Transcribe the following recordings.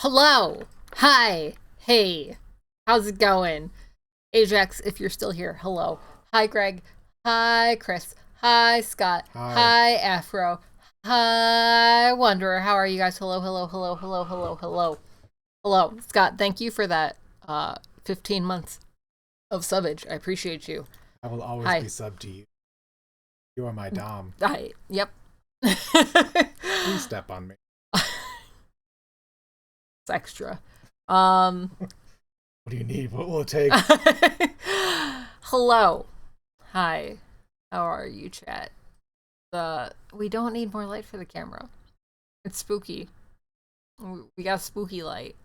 Hello. Hi. Hey. How's it going? Ajax, if you're still here, hello. Hi, Greg. Hi, Chris. Hi, Scott. Hi. Hi, Afro. Hi, Wanderer. How are you guys? Hello, hello, hello, hello, hello, hello. Hello. Scott, thank you for that 15 months of subbage. I appreciate you. I will always Hi. be sub to you. You are my dom. Hi. Yep. Please step on me. It's extra. Um What do you need? What will it take? Hello. Hi. How are you, chat? We don't need more light for the camera. It's spooky. We got spooky light.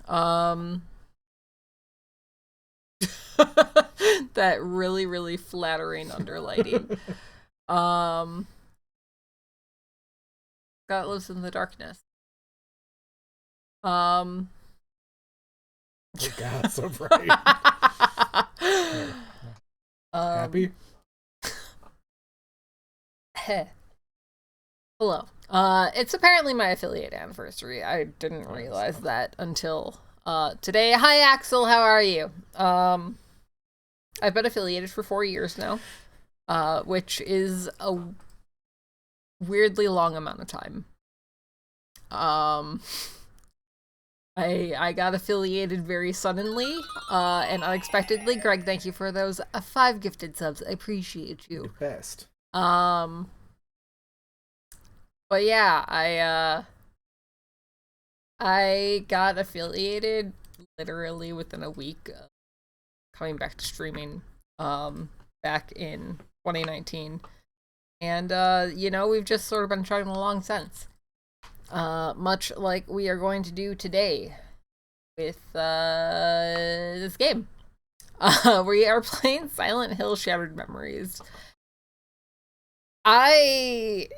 um that really, really flattering underlighting. Um Scott lives in the darkness. Oh God, so bright. Happy? Hello. It's apparently my affiliate anniversary. I didn't realize that until today. Hi Axel, how are you? I've been affiliated for 4 years now, which is a weirdly long amount of time. I got affiliated very suddenly and unexpectedly. Greg, thank you for those 5 gifted subs. I appreciate you. The best. But yeah, I got affiliated literally within a week of coming back to streaming back in 2019. And we've just sort of been chugging along since. Much like we are going to do today with this game. We are playing Silent Hill Shattered Memories. I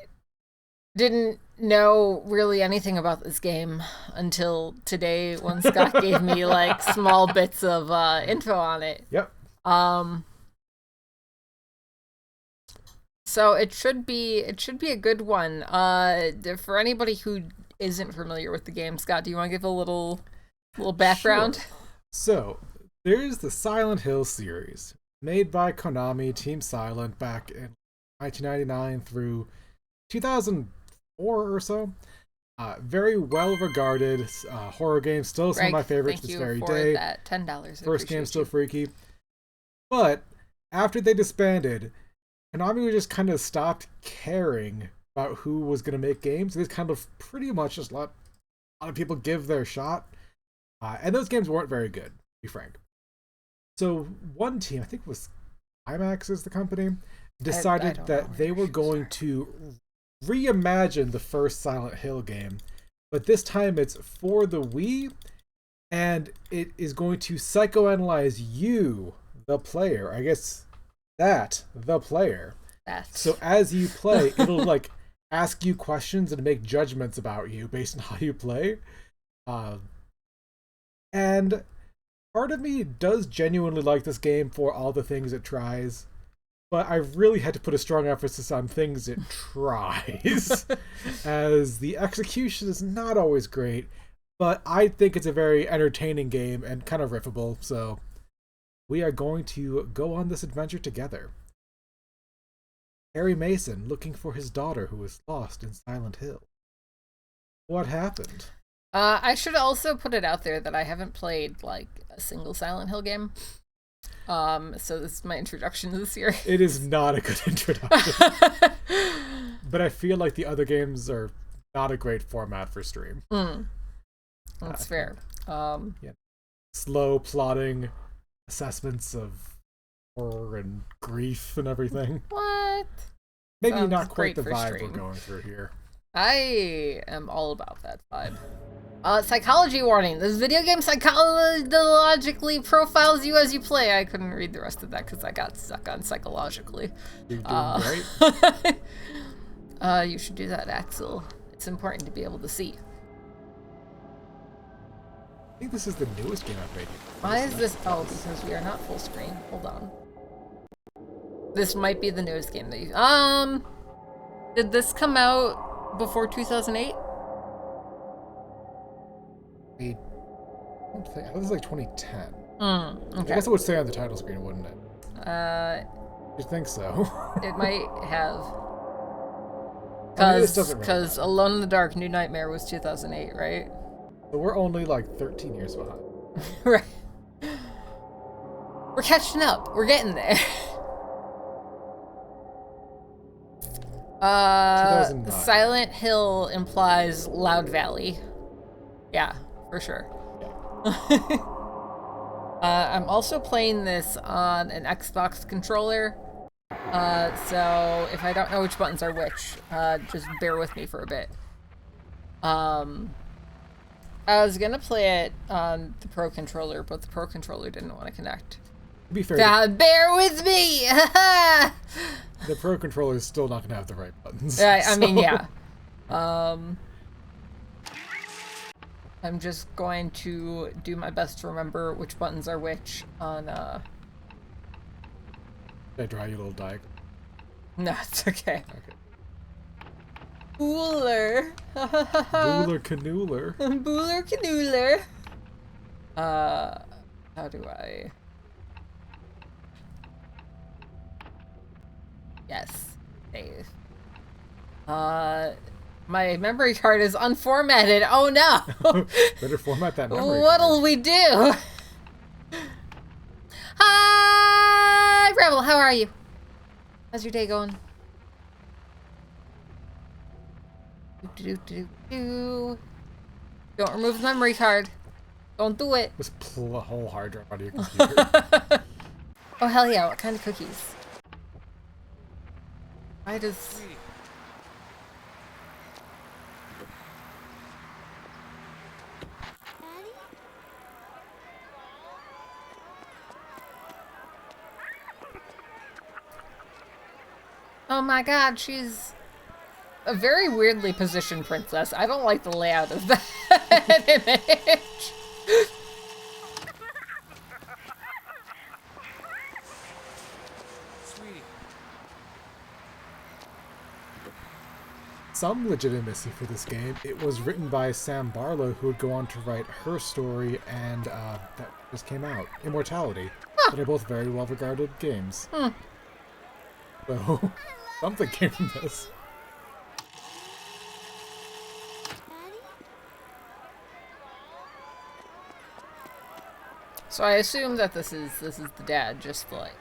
didn't know really anything about this game until today when Scott gave me like small bits of info on it. Yep. So it should be a good one. For anybody who isn't familiar with the game, Scott, do you want to give a little background? Sure. So, there's the Silent Hill series, made by Konami, Team Silent, back in 1999 through 2004 or so. Very well regarded horror game, still some of my favorites to this very day. That $10. First game still freaky. But after they disbanded, Konami was just kind of stopped caring about who was going to make games. They kind of pretty much just let a lot of people give their shot. And those games weren't very good, to be frank. So one team, I think it was Climax is the company, decided that they were going to reimagine the first Silent Hill game. But this time it's for the Wii, and it is going to psychoanalyze you, the player. I guess the player. So as you play, it'll like ask you questions and make judgments about you based on how you play. And part of me does genuinely like this game for all the things it tries, but I really had to put a strong emphasis on things it tries, as the execution is not always great, but I think it's a very entertaining game and kind of riffable, so we are going to go on this adventure together. Harry Mason looking for his daughter who was lost in Silent Hill. What happened? I should also put it out there that I haven't played like a single Silent Hill game. So this is my introduction to the series. It is not a good introduction. But I feel like the other games are not a great format for stream. That's fair. Yeah. Slow plotting assessments of horror and grief and everything. What? Maybe Sounds not quite great the for vibe stream. we're going through here. I am all about that vibe. Psychology warning. This video game psychologically profiles you as you play. I couldn't read the rest of that because I got stuck on psychologically. You're doing great. You should do that, Axel. It's important to be able to see. I think this is the newest game I've made. Why is this? Oh, because we are not full screen. Hold on. This might be the newest game that you... Did this come out before 2008? I don't think. This is like 2010. Okay. I guess it would say on the title screen, wouldn't it? You think so? It might have. This doesn't really Because matter. Alone in the Dark, New Nightmare was 2008, right? But we're only like 13 years behind. Right. We're catching up. We're getting there. 2009. Silent Hill implies Loud Valley. Yeah, for sure. Yeah. I'm also playing this on an Xbox controller. So if I don't know which buttons are which, just bear with me for a bit. I was gonna play it on the Pro controller, but the Pro controller didn't want to connect. To be fair, Bear with me! the Pro controller is still not going to have the right buttons. I mean, yeah. I'm just going to do my best to remember which buttons are which on, Did I draw you a little diagram? No, it's okay. Okay. Booler. Booler Canooler. Booler Canooler. How do I... Yes. Save. My memory card is unformatted. Oh no! Better format that memory What'll card. we do? Hi, Rebel. How are you? How's your day going? Do. Don't remove the memory card. Don't do it. Just pull a whole hard drive out of your computer. Oh hell yeah! What kind of cookies? Why does... Oh my god, she's a very weirdly positioned princess. I don't like the layout of that image. Some legitimacy for this game. It was written by Sam Barlow, who would go on to write Her Story and that just came out, Immortality. They're both very well-regarded games. So, something came from this. So I assume that this is the dad just like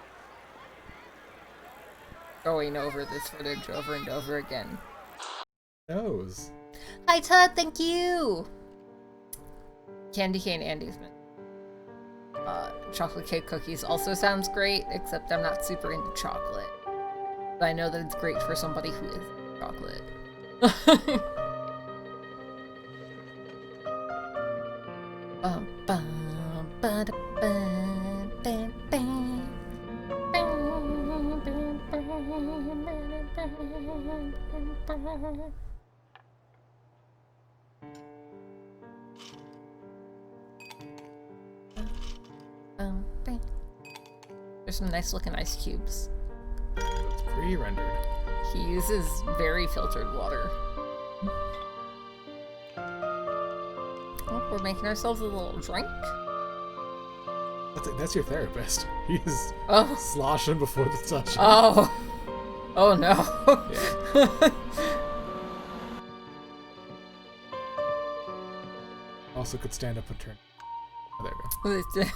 going over this footage over and over again. Knows. Hi Todd, thank you. Candy cane Andy's mint. Chocolate cake cookies also sounds great, except I'm not super into chocolate. But I know that it's great for somebody who is into chocolate. Bum, bum, ba, da, bum, bam, bam. Bam, bam, bam, bam, bam, bam. Bam. There's some nice looking ice cubes. It's pre-rendered. He uses very filtered water. Oh, we're making ourselves a little drink. That's your therapist. He's Oh. sloshing before the session. Oh. Oh no. Yeah. Also could stand up and turn. Oh, there we go.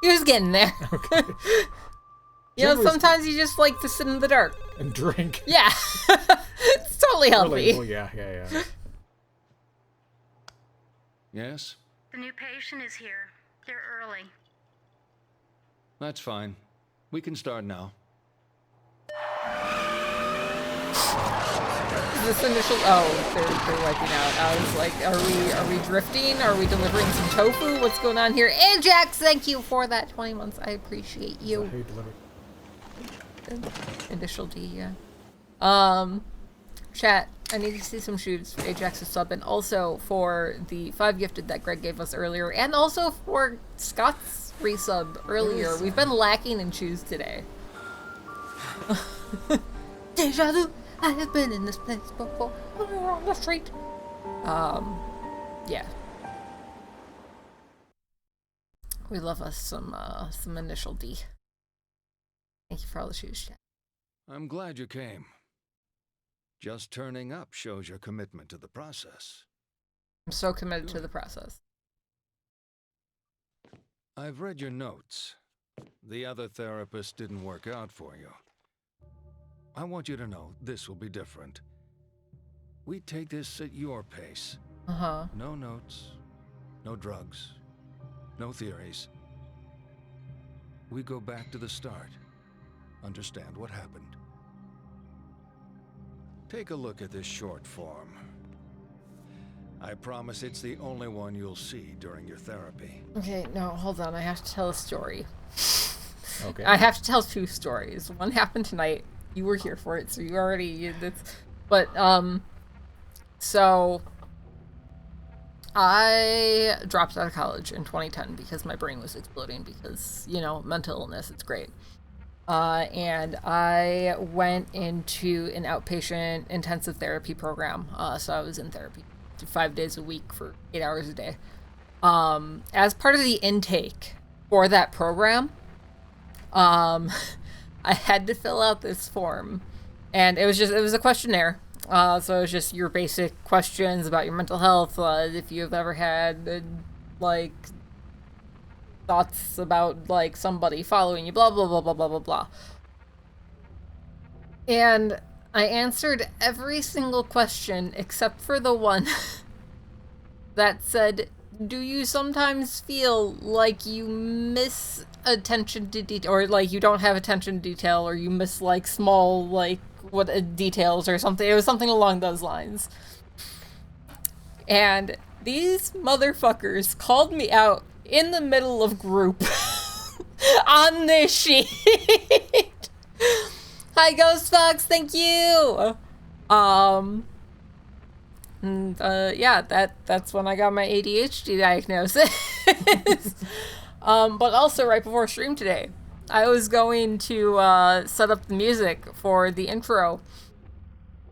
He was getting there. Okay. You know, Generally sometimes you just like to sit in the dark. And drink. Yeah. It's totally healthy. Relatable, yeah. Yes? The new patient is here. They're early. That's fine. We can start now. This initial... Oh, they're wiping out. I was like, are we drifting? Are we delivering some tofu? What's going on here? Ajax, thank you for that 20 months. I appreciate you. Hey, deliver. Initial D, yeah. Chat, I need to see some shoes for Ajax's sub, and also for the 5 gifted that Greg gave us earlier, and also for Scott's resub earlier. We've been lacking in shoes today. Deja vu! I have been in this place before. We're on the street. Yeah. We love us some initial D. Thank you for all the shoes, chat. I'm glad you came. Just turning up shows your commitment to the process. I'm so committed to the process. I've read your notes. The other therapist didn't work out for you. I want you to know this will be different. We take this at your pace. Uh-huh. No notes, no drugs, no theories. We go back to the start. Understand what happened. Take a look at this short form. I promise it's the only one you'll see during your therapy. Okay, no, hold on. I have to tell a story. Okay. I have to tell two stories. One happened tonight. You were here for it, so you already... So... I dropped out of college in 2010 because my brain was exploding because, you know, mental illness, it's great. And I went into an outpatient intensive therapy program. So I was in therapy 5 days a week for 8 hours a day. As part of the intake for that program, I had to fill out this form, and it was a questionnaire. So it was just your basic questions about your mental health, if you've ever had, like, thoughts about, like, somebody following you, blah, blah, blah, blah, blah, blah, blah. And I answered every single question except for the one that said, do you sometimes feel like you miss attention to detail, or, like, you don't have attention to detail, or you miss, like, small, like, details or something. It was something along those lines. And these motherfuckers called me out in the middle of group on this sheet. Hi, Ghost Fox, thank you. Yeah, that's when I got my ADHD diagnosis. But also right before stream today, I was going to set up the music for the intro,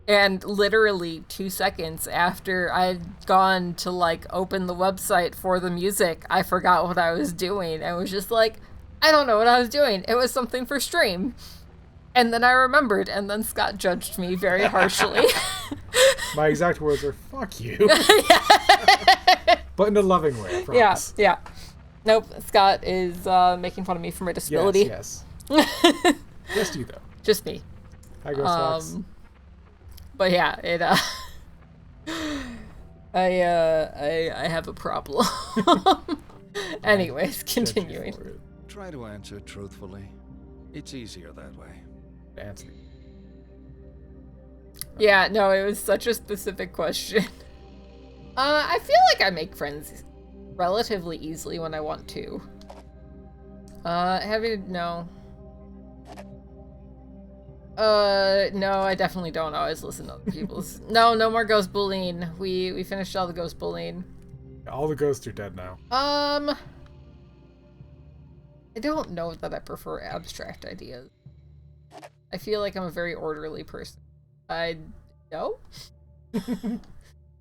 and literally 2 seconds after I'd gone to, like, open the website for the music, I forgot what I was doing. I was just like, I don't know what I was doing. It was something for stream. And then I remembered, and then Scott judged me very harshly. My exact words are, fuck you. But in a loving way, I promise. Yeah. Nope, Scott is making fun of me for my disability. Yes. Just you, though. Just me. Hi, Ghost Fox. But yeah, it I have a problem. Anyways, continuing. Try to answer truthfully. It's easier that way. Fancy. Yeah, no, it was such a specific question. I feel like I make friends relatively easily when I want to. No, I definitely don't always listen to other people's. No more ghost bullying. We finished all the ghost bullying. All the ghosts are dead now. I don't know that I prefer abstract ideas. I feel like I'm a very orderly person. No?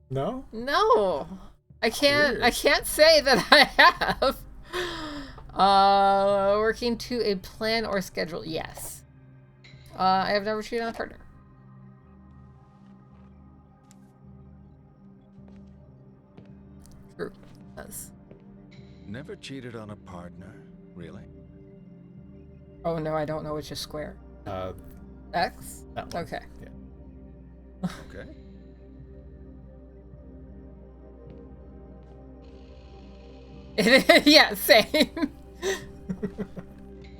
No? No. I can't Weird. say that I have. Working to a plan or schedule, yes. I have never cheated on a partner. True. Yes. Never cheated on a partner, really? Oh no, I don't know which is square. X? That one. Okay. Yeah. Okay. Yeah, same.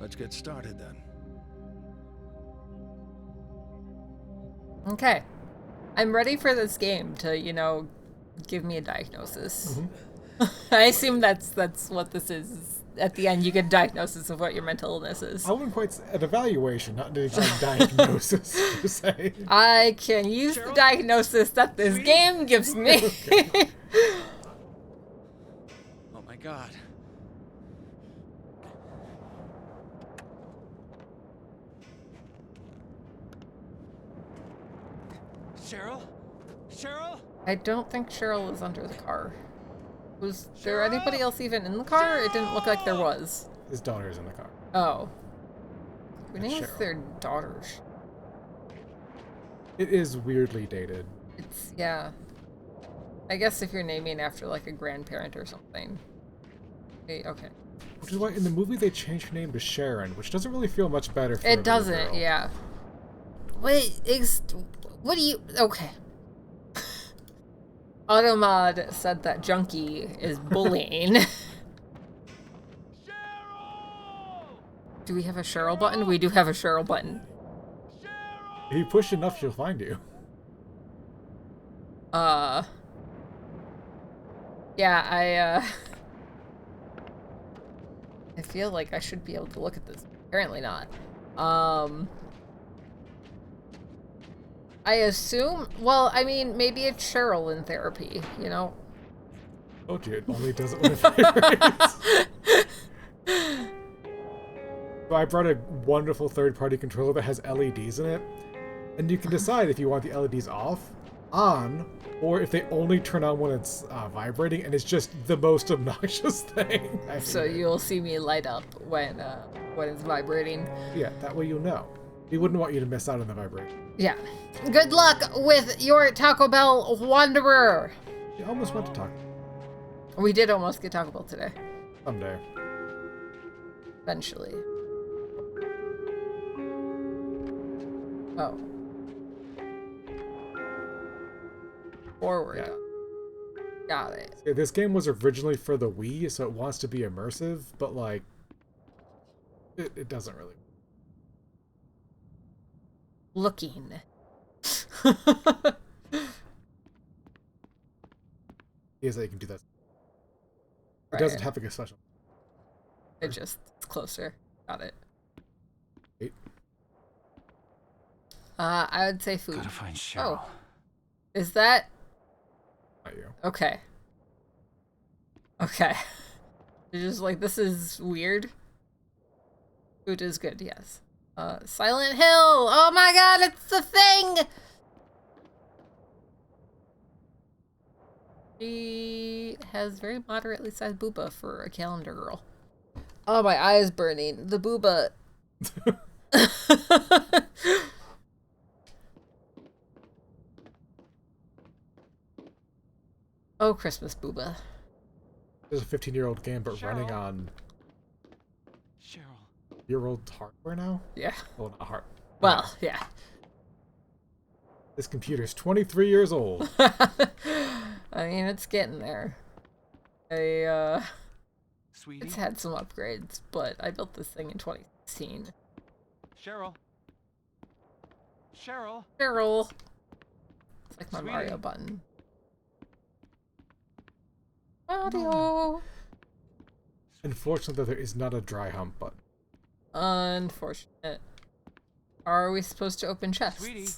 Let's get started then. Okay. I'm ready for this game to, you know, give me a diagnosis. Mm-hmm. I assume that's what this is. At the end, you get a diagnosis of what your mental illness is. I wouldn't quite say an evaluation, not an exact diagnosis, per se. I can use the diagnosis that this game gives me. Okay. Oh my god. I don't think Cheryl is under the car. Was there anybody else even in the car? It didn't look like there was. His daughter's in the car. Oh. Who That's names Cheryl. their daughters? It is weirdly dated. It's, yeah. I guess if you're naming after, like, a grandparent or something. Okay. Which is why in the movie they changed her name to Sharon, which doesn't really feel much better for a It little doesn't, girl. yeah. What do you... Okay. Automod said that Junkie is bullying. Do we have a Cheryl button? We do have a Cheryl button. If you push enough, she'll find you. Yeah, I feel like I should be able to look at this. Apparently not. I assume, well, I mean, maybe it's Cheryl in therapy, you know? Oh, it only does it when it vibrates. So I brought a wonderful third-party controller that has LEDs in it, and you can decide if you want the LEDs off, on, or if they only turn on when it's vibrating, and it's just the most obnoxious thing. So you'll see me light up when it's vibrating. Yeah, that way you'll know. We wouldn't want you to miss out on the vibration. Yeah. Good luck with your Taco Bell Wanderer. You almost went to talk We did almost get Taco Bell today. someday. Eventually. Oh. Forward. Yeah. Got it. Yeah, this game was originally for the Wii, so it wants to be immersive, but like, it doesn't really. Looking. Is that you can do that. It Right. doesn't have like a special. It's closer. Got it. Wait. I would say food. Gotta find Cheryl. Oh. Is that... Not you. Okay. Okay. You're just like, this is weird. Food is good, yes. Silent Hill! Oh my god, it's the thing! She has very moderately sized booba for a calendar girl. Oh, my eye is burning. The booba. Oh, Christmas booba. There's a 15-year-old game, but Cheryl. running on Cheryl. year-old hardware now? Yeah. Well, not hard. Well, yeah. This computer's 23 years old. I mean, it's getting there. Sweetie. It's had some upgrades, but I built this thing in 2016. Cheryl. Cheryl. Cheryl. It's like my Sweetie. Mario button. Mario. Unfortunately, there is not a dry hump button. Unfortunate. Are we supposed to open chests? Sweetie.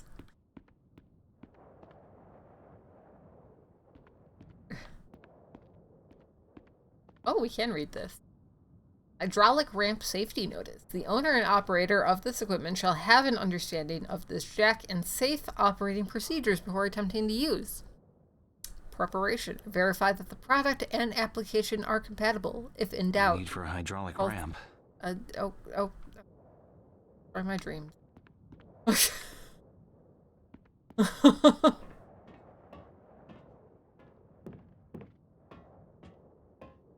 Oh, we can read this. Hydraulic ramp safety notice. The owner and operator of this equipment shall have an understanding of this jack and safe operating procedures before attempting to use. Preparation. Verify that the product and application are compatible. If in doubt. Need for a hydraulic Oh. ramp. Where are my dreams?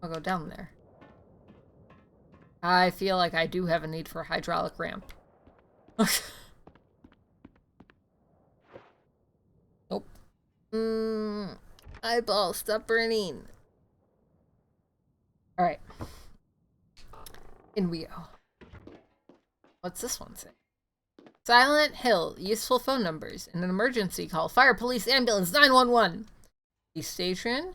I'll go down there. I feel like I do have a need for a hydraulic ramp. Nope. Eyeball, stop burning. Alright. In we go. What's this one say? Silent Hill. Useful phone numbers. In an emergency, call fire, police, ambulance, 911. Police station.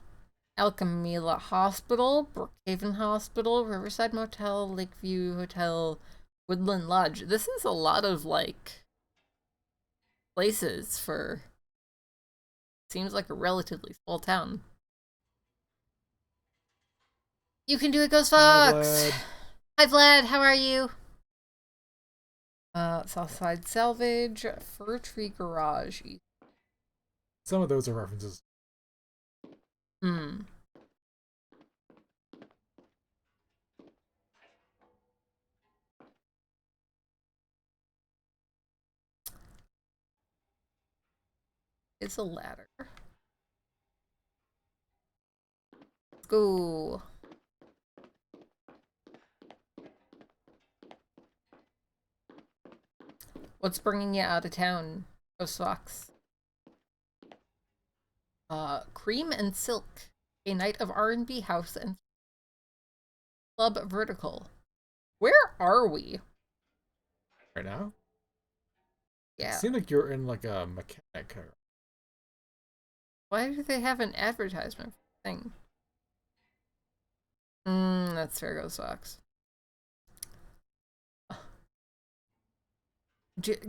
Alchemila Hospital. Brookhaven Hospital. Riverside Motel. Lakeview Hotel. Woodland Lodge. This is a lot of, like, places for... Seems like a relatively small town. You can do it, Ghost Fox! Hi, Vlad. How are you? Southside Salvage, Fir Tree Garage. Some of those are references Hmm. It's a ladder. Let's go. What's bringing you out of town, Ghost Fox? Cream and Silk, a night of R&B house and club vertical. Where are we? Right now? It Yeah. seemed like you're in like a mechanic. Why do they have an advertisement for the thing? That's fair, Ghost Fox.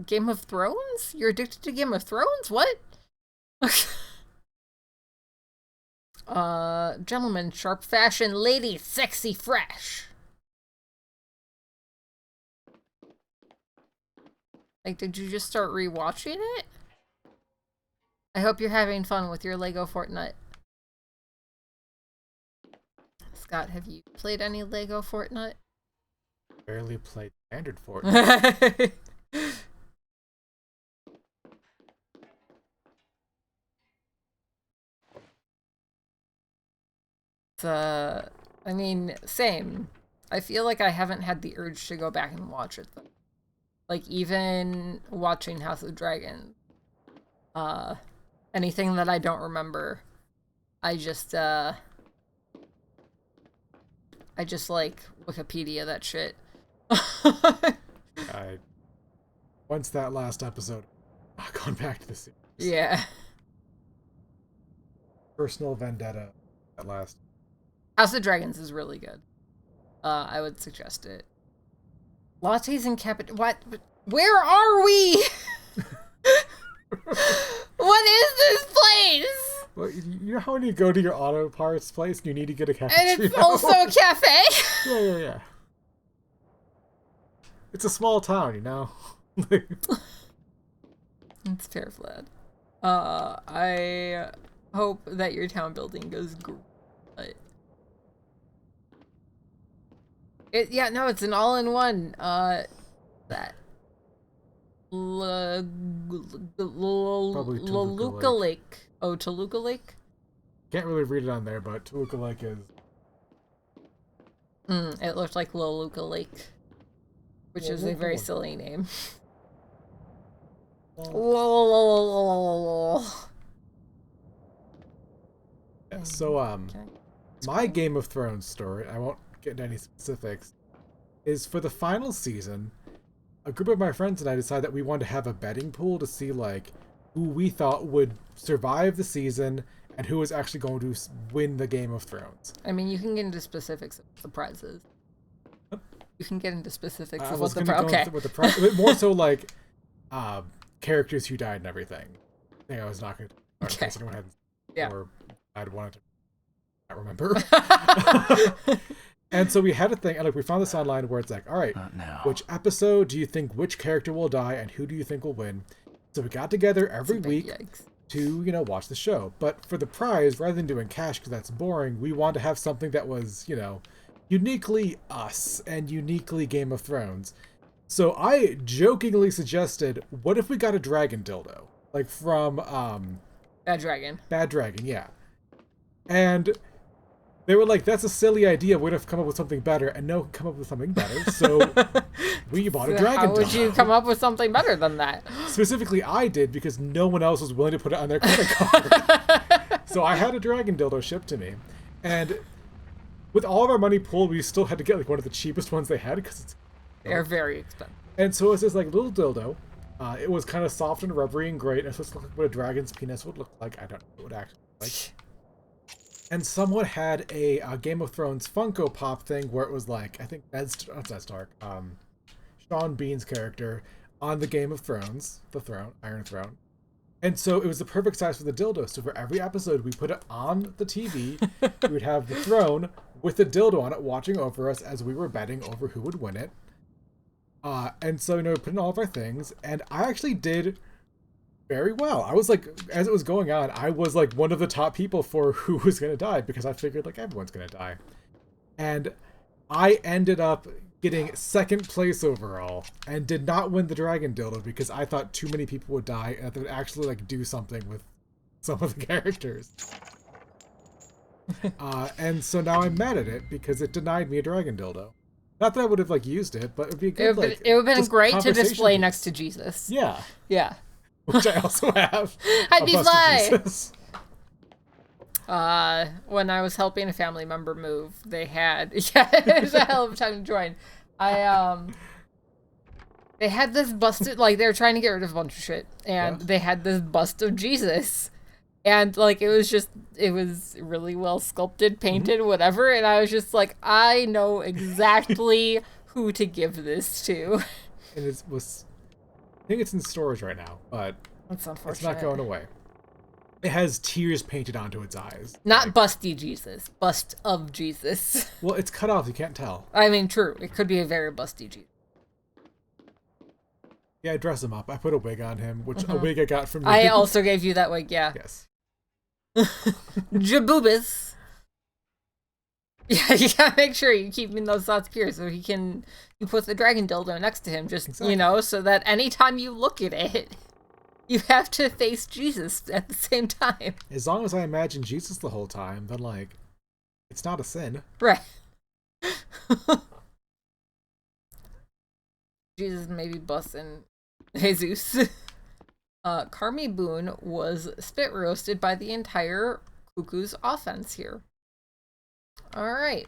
Game of Thrones? You're addicted to Game of Thrones? What? Gentleman, sharp fashion, lady, sexy, fresh. Like, did you just start rewatching it? I hope you're having fun with your Lego Fortnite. Scott, have you played any Lego Fortnite? Barely played standard Fortnite. I mean, same. I feel like I haven't had the urge to go back and watch it though. Like even watching House of Dragons. Anything that I don't remember, I just like Wikipedia that shit. Once that last episode, I've gone back to the series. Yeah. Personal vendetta at last. House of Dragons is really good. I would suggest it. Lattes and what? Where are we? What is this place? Well, you know how when you go to your auto parts place and you need to get a cappuccino? And it's also a cafe? Yeah. It's a small town, you know? It's fair, Vlad. I hope that your town building goes great. No, it's an all-in-one. That. Toluca Lake. Oh, Toluca Lake? Can't really read it on there, but Toluca Lake is... It looked like Loluca Lake. Which is a very silly name. Yeah, so, my Game of Thrones story, I won't get into any specifics, is for the final season, a group of my friends and I decided that we wanted to have a betting pool to see, like, who we thought would survive the season and who was actually going to win the Game of Thrones. I mean, you can get into specifics of the prizes. You can get into specifics of what what the prize... more so, like, characters who died and everything. I think I was not going to... Okay. Anyone had... Yeah. Or I'd wanted to... I remember. And so we had a thing, and like we found this online where it's like, all right, which episode do you think which character will die, and who do you think will win? So we got together every week to, watch the show. But for the prize, rather than doing cash because that's boring, we wanted to have something that was, uniquely us and uniquely Game of Thrones. So I jokingly suggested, what if we got a dragon dildo, like from Bad Dragon? Bad Dragon, yeah. And they were like, that's a silly idea. We'd have to come up with something better. And no one could come up with something better. So we bought a dragon dildo. How would you come up with something better than that? Specifically, I did because no one else was willing to put it on their credit card. So I had a dragon dildo shipped to me. And with all of our money pooled, we still had to get like one of the cheapest ones they had because they're very expensive. And so it was this like little dildo. It was kind of soft and rubbery and great. And it's supposed to look like what a dragon's penis would look like. I don't know what it would actually look like. And someone had a Game of Thrones Funko Pop thing where it was like, I think Ned Stark, Sean Bean's character on the Game of Thrones, the throne, Iron Throne. And so it was the perfect size for the dildo. So for every episode, we put it on the TV. We would have the throne with the dildo on it watching over us as we were betting over who would win it. And so, we put in all of our things. And I actually did very well. I was like, as it was going on, I was like one of the top people for who was going to die because I figured like everyone's going to die. And I ended up getting second place overall and did not win the dragon dildo because I thought too many people would die and that they would actually like do something with some of the characters. And so now I'm mad at it because it denied me a dragon dildo. Not that I would have like used it, but it would be good. It would have been great to conversation display piece. next to Jesus. Yeah, Yeah. which I also have. I'd a be bust of fly. Jesus. When I was helping a family member move, they had it was a hell of a time to join. They had this busted, like they were trying to get rid of a bunch of shit, and they had this bust of Jesus, and like it was really well sculpted, painted, whatever, and I was just like, I know exactly who to give this to. And I think it's in storage right now, but That's unfortunate. it's not going away. It has tears painted onto its eyes. Not busty Jesus, bust of Jesus. Well, it's cut off. You can't tell. I mean, true. It could be a very busty Jesus. Yeah, I dress him up. I put a wig on him, which a wig I got from you. I also gave you that wig, yeah. Yes. Jaboobas. Yeah, you gotta make sure you keep in those thoughts pure so you put the dragon dildo next to him, just, Exactly. so that anytime you look at it, you have to face Jesus at the same time. As long as I imagine Jesus the whole time, then, like, it's not a sin. Right. Jesus maybe busting Jesus. Carmi Boone was spit roasted by the entire Cuckoo's offense here. Alright.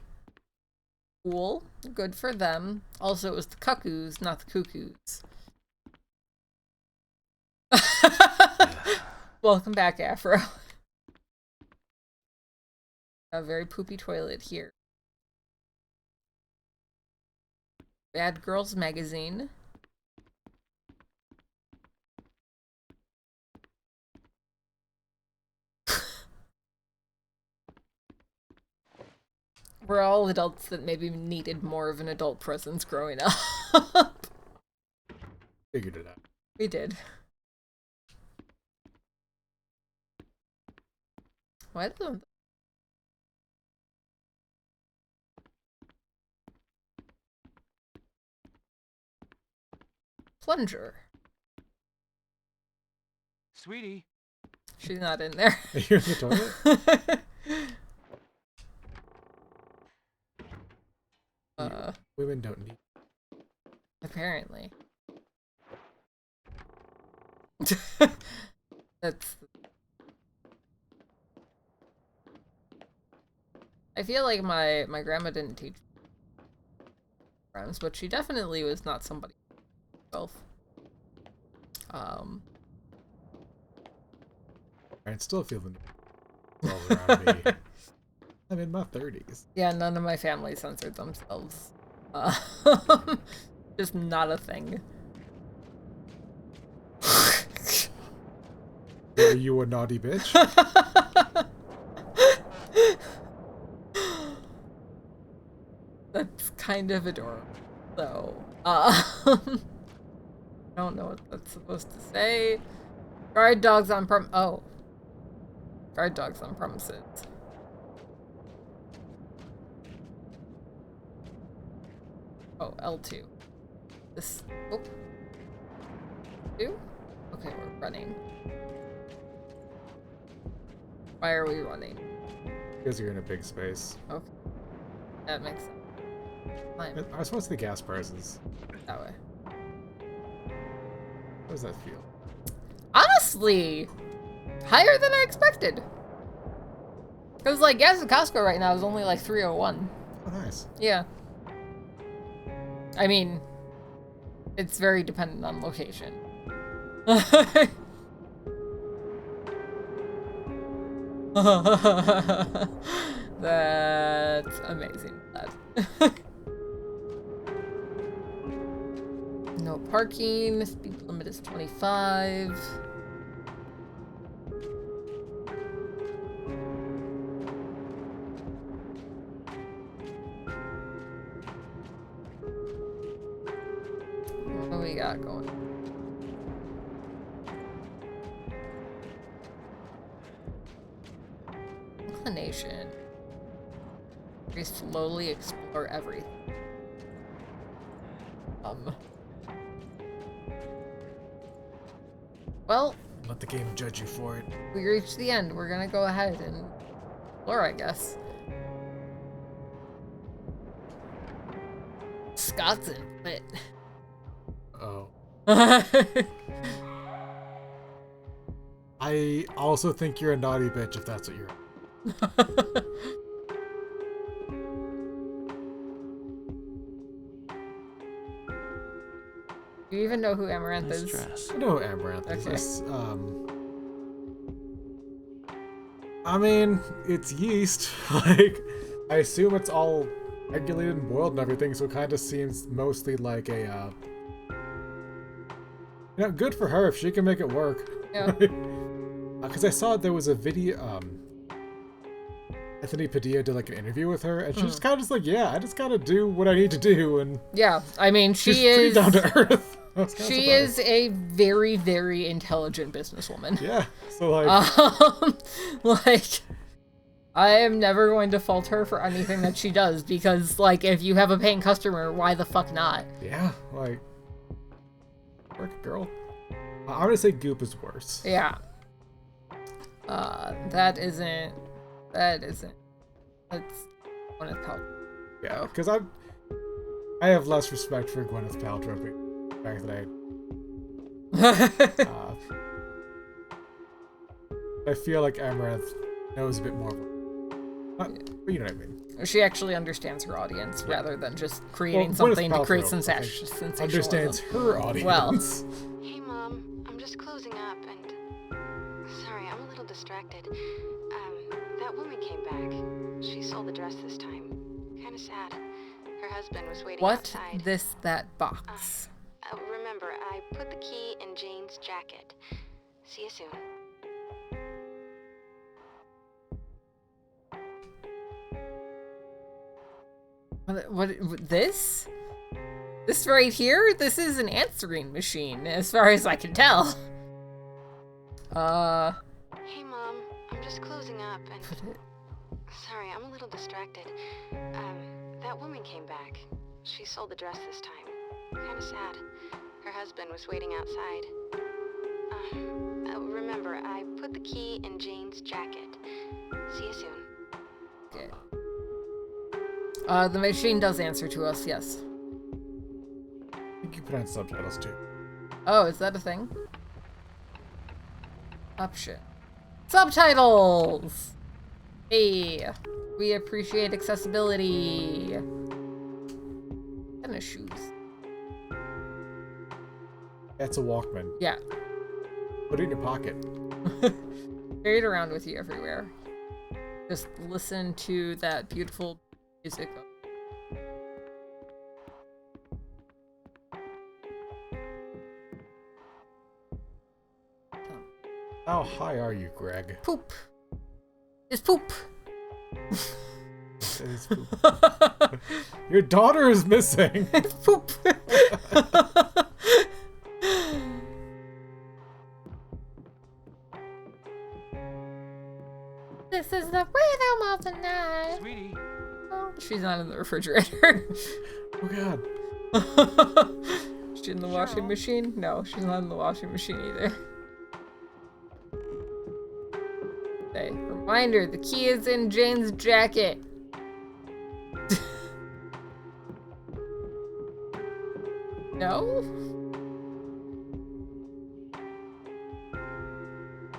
Cool. Good for them. Also, it was the Cuckoos, not the Cuckoos. Welcome back, Afro. A very poopy toilet here. Bad Girls Magazine. We're all adults that maybe needed more of an adult presence growing up. Figured it out. We did. Why the... Plunger. Sweetie. She's not in there. You're in the toilet? Women don't need. Apparently. That's... I feel like my grandma didn't teach rhymes, but she definitely was not somebody herself. I still feel the all around me. I'm in my 30s. Yeah, none of my family censored themselves. Just not a thing. Are you a naughty bitch? That's kind of adorable, though. I don't know what that's supposed to say. Guard dogs on guard dogs on premises. Oh, L2. This. Oh. 2? Okay, we're running. Why are we running? Because you're in a big space. Okay. That makes sense. Climb I was supposed to the gas prices. that way. How does that feel? Honestly, higher than I expected. Because, like, gas at Costco right now is only like 301. Oh, nice. Yeah. I mean, it's very dependent on location. That's amazing. No parking. Speed limit is 25. What do we got going? inclination. We slowly explore everything. Well, Let the game judge you for it. we reached the end. We're gonna go ahead and explore, I guess. Scott's in it. Oh. I also think you're a naughty bitch if that's what you're. Do you even know who Amaranth Nice is? dress. I know who Amaranth is. Okay. I mean, it's yeast. Like, I assume it's all regulated and boiled and everything, so it kind of seems mostly like a, good for her if she can make it work. Yeah. Because I saw there was a video, Anthony Padilla did like an interview with her, and she's just kind of just like, yeah, I just gotta do what I need to do, and Yeah, I mean, she's she pretty is. down to earth. I was kinda She surprised. is a very, very intelligent businesswoman. Yeah, so like, Like, I am never going to fault her for anything that she does because, like, if you have a paying customer, why the fuck not? yeah, like, work it, girl. I'm gonna say Goop is worse. Yeah. That isn't. That's Gwyneth Paltrow. Yeah, because I have less respect for Gwyneth Paltrow, but the fact that I feel like Amaranth knows a bit more. But you know what I mean. She actually understands her audience rather than just creating Well, something Gwyneth to create Paltrow, I think, sensationalism. understands her audience. Well. Hey, Mom. I'm just closing up and... Sorry, I'm a little distracted. That woman came back. She sold the dress this time. Kinda sad. Her husband was waiting What? outside. That box? Remember, I put the key in Jane's jacket. See you soon. What? This? This right here? This is an answering machine, as far as I can tell. Hey, Mom. I'm just closing up and... Put it. Sorry, I'm a little distracted. That woman came back. She sold the dress this time. Kinda sad. Her husband was waiting outside. Remember, I put the key in Jane's jacket. See you soon. Okay. The machine does answer to us, yes. I think you put on subtitles too. Oh, is that a thing? Option. Subtitles! Hey, we appreciate accessibility. And shoes. That's a Walkman. Yeah. Put it in your pocket. Carry it around with you everywhere. Just listen to that beautiful music. How high are you, Greg? Poop. It's poop. It is poop. Your daughter is missing. It's poop. This is the rhythm of the night. Sweetie. Oh, she's not in the refrigerator. Oh god. Is she in the washing machine? No, she's not in the washing machine either. Okay, reminder, the key is in Jane's jacket. No?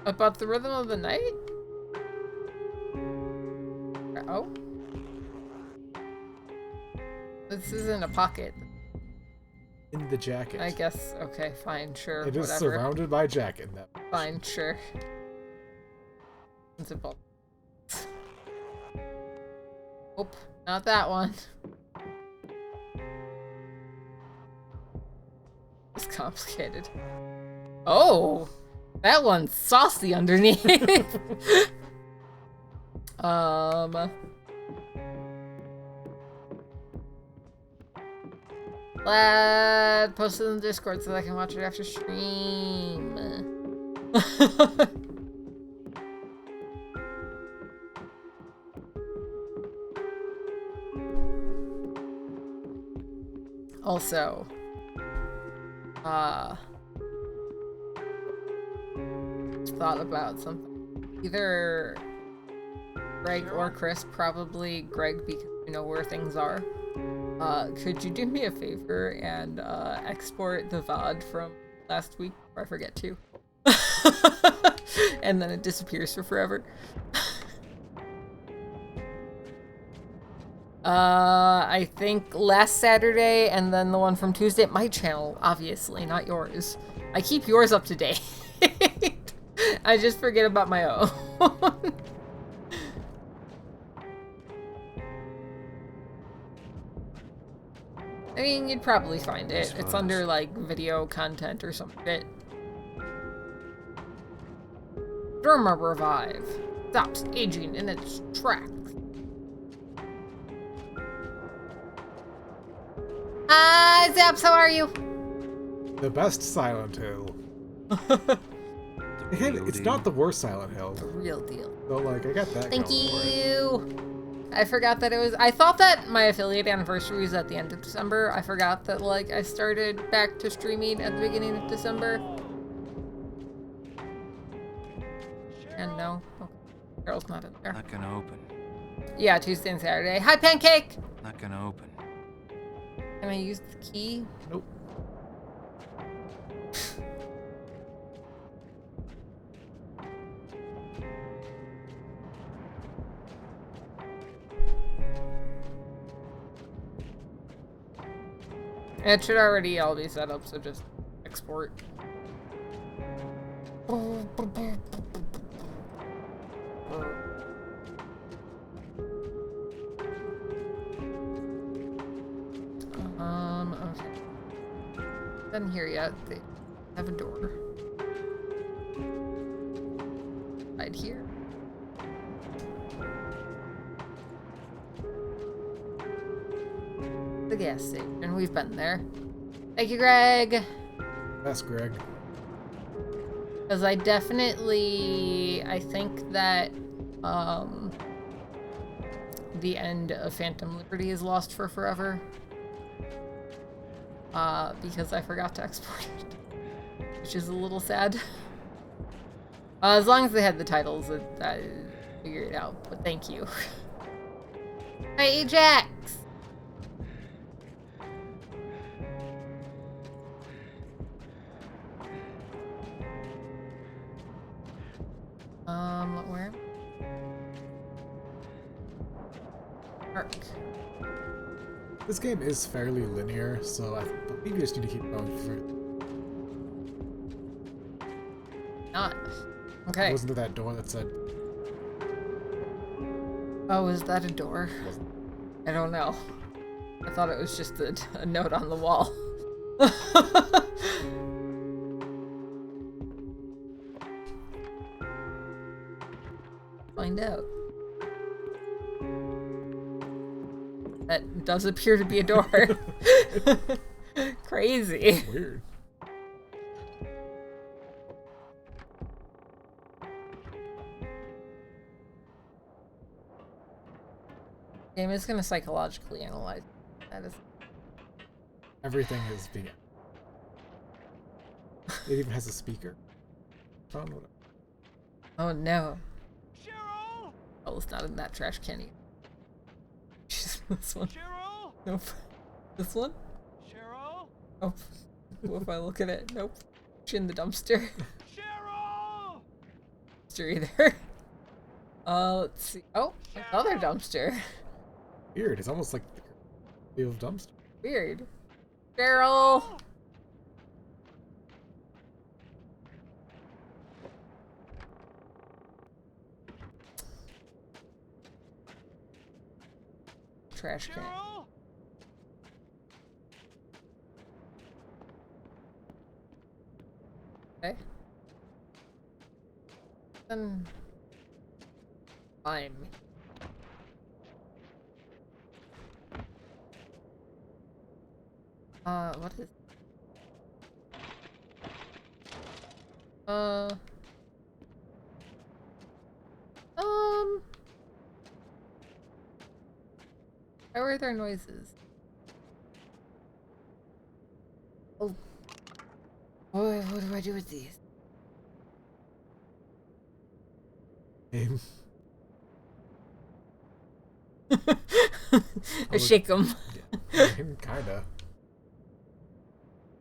About the rhythm of the night? Oh? This is in a pocket. In the jacket. I guess, okay, fine, sure, It is whatever. surrounded by jacket. In that. Fine, sure. Simple. Nope, not that one. It's complicated. Oh! That one's saucy underneath! Lad, post it in the Discord so that I can watch it after stream. Also, thought about something. Either Greg or Chris, probably Greg because you know where things are. Could you do me a favor and export the VOD from last week before I forget to? And then it disappears for forever. I think last Saturday and then the one from Tuesday. My channel, obviously, not yours. I keep yours up to date. I just forget about my own. I mean, you'd probably find it. It's under, like, video content or some shit. Derma Revive stops aging in its tracks. Hi, Zaps, how are you? The best Silent Hill. It's not the worst Silent Hill. The real deal. So, like, I got that. Thank going for it. you. I forgot that it was. I thought that my affiliate anniversary was at the end of December. I forgot that, like, I started back to streaming at the beginning of December. And no. Okay. Carol's not in there. Not gonna open. Yeah, Tuesday and Saturday. Hi, Pancake! Not gonna open. Can I use the key? Nope. It should already all be set up, so just export. Okay. Done here yet. They have a door. Right here. The gas station. We've been there. Thank you, Greg. That's Greg. Because I think that the end of Phantom Liberty is lost for forever. Because I forgot to export it, which is a little sad. As long as they had the titles, I figured it out. But thank you. Hi, Ajax. Where? Arc. This game is fairly linear, so I believe you just need to keep going through. Not. Okay. Wasn't there that door that said? Oh, is that a door? I don't know. I thought it was just a note on the wall. Find out. That does appear to be a door. Crazy. Weird. Game is gonna psychologically analyze. That is. Everything is being. It even has a speaker. Phone. Whatever. Oh no. Oh, it's not in that trash can either. This one. Nope. This one? Nope. What if I look at it? Nope. She's in the dumpster. Dumpster either. Let's see. Oh, another dumpster. Weird. It's almost like the field dumpster. Weird. Cheryl! Trash can. Okay. Then I'm. What is? Why were there noises? What do I do with these? Aim. I shake them. Yeah, kinda.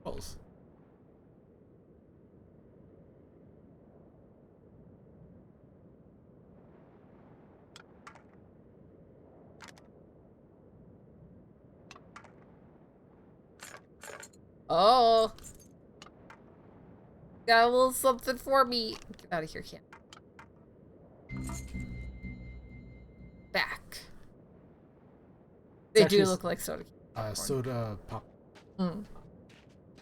Close. Oh. Got a little something for me. Get out of here, Cam. Back. They It's do actually look like soda. soda pop. Mm.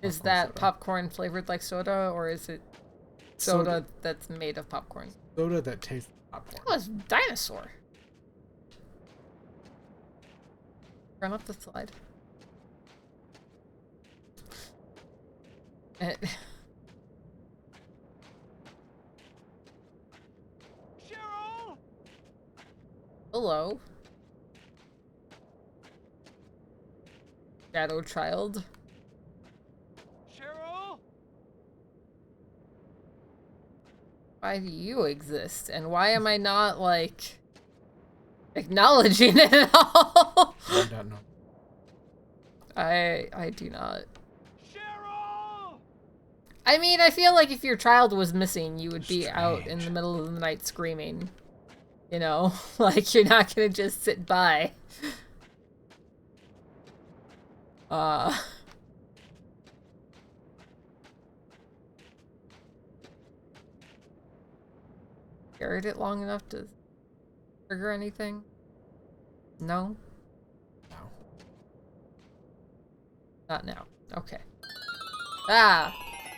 Is Popcorn that soda. popcorn flavored like soda, or is it soda that's made of popcorn? Soda that tastes like popcorn. Oh, it's dinosaur. Run up the slide. Cheryl! Hello. Shadow child. Cheryl! Why do you exist? And why am I not, like, acknowledging it at all? I don't know. I do not. Cheryl! I mean, I feel like if your child was missing, you would be out in Strange. the middle of the night screaming. You know? Like, you're not gonna just sit by. Carried it long enough to trigger anything? No? No. Not now. Okay. Ah!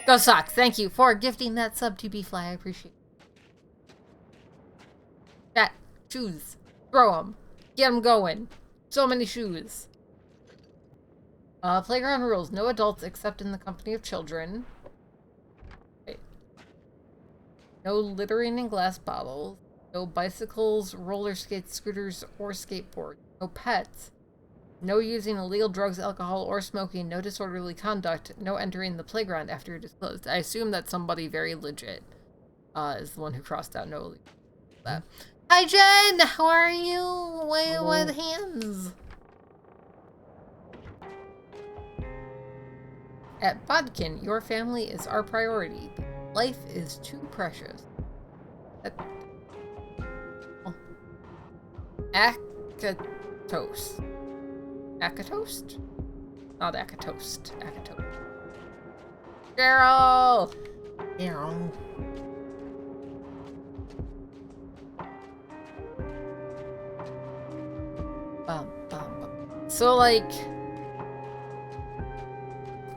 Go Sox! Thank you for gifting that sub to B-Fly. I appreciate it. Chat. Shoes. Throw them. Get them going. So many shoes. Playground rules. No adults except in the company of children. Okay. No littering in glass bottles. No bicycles, roller skates, scooters, or skateboards. No pets. No using illegal drugs, alcohol, or smoking. No disorderly conduct. No entering the playground after it is closed. I assume that somebody very legit is the one who crossed out no illegal. That. Hi, Jen! How are you? Why the hands? At Bodkin, your family is our priority. Life is too precious. Akatoast. Akatoast? Not Akatoast. Akatoast. Cheryl! Meow. So, like,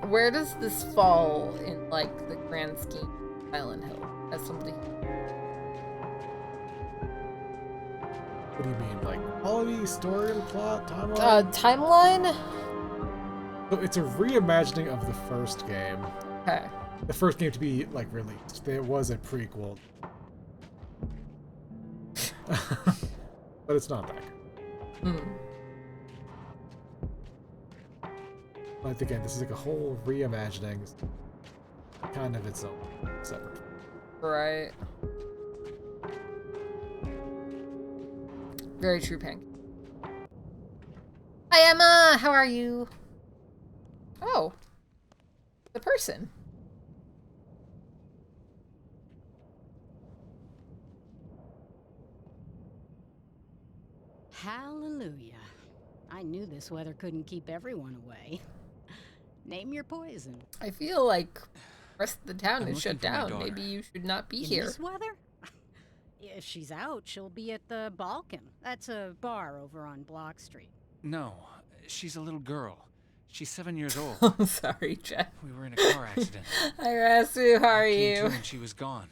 where does this fall in, like, the grand scheme of Silent Hill? As somebody... What do you mean? Like quality, story, plot, timeline? Timeline? So it's a reimagining of the first game. Okay. The first game to be like released. There was a prequel. But it's not that good. Hmm. But again, this is like a whole reimagining. Kind of its own separate. Right. Very true, Pink. Hi, Emma! How are you? Oh. The person. Hallelujah. I knew this weather couldn't keep everyone away. Name your poison. I feel like the rest of the town I'm is looking shut for my down. daughter. Maybe you should not be In here. this weather? If she's out, she'll be at the Balkan. That's a bar over on Block Street. No, she's a little girl. She's 7 years old. I'm sorry, Jeff. We were in a car accident. Hi, Rasu. How are I came you? to and she was gone.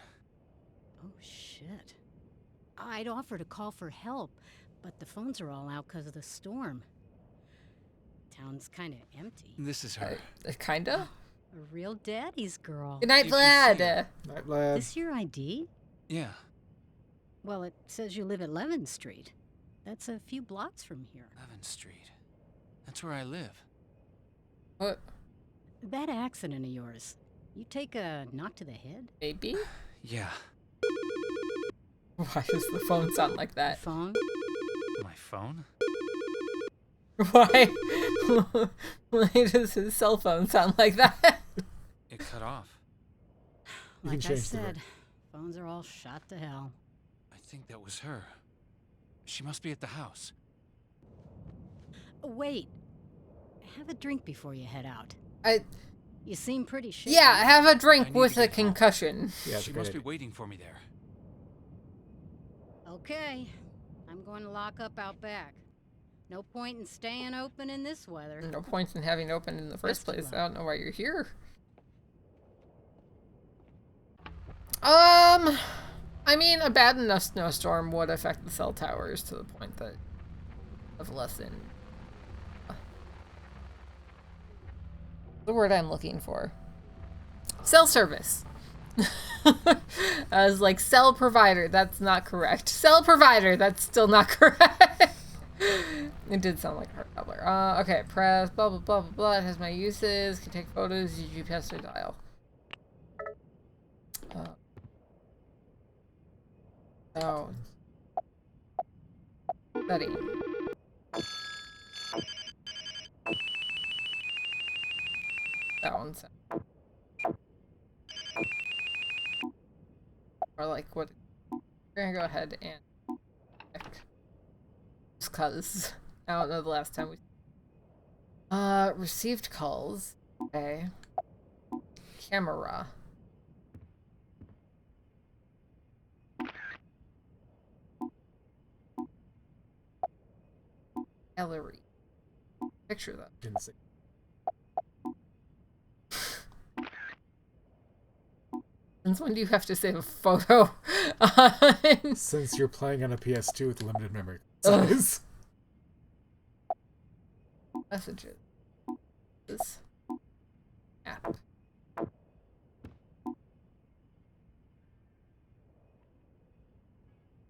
Oh, shit. I'd offer to call for help, but the phones are all out because of the storm. Town's kind of empty. This is her. Kinda? A real daddy's girl. Good night, You should see Vlad. Night, lad. This your ID? Yeah. Well, it says you live at 11th Street. That's a few blocks from here. 11th Street. That's where I live. What? That accident of yours, You take a knock to the head? Maybe? Yeah. Why does the phone sound like that? Phone? My phone? Why? Why does his cell phone sound like that? It cut off. You Like can I change the said, phones are all shot to hell. I think that was her. She must be at the house. Wait. Have a drink before you head out. I You seem pretty shaky. Yeah, have a I drink need with to a get home. concussion. Yeah, it's She a great must be idea. waiting for me there. Okay. I'm going to lock up out back. No point in staying open in this weather. No points in having it open in the first Best of place. luck. I don't know why you're here. I mean, a bad enough snowstorm would affect the cell towers to the point that of lessen. The word I'm looking for. Cell service. I was like, cell provider, that's not correct. Cell provider, that's still not correct. It did sound like a heart cobbler. Okay, press blah blah blah blah blah. It has my uses, can take photos, use GPS to dial. Oh. Setting. That one's. Or like what? We're gonna go ahead and check. Just cause I don't know the last time we. Received calls. Okay. Camera. Gallery. Picture that. Didn't see. Since when do you have to save a photo? Since you're playing on a PS2 with limited memory Ugh. size. Messages. This app.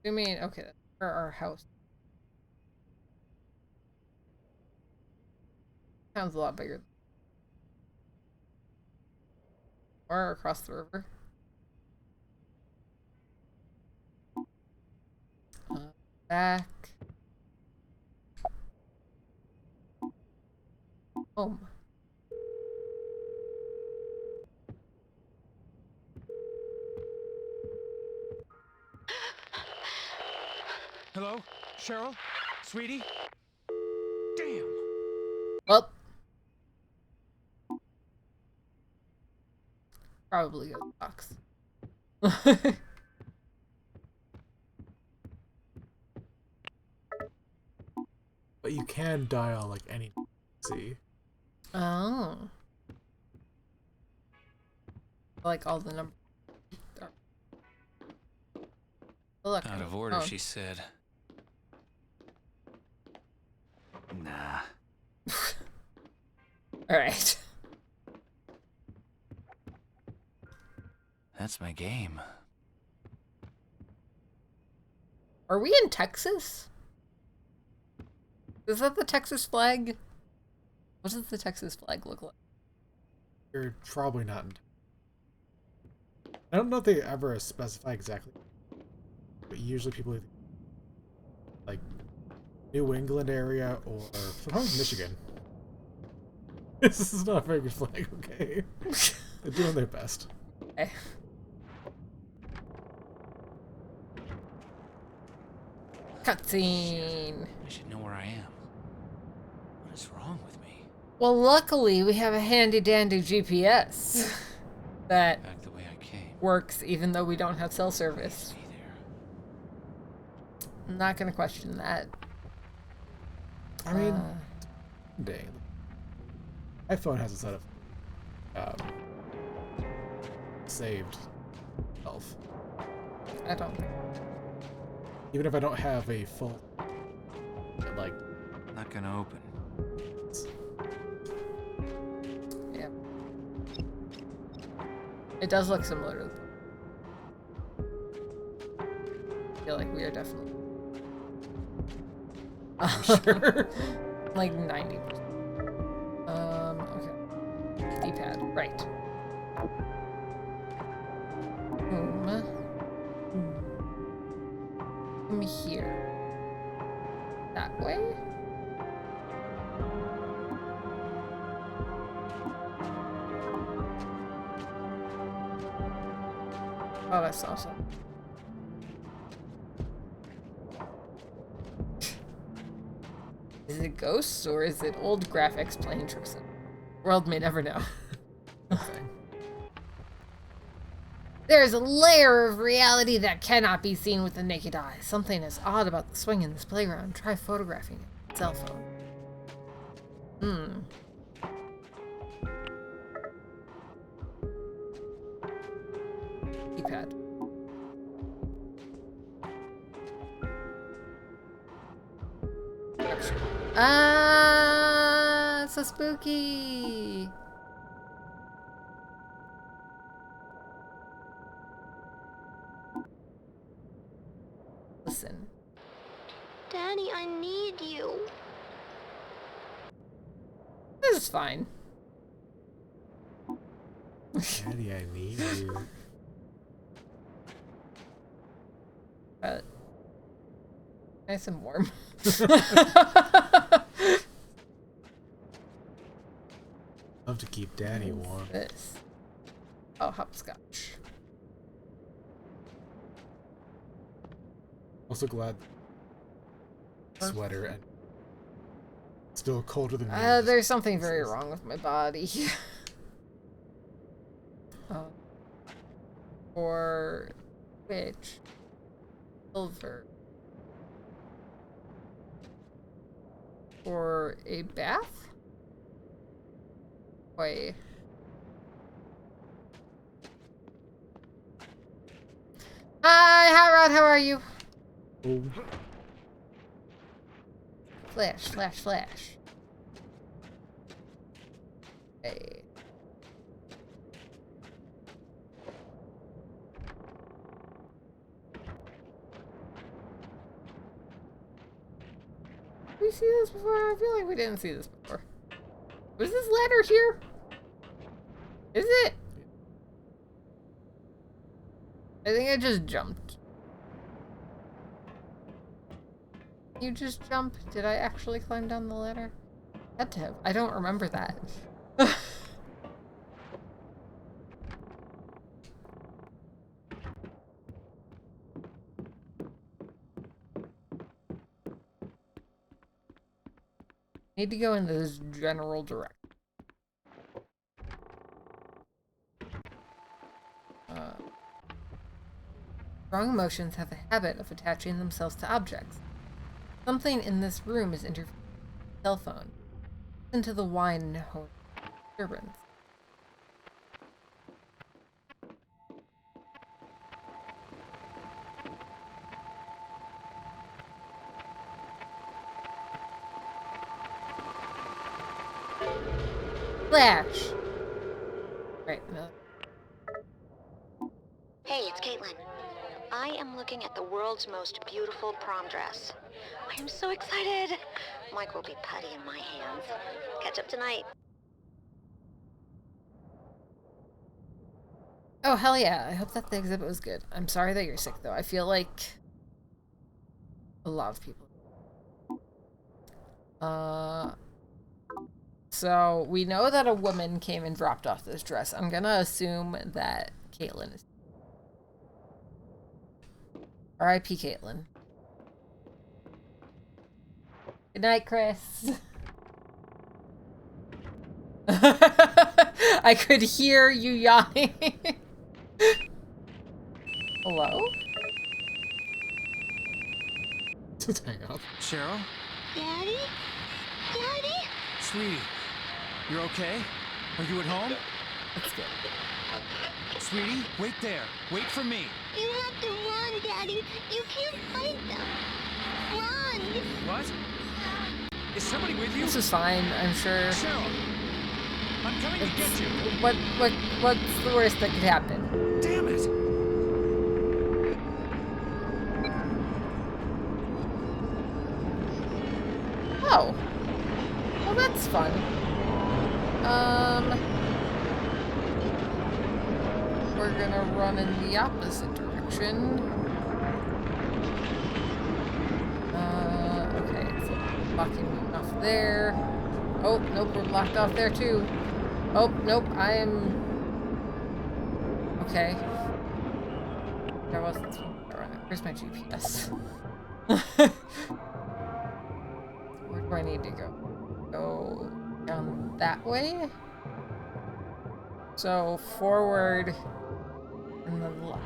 You mean okay? That's for our house. Sounds a lot bigger. Or across the river. Back. Home. Hello? Cheryl? Sweetie? Damn! Well. Probably go to the box. But you can dial like any see. Oh. Like all the numbers. Look. Out of order, Oh. she said. Nah. Alright. That's my game. Are we in Texas? Is that the Texas flag? What does the Texas flag look like? You're probably not in. I don't know if they ever specify exactly, but usually people either like New England area or sometimes Michigan. This is not a very good flag, okay? They're doing their best. Okay. Cutscene. I should know where I am. What is wrong with me? Well, luckily we have a handy dandy GPS that Back the way I came. works even though we don't have cell service. Stay there. I'm not gonna question that. I mean, dang. My phone has a set of saved self. I don't. Even if I don't have a full, like, Not gonna open. Yeah. It does look similar to I feel like we are definitely. sure. Like 90%. Okay. D-pad. Right. way? Oh, that's awesome. Is it ghosts or is it old graphics playing tricks? World may never know. Okay. There's a layer of reality that cannot be seen with the naked eye. Something is odd about the swing in this playground. Try photographing it with a cell phone. Keypad. Ah, so spooky. Listen. Daddy, I need you. This is fine. Daddy, I need you. Nice and warm. Love to keep Daddy warm. This. Oh, hopscotch. Also glad sweater and still colder than me. There's something very wrong with my body. Or which silver or a bath? Wait. Hi, Hot Rod, how are you? Oh, Flash, flash, flash. Hey. Did we see this before? I feel like we didn't see this before. Was this ladder here? Is it? I think I just jumped. You just jump? Did I actually climb down the ladder? Had to have. I don't remember that. Need to go in this general direction. Strong emotions have a habit of attaching themselves to objects. Something in this room is interfering with the cell phone. Listen to the whine and horn disturbance. Flash! Right, no. Hey, it's Caitlin. I am looking at the world's most beautiful prom dress. I am so excited. Mike will be putty in my hands. Catch up tonight. Oh, hell yeah. I hope that the exhibit was good. I'm sorry that you're sick, though. I feel like a lot of people. So we know that a woman came and dropped off this dress. I'm gonna assume that Caitlin is. R.I.P. Caitlin. Good night, Chris. I could hear you yawning. Hello? just hang up. Cheryl? Daddy? Daddy? Sweetie, you're okay? Are you at home? That's good. Sweetie, wait there. Wait for me. You have to run, Daddy. You can't fight them. Run! What? Is somebody with you? This is fine, I'm sure. Cheryl! I'm coming to get you! What's the worst that could happen? Damn it! Oh. Well, that's fun. We're gonna run in the opposite direction. Okay. Blocking me off there. Oh, nope, we're blocked off there too. Oh, nope, I am... Okay. There wasn't... Where's my GPS? Where do I need to go? Go down that way? So, forward... and then left.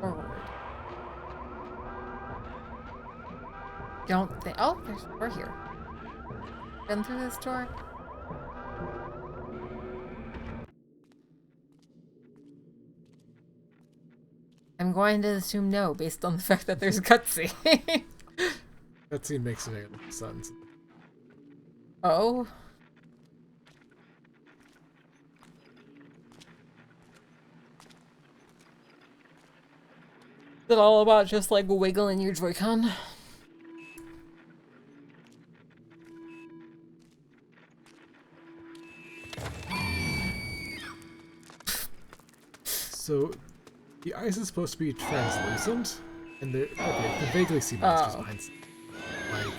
Forward. Don't think. Oh, there's a door here. Been through this door? I'm going to assume no, based on the fact that there's a cutscene. That scene makes no sense. Oh. Is it all about just like wiggling your Joy-Con? So, the ice is supposed to be translucent, and they vaguely see monsters Oh. behind. Like,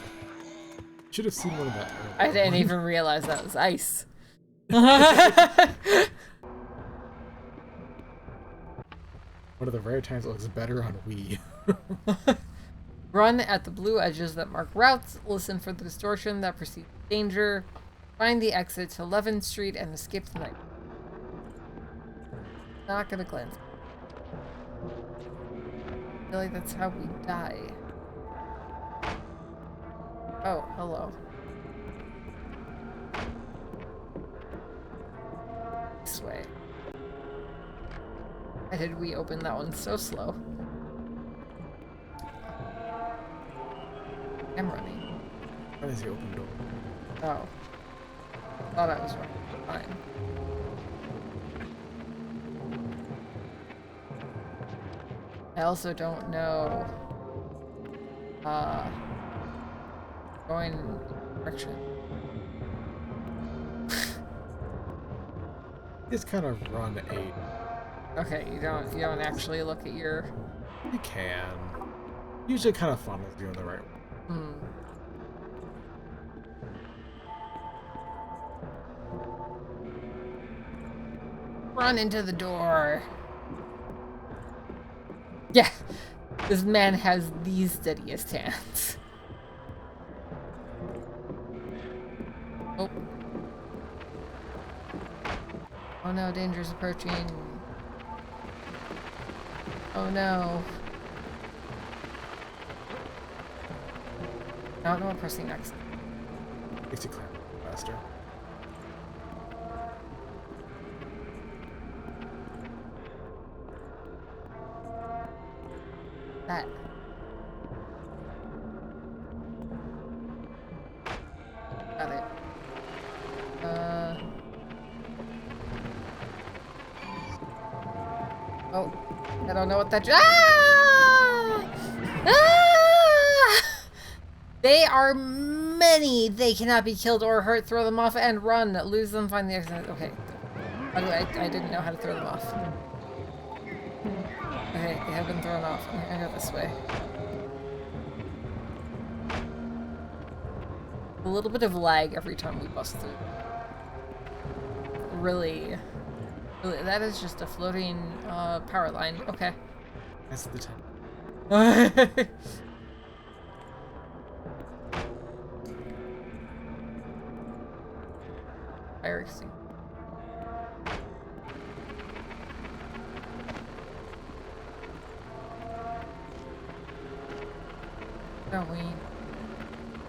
should have seen one of that. I didn't even realize that was ice. One of the rare times it looks better on Wii. Run at the blue edges that mark routes, listen for the distortion that precedes danger, find the exit to 11th Street and escape the night. Not gonna glance. I feel like that's how we die. Oh, hello. This way. Why did we open that one so slow? I'm running. That is the open door. Oh. Thought I was running. Fine. I also don't know going direction. Just kind of run a. Okay, you don't actually look at your You can. Usually kind of funnels you in the right way. Run into the door. Yeah, this man has the steadiest hands. Oh. Oh no, danger's approaching. Oh no. I don't know what pressing next. Makes you climb faster. That. Got it. Oh, I don't know what that. Ah! Ah! They are many. They cannot be killed or hurt. Throw them off and run. Lose them. Find the exit. Okay. By the way, I didn't know how to throw them off. Okay, they have been thrown off. I go this way. A little bit of lag every time we bust through. Really, that is just a floating power line. Okay. That's the time. Fire extinguisher. Going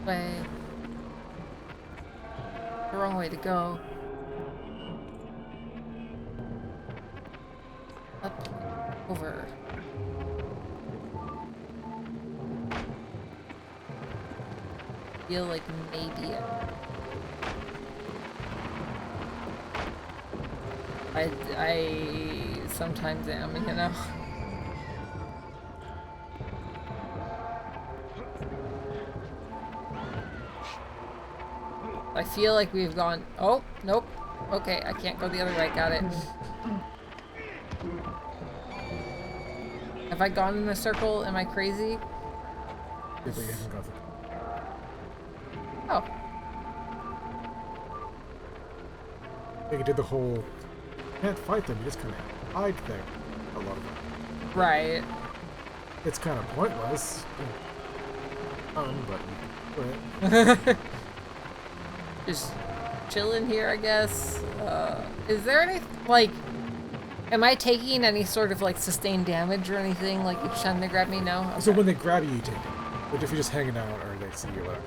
way. The wrong way to go. Up, over. Feel like maybe I sometimes am, you know. I feel like we've gone. Oh, nope. Okay, I can't go the other way. Got it. Have I gone in a circle? Am I crazy? If we haven't got the... Oh. I think it did the whole... You can't fight them, you just kind of hide there. A lot of them. Right. It's kind of pointless. But... Just chilling here, I guess. Is there any, like... Am I taking any sort of, like, sustained damage or anything, like, each time they grab me? No? Okay. So when they grab you, you take it. But if you're just hanging out or they see you, whatever.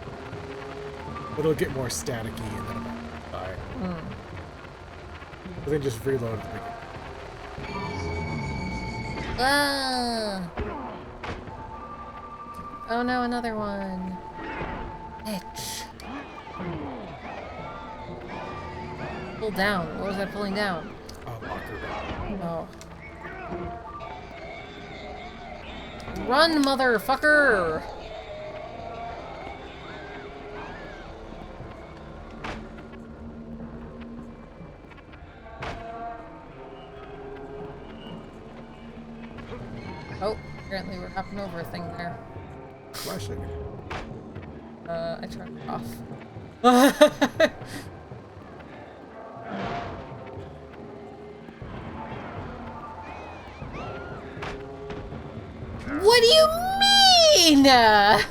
It'll get more staticky and then it'll die. But then just reload at the beginning. Ah! Oh no, another one. Bitch. Pull down. What was I pulling down? Locker. Oh. Run, motherfucker! Oh, apparently we're hopping over a thing there. Flashing. I turned it off. What do you mean? Down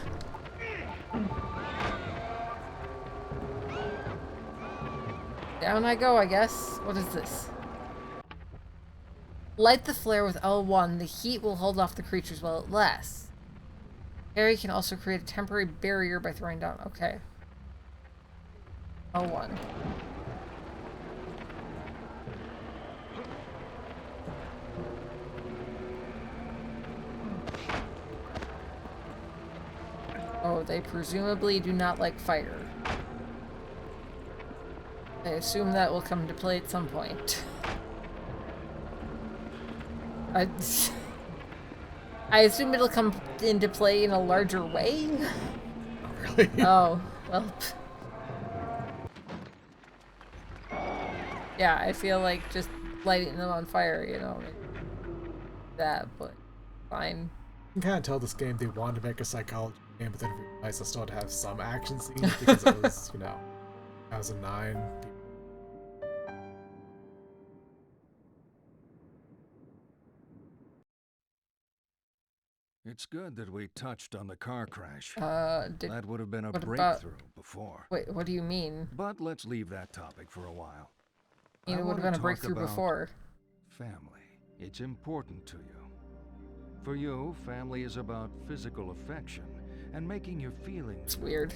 I go, I guess. What is this? Light the flare with L1. The heat will hold off the creatures while it lasts. Harry can also create a temporary barrier by throwing down. Okay. L1. Oh, they presumably do not like fire. I assume that will come into play at some point. I assume it'll come into play in a larger way? Not really. Oh, well. Yeah, I feel like just lighting them on fire, you know, that, but fine. You can kind of tell this game they wanted to make a psychology game, but then realized they still had to have some action scenes because it was, 2009. It's good that we touched on the car crash. That would have been a what about- breakthrough before. Wait, what do you mean? But let's leave that topic for a while. You know, it I would have wanna been a talk breakthrough about before. Family. It's important to you. For you, family is about physical affection and making your feelings. It's weird.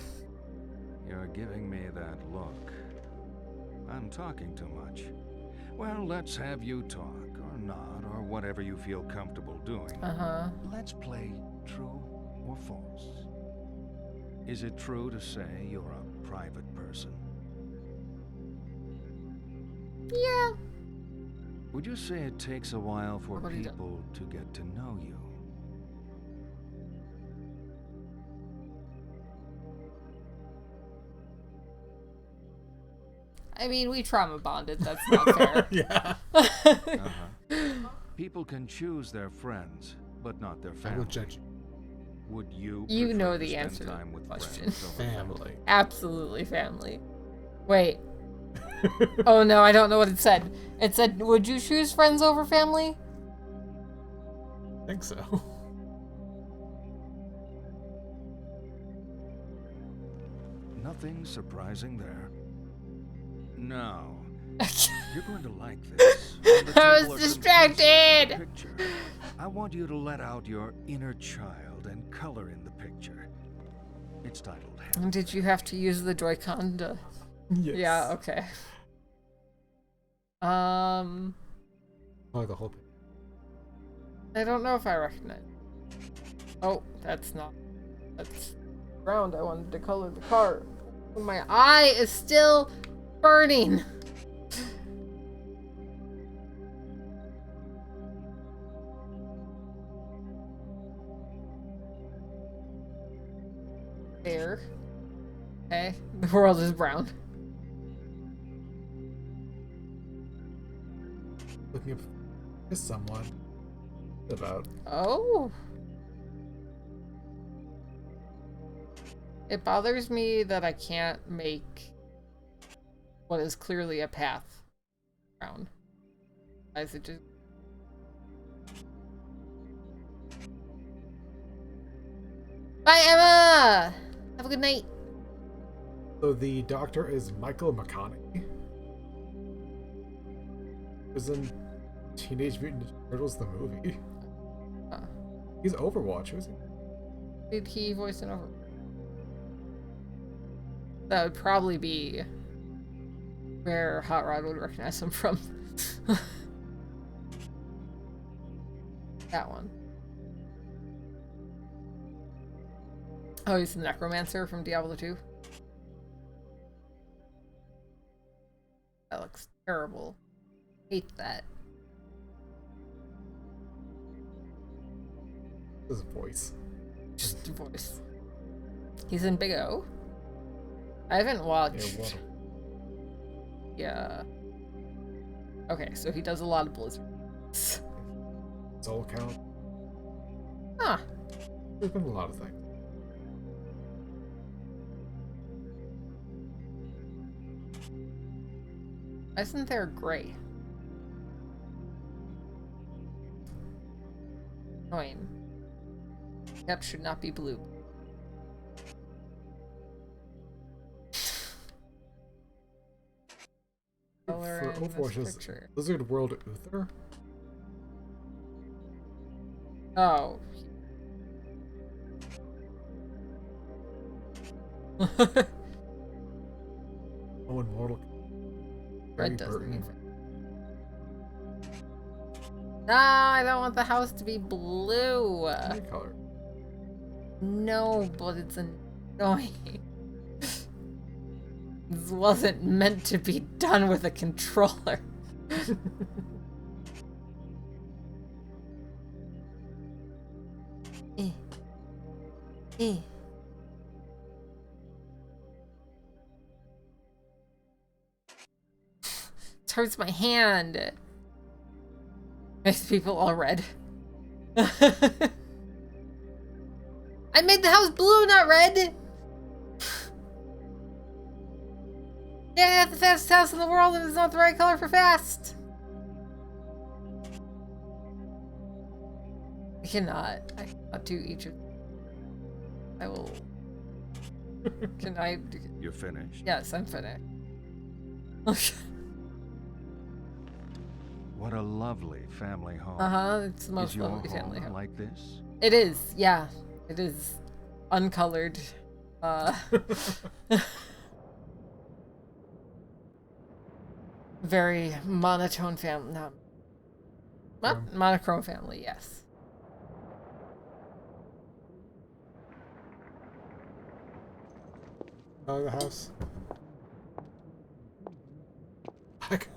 You're giving me that look. I'm talking too much. Well, let's have you talk, or not, or whatever you feel comfortable doing. Uh-huh. Let's play true or false. Is it true to say you're a private person? Yeah. Would you say it takes a while for What do you do? people to get to know you? I mean, we trauma bonded. That's not fair. Yeah. People can choose their friends, but not their I will family. judge you. Would you You prefer know to the spend answer to time the with question. friends over Family. Absolutely family. Wait. Oh no, I don't know what it said. It said, would you choose friends over family? I think so. Nothing surprising there. No. You're going to like this. On the I table was are some distracted. pieces of the picture. I want you to let out your inner child and color in the picture. It's titled Hamlet. Did you have to use the Joy-Con to... Yes. Yeah, okay. Oh, the whole thing. I don't know if I recognize. Oh, that's not. That's ground. I wanted to color the car. My eye is still burning. There. Okay, the world is brown. looking up to someone about. Oh. It bothers me that I can't make what is clearly a path around. Why is it just... Bye, Emma! Have a good night. So the doctor is Michael McConaughey. Was in Teenage Mutant Ninja Turtles the movie. He's Overwatch, was he? Did he voice an over? That would probably be where Hot Rod would recognize him from. That one. Oh, he's the Necromancer from Diablo 2. That looks terrible. Hate that. His voice. Just the voice. He's in Big O. I haven't watched. Yeah. Okay, so he does a lot of Blizzard. Soul Count. Huh. There's been a lot of things. Why isn't there gray? Annoying. Yep, should not be blue. For Overwatch is Blizzard World Uther? Oh. Oh, and Mortal Red doesn't mean. No, I don't want the house to be blue. What color? No, but it's annoying. This wasn't meant to be done with a controller. Eh. Eh. It hurts my hand. Makes people all red. I made the house blue, not red. Yeah, I have the fastest house in the world and it's not the right color for fast. I cannot do each of them. I will. Can I? You're finished? Yes, I'm finished. What a lovely family home. It's the most Is your lovely family home home. like this? It is, yeah. It is uncolored. Very monotone family. Not monochrome family, yes. Out of the house. Back.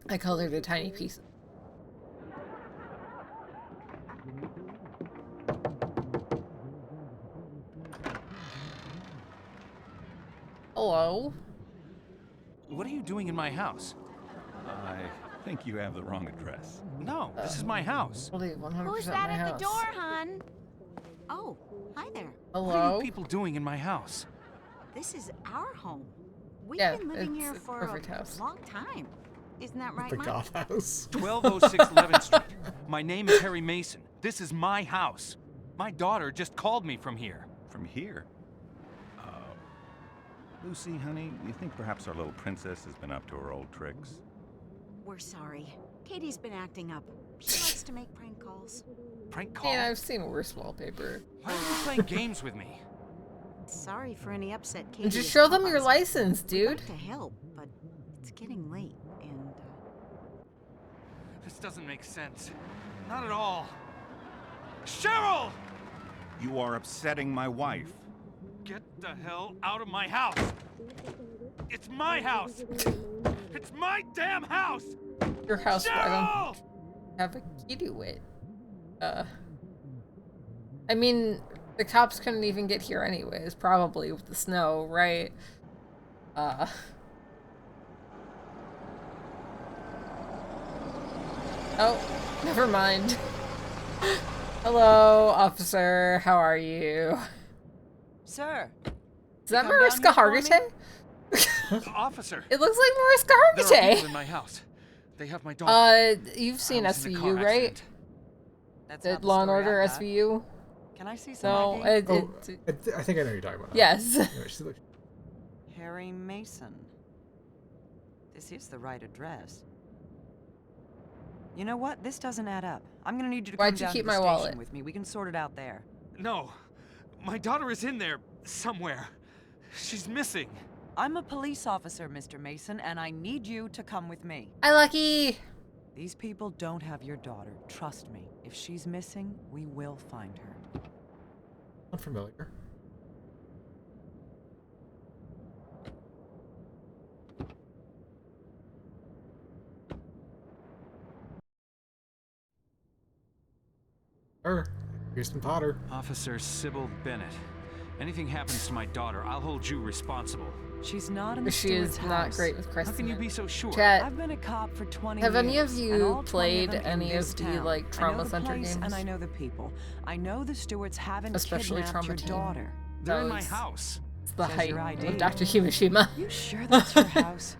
I colored a tiny piece. Hello? What are you doing in my house? I think you have the wrong address. No, this is my house. Totally 100% Who's my that at house. the door, hon? Oh, hi there. What are Hello? you people doing in my house? This is our home. We've Yeah, been living it's here a for perfect a house. long time. Isn't that right, The Mom? goth house. 1206 11th Street. My name is Harry Mason. This is my house. My daughter just called me from here. From here? Lucy, honey, you think perhaps our little princess has been up to her old tricks? We're sorry. Katie's been acting up. She likes to make prank calls. Prank call? Yeah, I've seen worse wallpaper. Why are you playing games with me? Sorry for any upset Katie Just has show them your caused. license, We'd dude. like to help, but it's getting late, and This doesn't make sense. Not at all. Cheryl! You are upsetting my wife. Get the hell out of my house! It's my house! It's my damn house! Your house, but I Cheryl! don't have a key to it. I mean, The cops couldn't even get here anyways, probably with the snow, right? Oh, never mind. Hello, officer. How are you? Sir. Is that come down Mariska here for me? Hargitay? Officer, It looks like Mariska there are people Hargitay. in my house. They have my daughter. You've seen I was in a car SVU, right? accident. That's The not the Law and story I Order got. SVU? Can I see some No, ID? I think I know what you're talking about. yes. Anyway, she's like, Harry Mason. This is the right address. You know what? This doesn't add up. I'm gonna need you to Why'd come you down keep to the my station wallet? with me. We can sort it out there. No, my daughter is in there somewhere. She's missing. I'm a police officer, Mr. Mason, and I need you to come with me. Hi, Lucky. These people don't have your daughter. Trust me. If she's missing, we will find her. unfamiliar. Houston Potter. Officer Sybil Bennett. Anything happens to my daughter, I'll hold you responsible. She's not in the She steward's is not house. great with How can you Kristen. be so sure? Chat. I've been a cop for 20 Have years. any of and you all 20 played them in any this of the, town. like, Trauma I know the Center place games? and I know the people. I know the stewards haven't Especially kidnapped Trauma your Team. daughter. They're in my Those- house. It's the Says height your ID. of Dr. Himashima. You sure that's your house?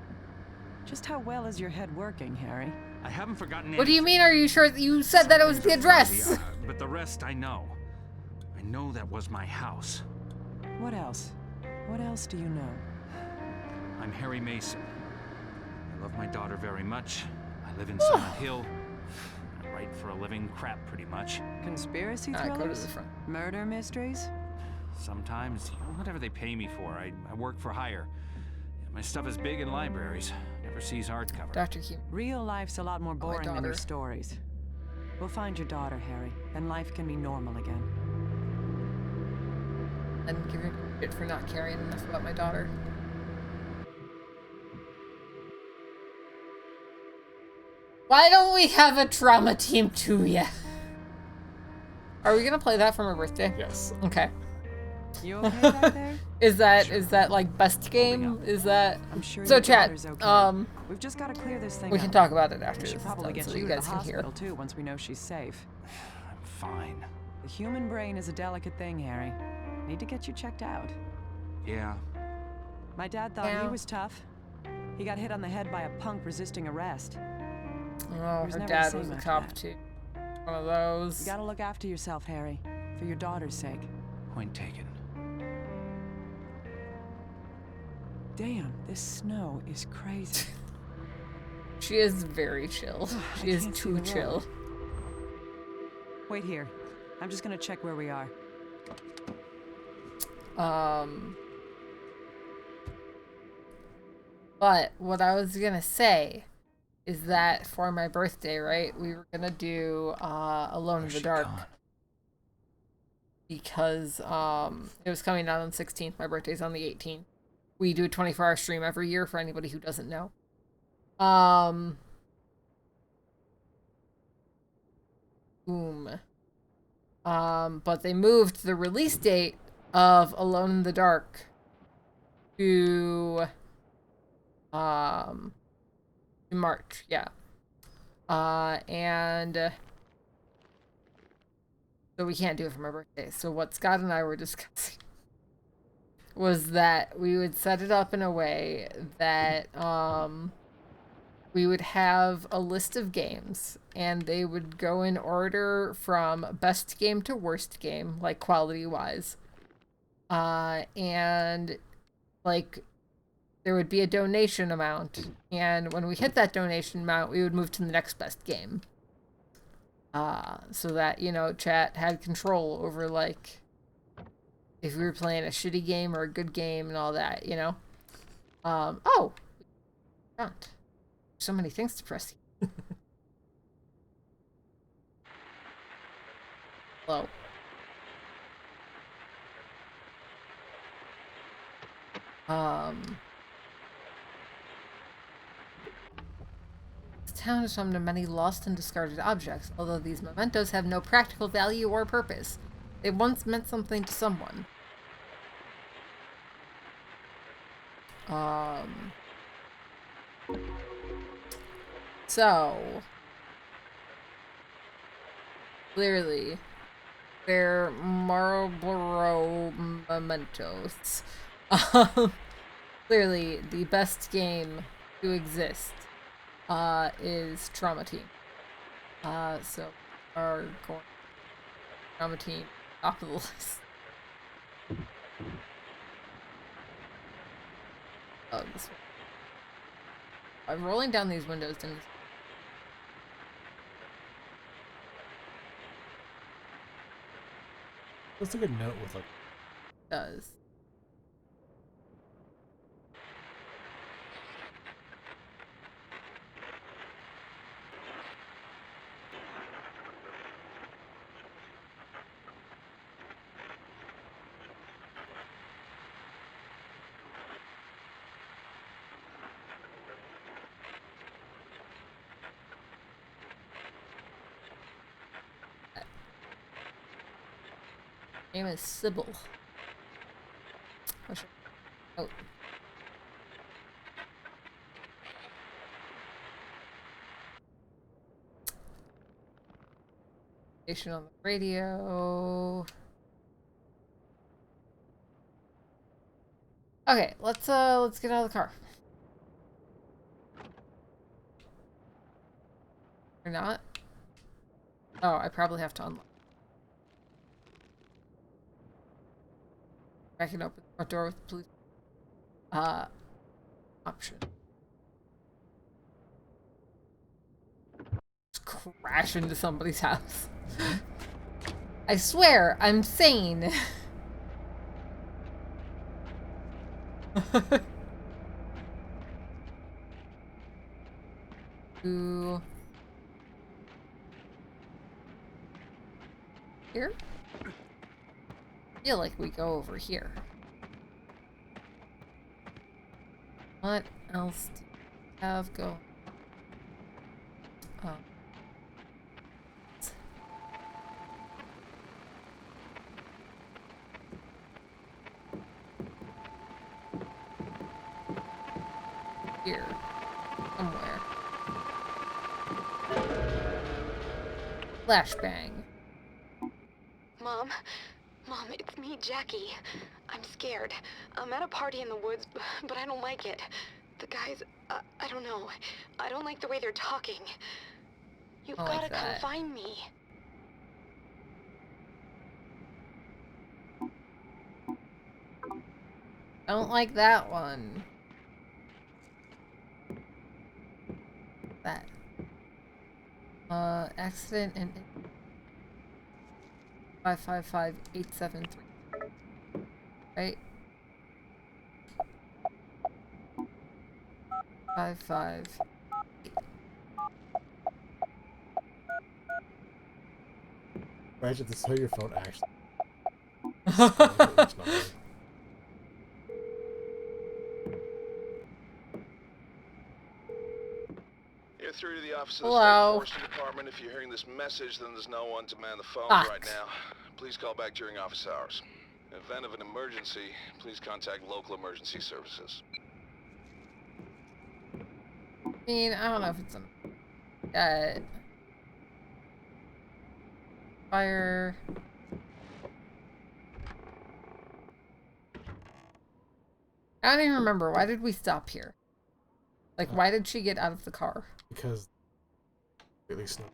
Just how well is your head working, Harry? I haven't forgotten What do you anything. mean, are you sure? You said that it was the Things are fuzzy, address. but the rest I know. I know that was my house. What else? What else do you know? I'm Harry Mason. I love my daughter very much. I live in Silent Hill. I write for a living, crap pretty much. Conspiracy Go to thrillers? the front. Murder mysteries? Sometimes, whatever they pay me for, I work for hire. My stuff is big in libraries. Never sees hardcover. Dr. Him. Real life's a lot more boring than your daughter. stories. We'll find your daughter, Harry, and life can be normal again. And give her shit for not caring enough about my daughter. Why don't we have a Trauma Team 2 yet? Are we gonna play that for my birthday? Yes. Okay. You okay back there? Is that like best game? Is that I'm sure so? your Chat. daughter's okay. We've just got to clear this thing We up. can talk about it after We this should is probably done, get so you you to guys the can hear. hospital too once we know she's safe. I'm fine. The human brain is a delicate thing, Harry. Need to get you checked out. Yeah. My dad thought Yeah. he was tough. He got hit on the head by a punk resisting arrest. Oh, He was her never the dad same was a after cop that. too. One of those. You gotta look after yourself, Harry. For your daughter's sake. Point taken. Damn, this snow is crazy. She is very chill. I She is can't see too the road. chill. Wait here. I'm just gonna check where we are. But what I was gonna say is that for my birthday, right, we were gonna do Alone in Where's the she Dark. gone? Because it was coming out on the 16th. My birthday's on the 18th. We do a 24-hour stream every year for anybody who doesn't know. Boom. But they moved the release date of Alone in the Dark to March, yeah. And so we can't do it for my birthday. So what Scott and I were discussing was that we would set it up in a way that we would have a list of games and they would go in order from best game to worst game, like quality wise. And like there would be a donation amount, and when we hit that donation amount, we would move to the next best game. So that, you know, chat had control over, like, if we were playing a shitty game or a good game and all that, you know? Oh! God. So many things to press. Hello. The town is home to many lost and discarded objects, although these mementos have no practical value or purpose. It once meant something to someone. So clearly they're Marlboro mementos. Clearly the best game to exist is Trauma Team. So our Trauma Team top of the list. Oh, this one. I'm rolling down these windows and That's a good note with like. does. Name is Sybil. Oh. Station on the radio. Okay, let's get out of the car. Or not? Oh, I probably have to unlock. I can open the front door with the police. Option. Just crash into somebody's house. I swear, I'm sane. Ooh. Here? I feel like we go over here. What else do we have going? Oh. Here. Somewhere. Flashbang. Mom? Mom, it's me, Jackie. I'm scared. I'm at a party in the woods, but I don't like it. The guys, I don't know. I don't like the way they're talking. You've I gotta like come that. find me. Don't like that one. That. Accident and 555873. Right? 55. Imagine this is how your phone actually. Each number. You're through to the office of the Hello. State Forestry Department. If you're hearing this message, then there's no one to man the phones Fuck. right now. Please call back during office hours. In the event of an emergency, please contact local emergency services. I mean, I don't know if it's an fire. I don't even remember. Why did we stop here? Like, why did she get out of the car? Because really snow.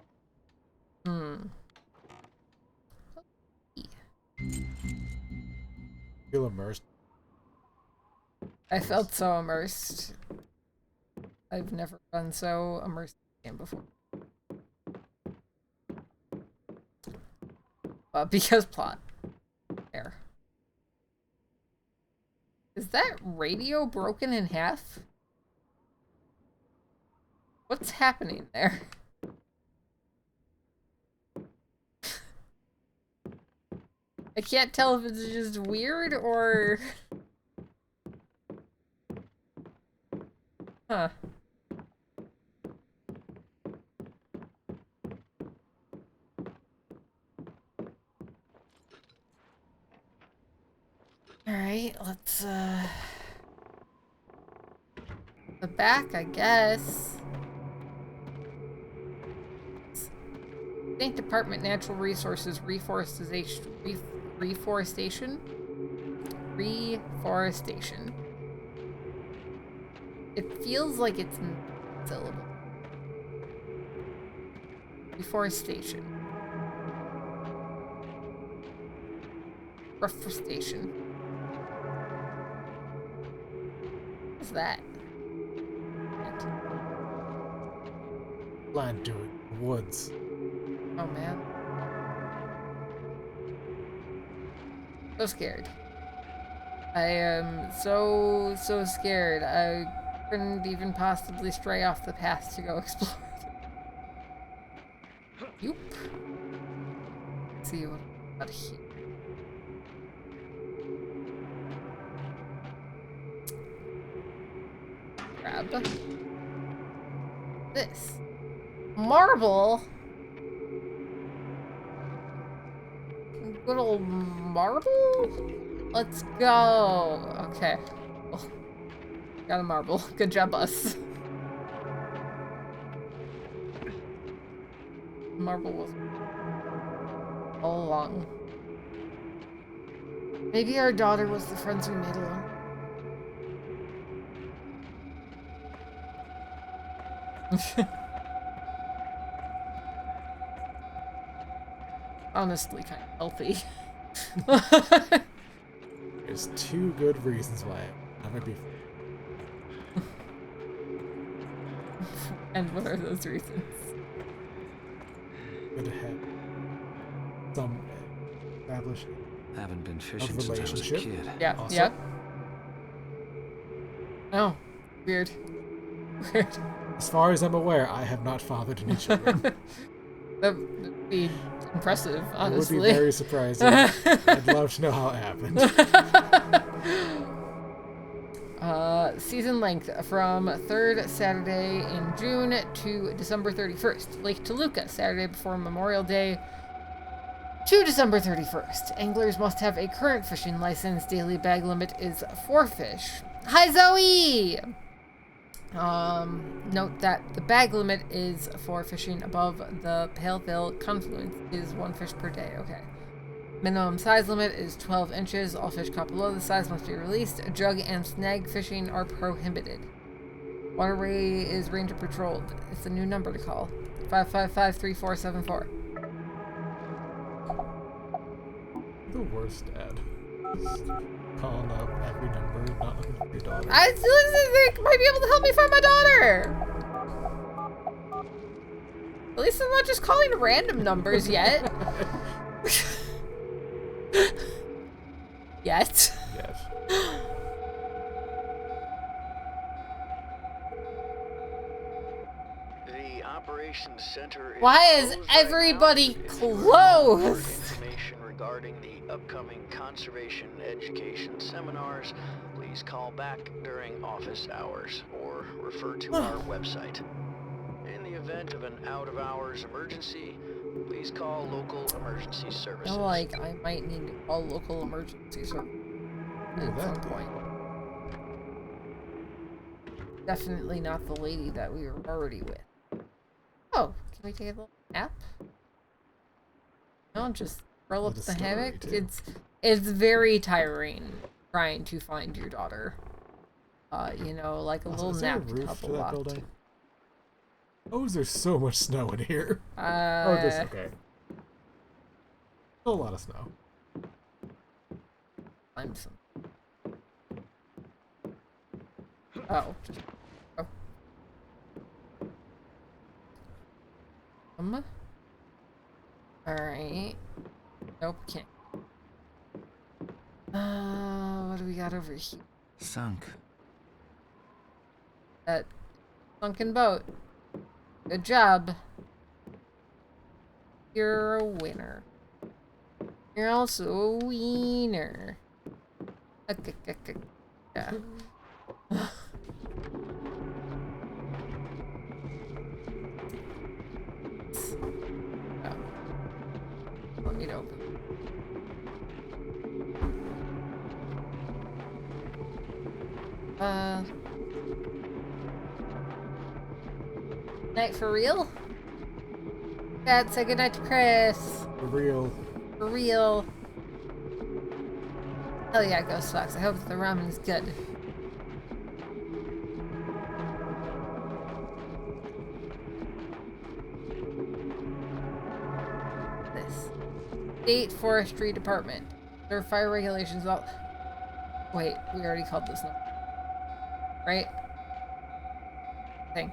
Feel immersed. I felt so immersed. I've never been so immersed in a game before. Because plot. There. Is that radio broken in half? What's happening there? I can't tell if it's just weird or... Huh. Alright, let's, the back, I guess. State Department Natural Resources Reforestation. It feels like it's syllable. Reforestation. What's that? Land to it. Woods. Oh man. So scared. I am so scared. I couldn't even possibly stray off the path to go explore. Yoop. Let's see what about here. Grab this. Marble? Good old marble? Let's go. Okay. Oh, got a marble. Good job, us. Marble was all along. Maybe our daughter was the friends we made along. Honestly, kind of healthy. There's 2 good reasons why I might be. And what are those reasons? Good to have some established Haven't been fishing since I was a relationship. kid. Yeah, Also, yeah. Oh, weird. as far as I'm aware, I have not fathered any children. That would be impressive, honestly. It would be very surprising. I'd love to know how it happened. Season length from 3rd Saturday in June to December 31st. Lake Toluca, Saturday before Memorial Day to December 31st. Anglers must have a current fishing license. Daily bag limit is 4 fish. Hi, Zoe! Note that the bag limit is for fishing above the Paleville confluence is 1 fish per day. Okay. Minimum size limit is 12 inches. All fish caught below the size must be released. Jug and snag fishing are prohibited. Waterway is ranger patrolled. It's a new number to call. 555-3474. The worst dad. Just calling up every number, not looking for your daughter. I still think might be able to help me find my daughter. At least I'm not just calling random numbers yet. Yet. Yes. The operations center is Why is closed everybody right now. closed? For information regarding the upcoming conservation education seminars, please call back during office hours or refer to our website. In the event of an out-of-hours emergency, please call local emergency services. I feel like I might need to call local emergency service at some point. Definitely not the lady that we were already with. Oh, can we take a little nap? No, just roll up the hammock. It's very tiring trying to find your daughter. You know, like a little nap would help a lot. Building? Oh, there's so much snow in here. Oh, this okay. A lot of snow. Climb some. Oh, just oh. Alright. Nope, can't. What do we got over here? Sunk. That sunken boat. Good job. You're a winner. You're also a wiener. Yeah. Let me open. Night for real? Dad, say goodnight to Chris. For real. For real. Hell yeah, Ghost Fox. I hope the ramen's good. This. State Forestry Department. Their fire regulations all... Wait, we already called this number. Right? I think.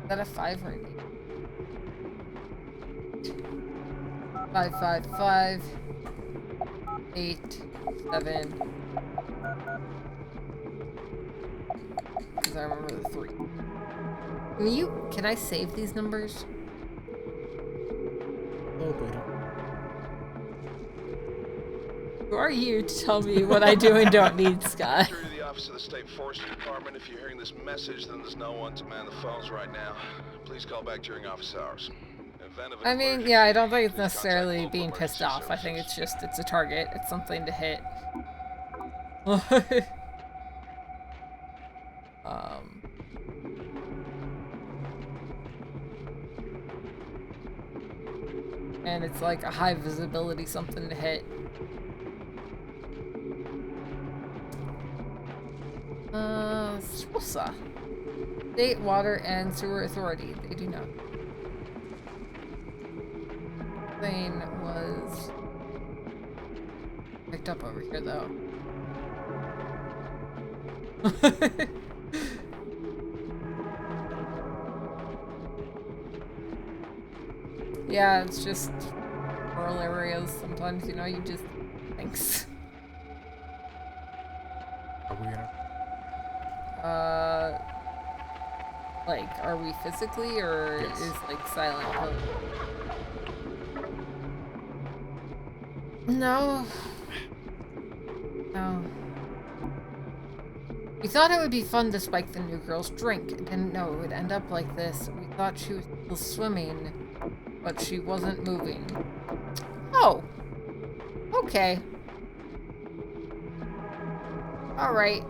Is that a 5 or an 8? 5, 5, 5. 8, 7. Because I remember the 3. Can I save these numbers? Oh, but don't. Who are you to tell me what I do and don't need, Scott? Through to the office of the State Forestry Department. If you're hearing this message, then there's no one to man the phones right now. Please call back during office hours. Event of an I mean, emergency, yeah, I don't think it's please contact necessarily local being pissed emergency off. I think services. it's a target. It's something to hit. And it's like a high visibility something to hit. SWSA. State Water and Sewer Authority. They do not. Plane was picked up over here though. Yeah, it's just rural areas. Sometimes, you know, you just... Thanks. Are we gonna? Like, are we physically, or Yes. is, like, Silent Hill? No. No. We thought it would be fun to spike the new girl's drink. Didn't know it would end up like this. We thought she was still swimming, but she wasn't moving. Oh. Okay. Alright.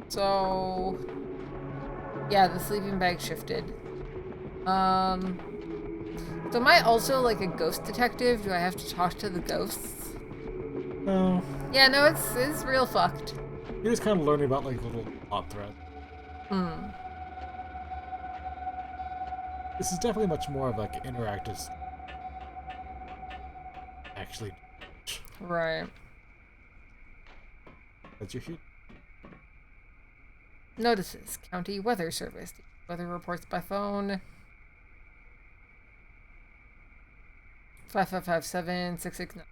So... Yeah, the sleeping bag shifted. So am I also like a ghost detective? Do I have to talk to the ghosts? No. Yeah, no, it's real fucked. You're just kind of learning about like little plot threads. This is definitely much more of like interactive. Actually. Right. That's your huge. Notices. County Weather Service. Weather reports by phone. 5557-669.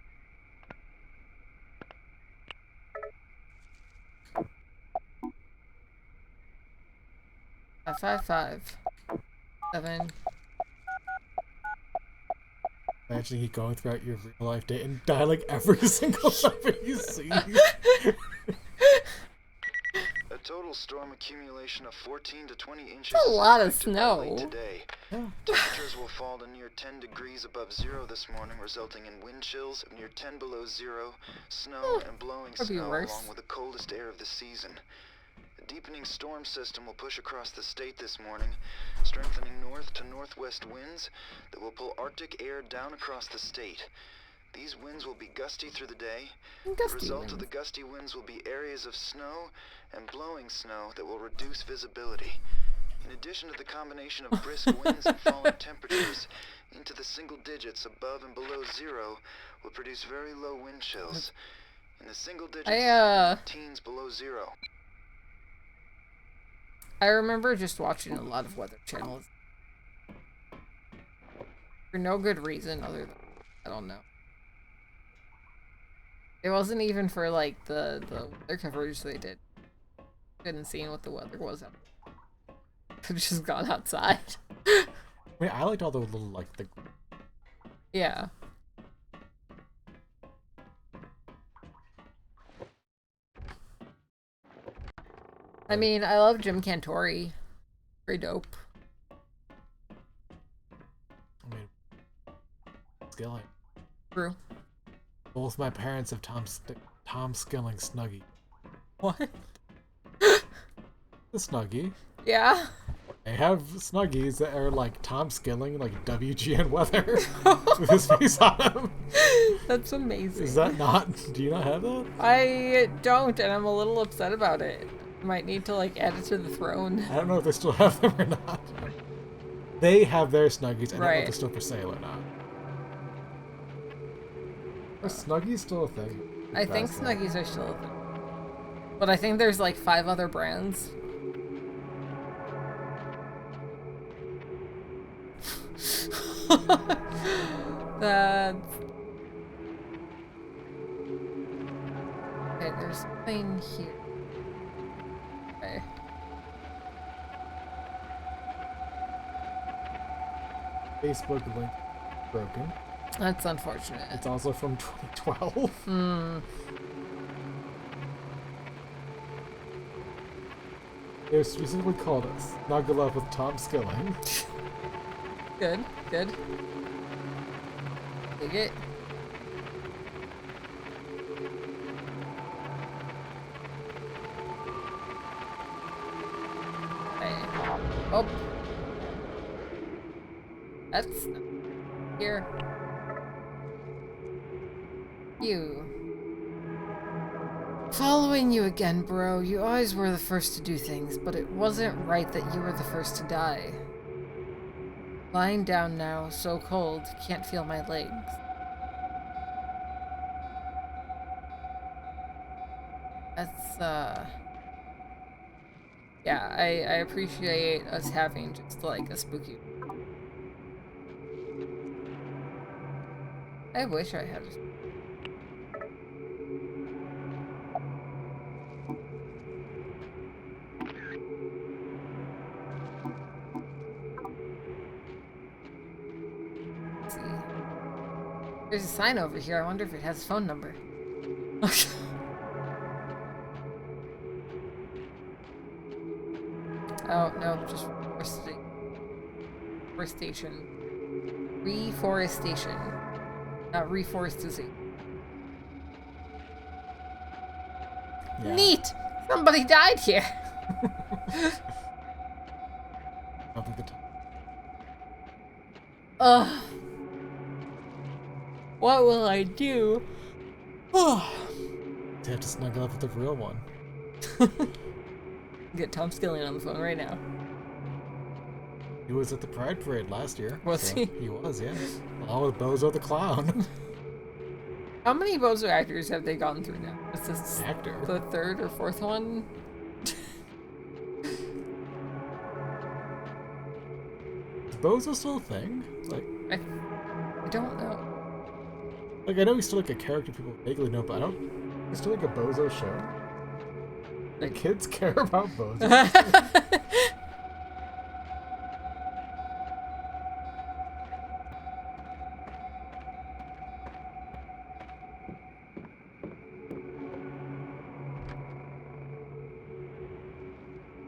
Five 7. Imagine you going throughout your real life day and dialing every single number you see. A total storm accumulation of 14 to 20 inches. That's a lot of expected by snow. late today. Yeah. Temperatures will fall to near 10 degrees above zero this morning, resulting in wind chills of near 10 below zero, snow and blowing Could be snow worse. along with the coldest air of the season. A deepening storm system will push across the state this morning, strengthening north to northwest winds that will pull Arctic air down across the state. These winds will be gusty through the day. The result of the gusty winds will be areas of snow and blowing snow that will reduce visibility. In addition to the combination of brisk winds and falling temperatures, into the single digits above and below zero will produce very low wind chills. In the single digits, teens below zero. I remember just watching a lot of weather channels. For no good reason other than, I don't know. It wasn't even for like the weather coverage they did. Couldn't see what the weather was. Could've just gone outside. I mean, I liked all the little like the. Yeah. I mean, I love Jim Cantori. Pretty dope. Skilling. True. Both my parents have Tom Skilling Snuggie. What? The Snuggie. Yeah. They have Snuggies that are like Tom Skilling, like WGN Weather, with his face on them. That's amazing. Is that not? Do you not have that? I don't, and I'm a little upset about it. Might need to like add it to the throne. I don't know if they still have them or not. They have their Snuggies. I don't know Right. if they're still for sale or not. Are Snuggies still a thing? I think Snuggies are still a thing. But I think there's like 5 other brands. That's... Okay, there's something here. Okay. Facebook link broken. That's unfortunate. It's also from 2012. Hmm. They're specifically called Snuggle Up with Tom Skilling. Good, good. Dig it. Hey. Oh. That's here. You. Following you again, bro. You always were the first to do things, but it wasn't right that you were the first to die. Lying down now, so cold, can't feel my legs. That's, yeah, I appreciate us having just, like, a spooky... I wish I had a... Let's see. There's a sign over here. I wonder if it has a phone number. Oh, no, just reforestation. Reforestation. Not reforestation. Yeah. Neat! Somebody died here! Up at the top. Ugh. What will I do? To have to snuggle up with the real one. Get Tom Skilling on the phone right now. He was at the Pride Parade last year. Was he? He was, yeah. Along with Bozo the Clown. How many Bozo actors have they gone through now? Is this Actor. the 3rd or 4th one? Is Bozo still a thing? Like, I don't know. like I know he's still like a character people vaguely know, but I don't. He's still like a Bozo show. Like kids care about Bozo.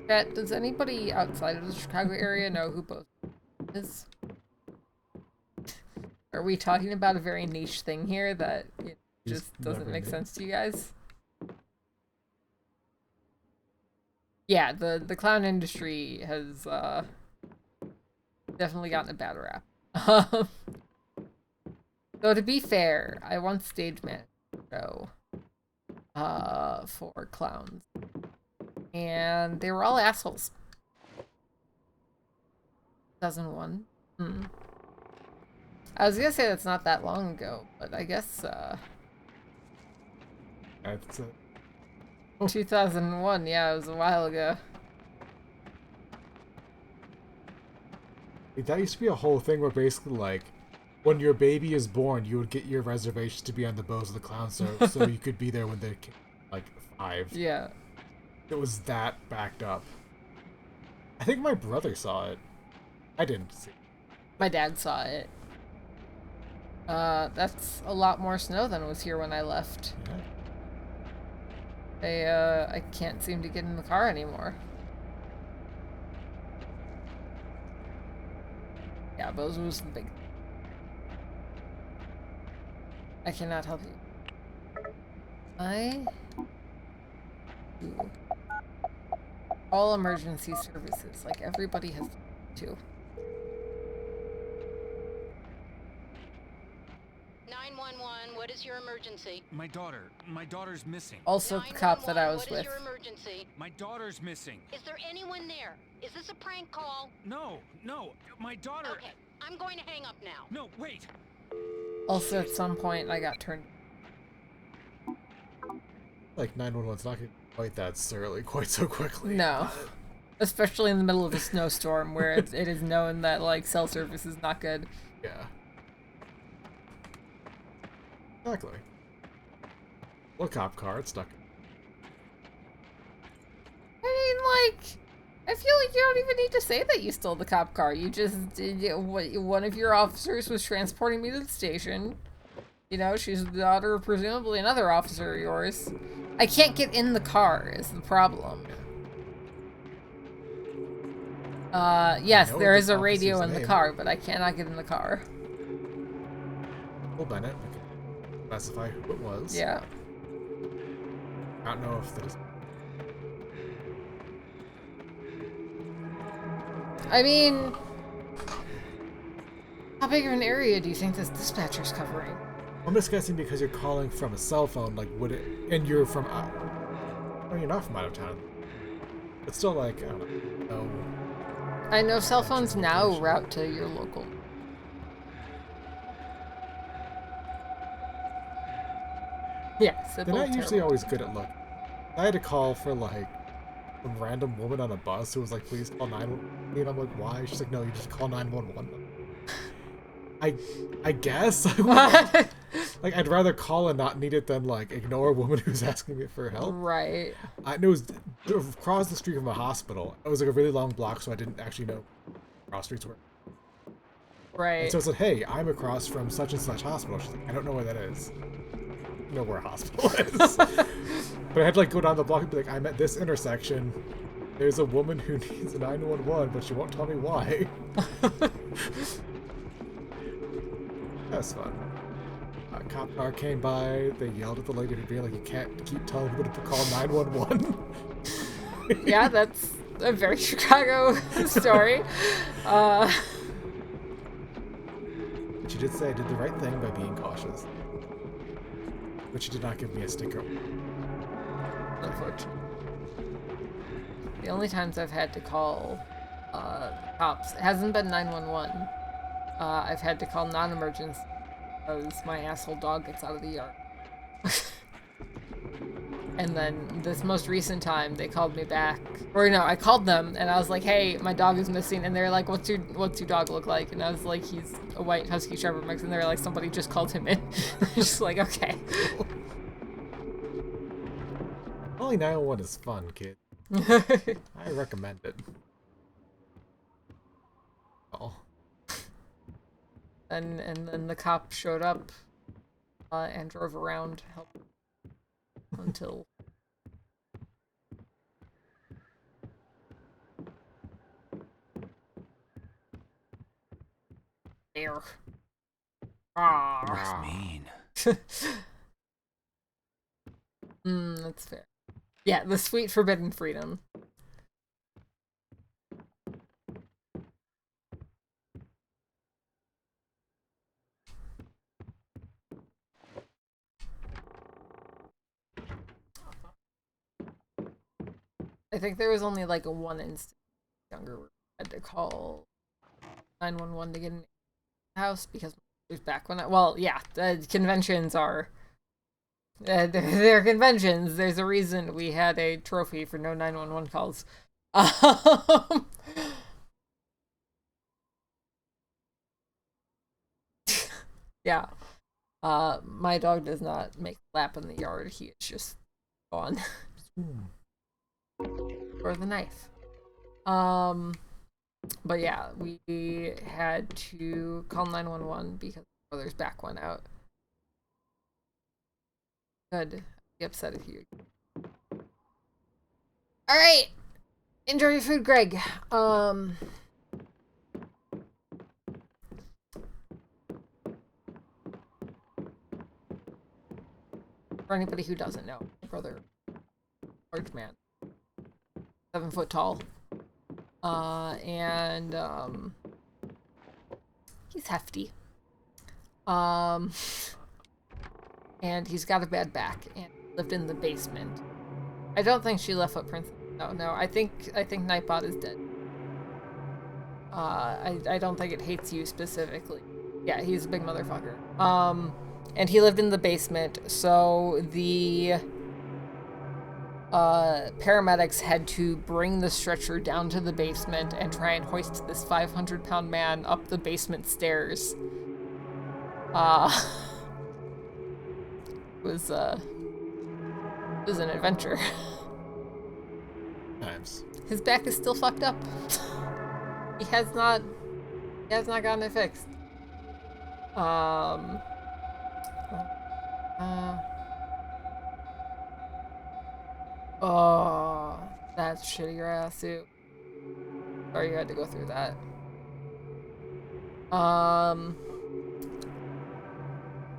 Chat, does anybody outside of the Chicago area know who Bozo is? Are we talking about a very niche thing here that it just doesn't make sense to you guys? Yeah, the clown industry has definitely gotten a bad rap. Though to be fair, I once stage managed a show for clowns. And they were all assholes. 2001. I was gonna say that's not that long ago, but I guess That's it. 2001, yeah, it was a while ago. Like, that used to be a whole thing where basically, like, when your baby is born, you would get your reservations to be on the Bozo the Clown show, so you could be there when they're like 5. Yeah. It was that backed up. I think my brother saw it. I didn't see it. My dad saw it. That's a lot more snow than was here when I left. Yeah. I can't seem to get in the car anymore. Yeah, Bozo was the big... I cannot help you. I do all emergency services, like everybody has to. 911, what is your emergency? My daughter's missing. Also the cop that I was what with. is your emergency? My daughter's missing. Is there anyone there? Is this a prank call? No, my daughter. Okay, I'm going to hang up now. No, wait. Also at some point I got turned. Like 911's not gonna be quite that surly quite so quickly. No. Especially in the middle of a snowstorm where it is known that like cell service is not good. Yeah. Exactly. Well, cop car, it's stuck. I mean, like, I feel like you don't even need to say that you stole the cop car. You just one of your officers was transporting me to the station. You know, she's the daughter of presumably another officer of yours. I can't get in the car is the problem. Yes, there is a radio in the car, but I cannot get in the car. Well, Bennett, we can specify who it was. Yeah. I don't know if there's... I mean, how big of an area do you think this dispatcher's covering? I'm just guessing because you're calling from a cell phone, like, would it... And you're from... Well, you're not from out of town. But still, like, I don't know. I know cell phones now route to your local. Yes, they're not usually always good at look. I had to call for, like, some random woman on a bus who was like, please call 911. And I'm like, why? She's like, no, you just call 911. I guess. Like, I'd rather call and not need it than, like, ignore a woman who's asking me for help. Right. And it was across the street from a hospital. It was, like, a really long block, so I didn't actually know cross streets were. Right. And so I said, hey, I'm across from such and such hospital. She's like, I don't know where that is. I know where a hospital is. But I had to, like, go down the block and be like, I'm at this intersection. There's a woman who needs a 911, but she won't tell me why. That's fun. A cop car came by, they yelled at the lady to be like, you can't keep telling people to call 911. Yeah, that's a very Chicago story. She did say I did the right thing by being cautious. But she did not give me a sticker. Unfortunately. The only times I've had to call cops, it hasn't been 911. I've had to call non-emergency because my asshole dog gets out of the yard. And then this most recent time, they called me back. Or no, I called them and I was like, hey, my dog is missing. And they're like, what's your dog look like? And I was like, he's a white husky shepherd mix. And they're like, somebody just called him in. Just like, okay. Only 911 is fun, kid. I recommend it. Oh. And then the cop showed up and drove around, helped until there. Looks mean. That's fair. Yeah, the sweet forbidden freedom. I think there was only like a one instance younger where I had to call 911 to get in the house because it was back when the conventions are they're conventions. There's a reason we had a trophy for no 911 calls. Yeah. My dog does not make a lap in the yard. He is just gone. Or the knife. But yeah, we had to call 911 because my brother's back went out. Good. I'd be upset if you. Alright! Enjoy your food, Greg. For anybody who doesn't know, my brother, large man, 7 foot tall, and he's hefty. And he's got a bad back and lived in the basement. I don't think she left footprints. No, I think Nightbot is dead. I don't think it hates you specifically. Yeah, he's a big motherfucker. And he lived in the basement, so the paramedics had to bring the stretcher down to the basement and try and hoist this 500-pound man up the basement stairs. It was an adventure. Times. His back is still fucked up. He has not gotten it fixed. Oh, that's shitty grass suit. Sorry you had to go through that.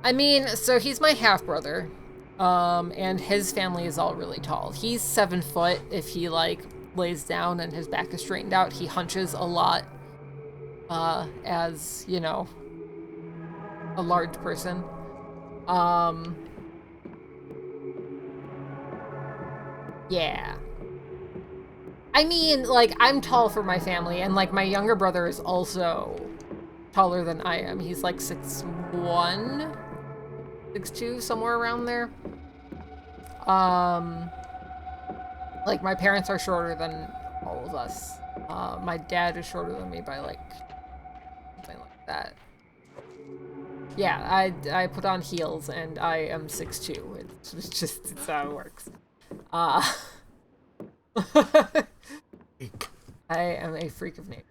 I mean, so he's my half-brother. And his family is all really tall. He's 7 foot if he, like, lays down and his back is straightened out. He hunches a lot, as, you know, a large person. Yeah. I mean, like, I'm tall for my family, and, like, my younger brother is also taller than I am. He's, like, 6'1", 6'2", somewhere around there. Like, my parents are shorter than all of us. My dad is shorter than me by, like, something like that. Yeah, I put on heels, and I am 6'2". It's how it works. I am a freak of nature.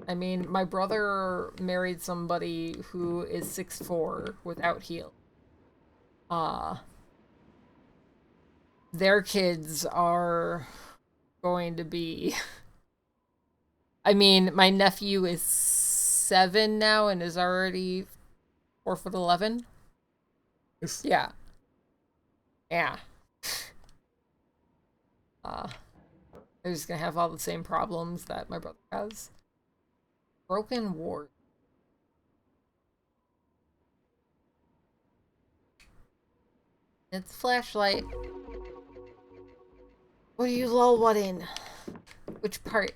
I mean, my brother married somebody who is 6'4" without heels. Their kids are going to be... I mean, my nephew is 7 now and is already 4'11". Yeah. Yeah. They're just gonna have all the same problems that my brother has. Broken wart. It's flashlight. What do you lol what in? Which part?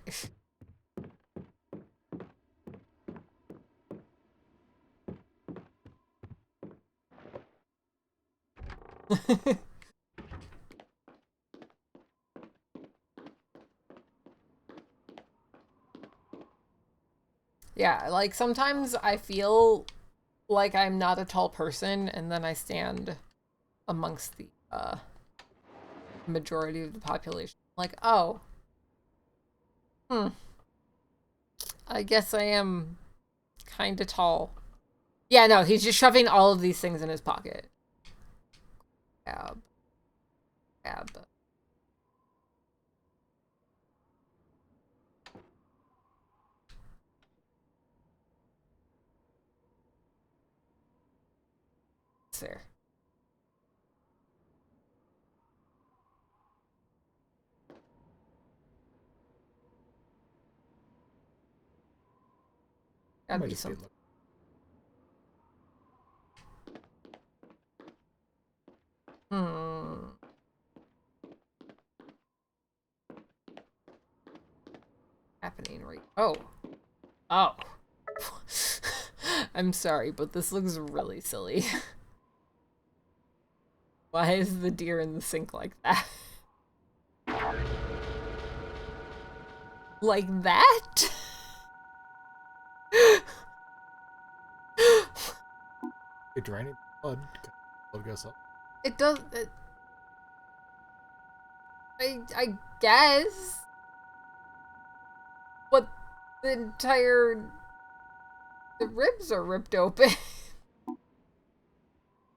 Yeah, like sometimes I feel like I'm not a tall person and then I stand amongst the majority of the population. Like, oh. I guess I am kinda tall. Yeah, no, he's just shoving all of these things in his pocket. Ab. It's fair. Gotta be something. Happening right. Oh. I'm sorry, but this looks really silly. Why is the deer in the sink like that? Like that? It draining blood. Blood goes up. It does. I guess. But the ribs are ripped open.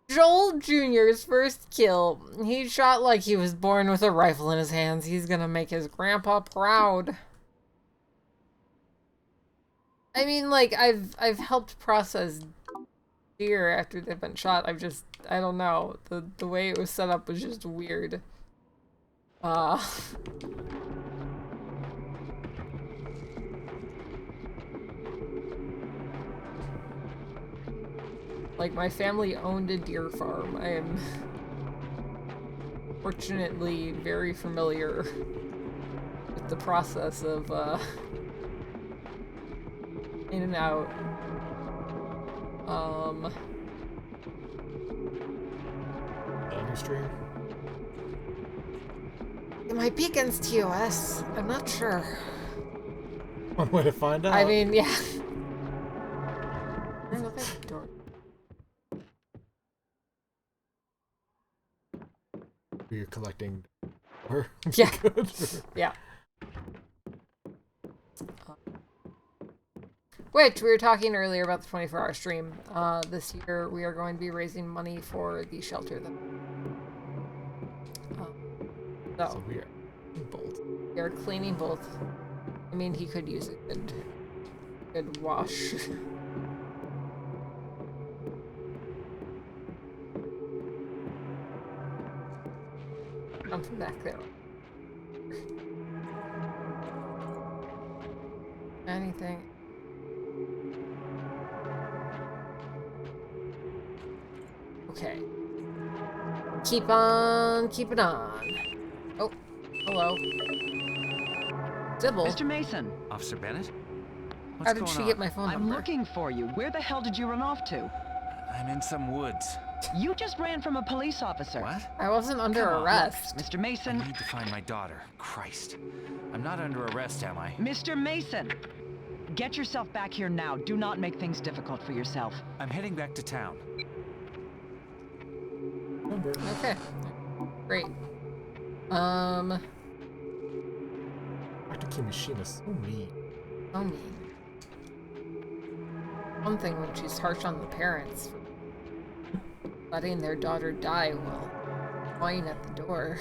Joel Jr.'s first kill. He shot like he was born with a rifle in his hands. He's gonna make his grandpa proud. I mean, like, I've helped process deer after they've been shot. I don't know. The way it was set up was just weird. Like, my family owned a deer farm. I am fortunately very familiar with the process of, in and out. On your stream? It might be against TOS. I'm not sure. One way to find out. I mean, yeah. There's nothing at the door. You're collecting. Or Yeah. good. Yeah. Which, we were talking earlier about the 24-hour stream. This year, we are going to be raising money for the shelter. So we are both. We are cleaning both. I mean, he could use a good wash. Come from back there. Anything. Okay. Keep on keeping on. Oh, hello. Dibble. Mr. Mason. Officer Bennett? How did she get my phone number? I'm looking for you. Where the hell did you run off to? I'm in some woods. You just ran from a police officer. What? I wasn't under Come on, arrest. Mr. Mason. I need to find my daughter. Christ. I'm not under arrest, am I? Mr. Mason. Get yourself back here now. Do not make things difficult for yourself. I'm heading back to town. Okay. Great. Dr. Kimishima is so mean. So mean. One thing when she's harsh on the parents for letting their daughter die while lying at the door.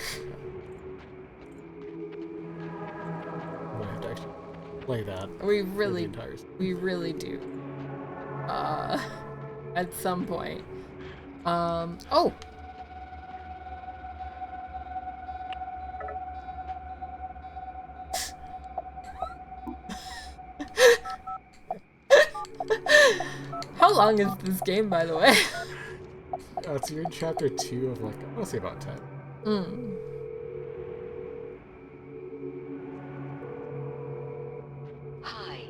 I'm gonna have to actually play that. We really do. At some point. Oh! How long is this game, by the way? So you're in chapter 2 of, like, I want to say about 10. Hi,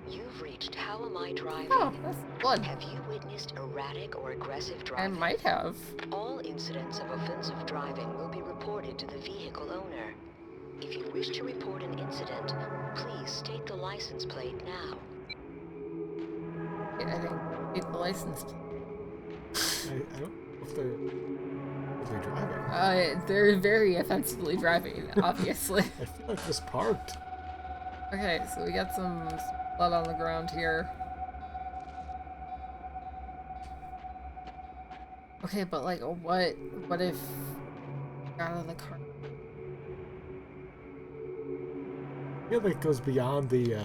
you've reached How Am I Driving? Oh, that's fun. Have you witnessed erratic or aggressive I driving? might have. All incidents of offensive driving will be reported to the vehicle owner. If you wish to report an incident, please state the license plate now. Yeah, I think take the license plate. I don't know if they're driving. They're very offensively driving, obviously. I feel like just parked. Okay, so we got some blood on the ground here. Okay, but like, what if got out of the car? I feel like it goes beyond the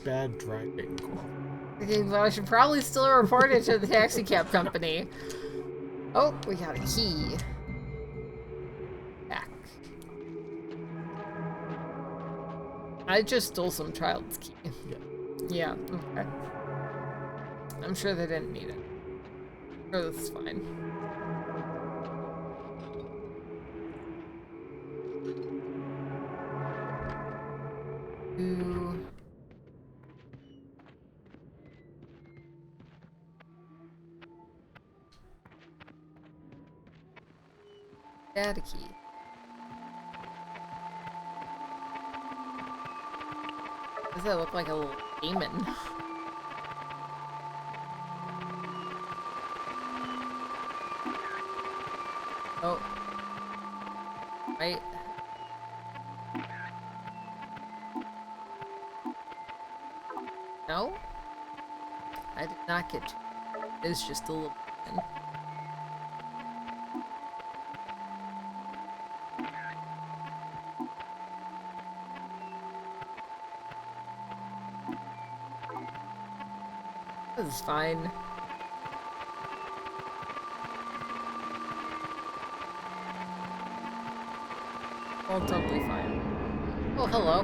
bad driving. Okay, well, I should probably still report it to the taxi cab company. Oh, we got a key. Back. I just stole some child's key. Yeah, okay. I'm sure they didn't need it. I'm sure this is fine. Ooh. Data key. Does that look like a little demon? Oh. Right. No? I did not get you. It's just a little demon. This is fine. all totally fine. Oh, hello.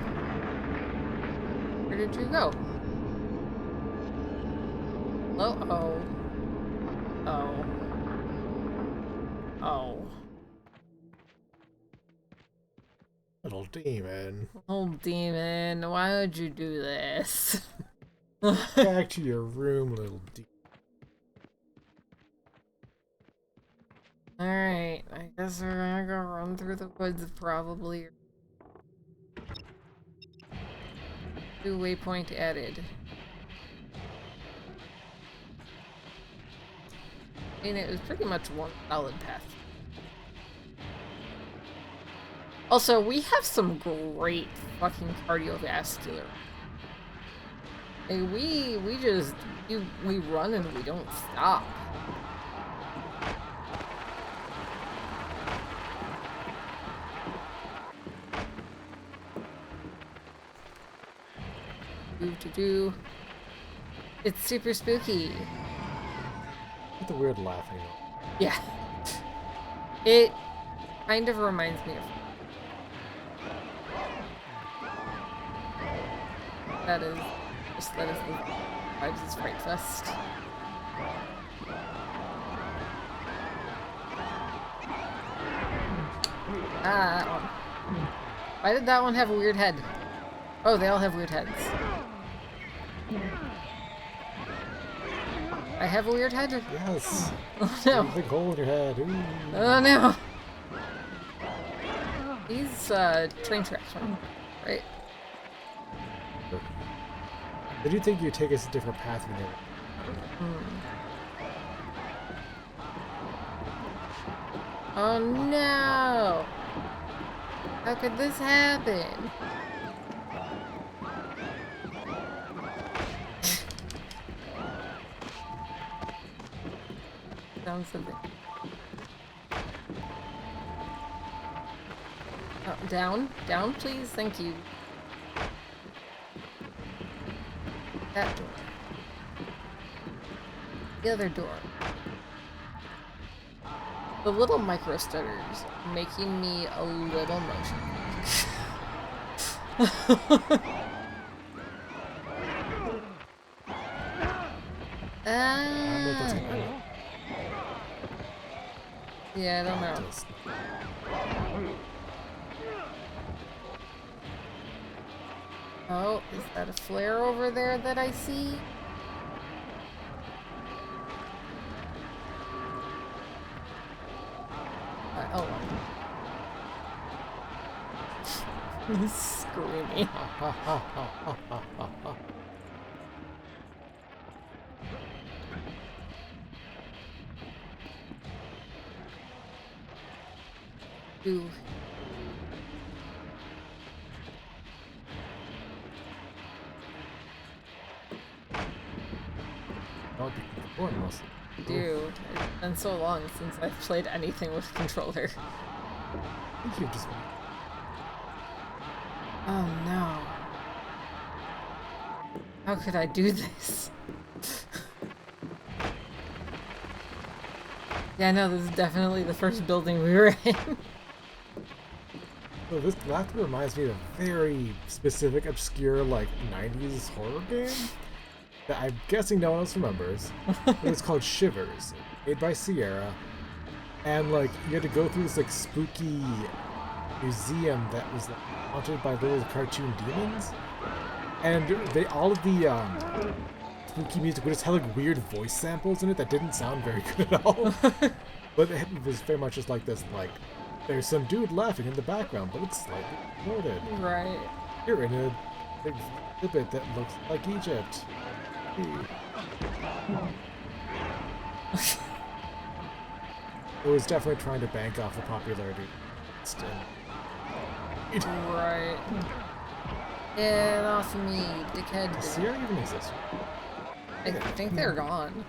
Where did you go? Hello? Oh. Oh. Oh. Little demon. Oh, demon, why would you do this? Back to your room, little demon. Alright, I guess we're gonna go run through the woods, probably. New waypoint added. I mean, it was pretty much one solid path. Also, we have some great fucking cardiovascular. Like, we run and we don't stop. Do. It's super spooky. Get the weird laughing. Yeah. It kind of reminds me of. That is the vibes is Fright Fest. Ah, that one. Why did that one have a weird head? Oh, they all have weird heads. I have a weird head? Yes. Oh no. Big hole in your head. Ooh. Oh no. These train tracks, right? Did you think you'd take us a different path than you? Oh no! How could this happen? Sounds something. Oh, down, please, thank you. That door. The other door. The little micro stutters making me a little motion. Yeah, I don't know. Oh, is that a flare over there that I see? Oh. He's screaming. Ooh. Dude, it's been so long since I've played anything with a controller. I think you just... Oh no. How could I do this? Yeah, no, this is definitely the first building we were in. So this laughter reminds me of a very specific, obscure, like, 90s horror game that I'm guessing no one else remembers. It was called Shivers, made by Sierra. And, like, you had to go through this, like, spooky museum that was like, haunted by little cartoon demons. And they all of the spooky music would just have, like, weird voice samples in it that didn't sound very good at all. But it was very much just like this, like, there's some dude laughing in the background, but it's slightly distorted. Right. You're in a exhibit that looks like Egypt. It was definitely trying to bank off the popularity. Right. Get off me, dickhead. Does Sierra even exist? I think they're gone.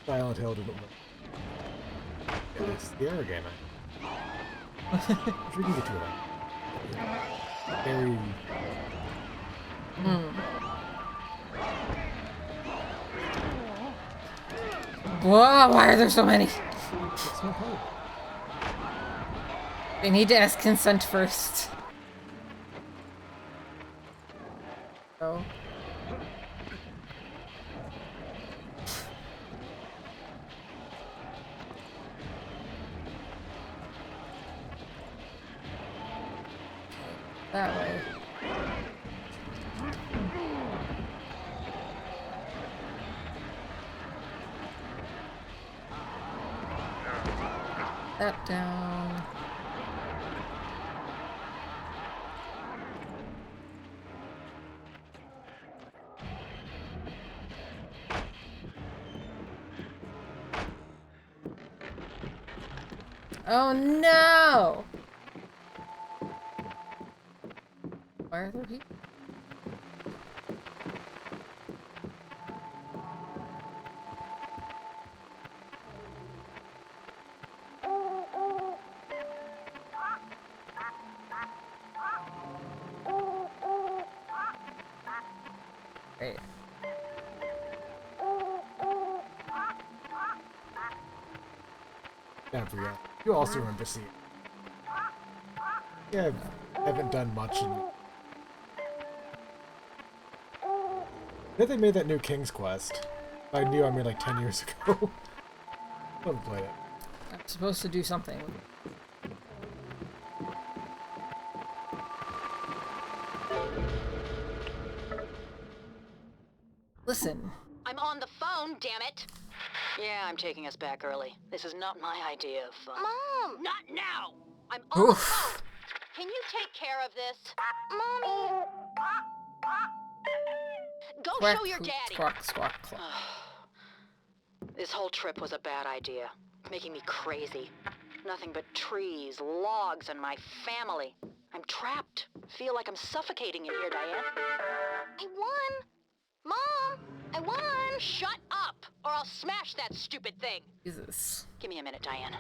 Silent Hill didn't work. Yeah, it's the Sierra game. We can get to that. Very... Whoa, why are there so many? It's not hard. They need to ask consent first. Oh. That way. That down. Oh no! Why are there people? Great. Don't forget. You also remember seeing. Yeah, I haven't done much in. Then they made that new King's Quest. I knew I made like 10 years ago. I haven't played it. I'm supposed to do something. Listen. I'm on the phone, damn it! Yeah, I'm taking us back early. This is not my idea of fun. Mom! Not now! I'm on the phone! Can you take care of this? Mommy! Go Quack, show your daddy! squawk, squawk, squawk. This whole trip was a bad idea. Making me crazy. Nothing but trees, logs, and my family. I'm trapped. Feel like I'm suffocating in here, Diane. I won! Mom! I won! Shut up, or I'll smash that stupid thing! Jesus. Give me a minute, Diane.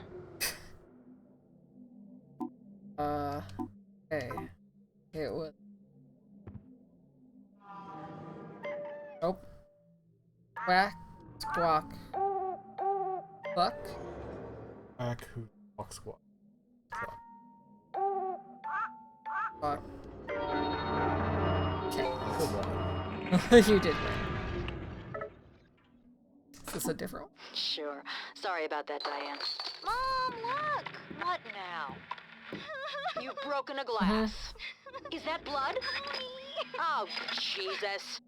Okay. It was. Nope. Quack, squawk. Fuck. Quack, hoot, squawk, squawk. Fuck. Okay. Good one. You did win. Is this a different one? Sure. Sorry about that, Diane. Mom, look! What now? You've broken a glass. Is that blood? Oh, Jesus.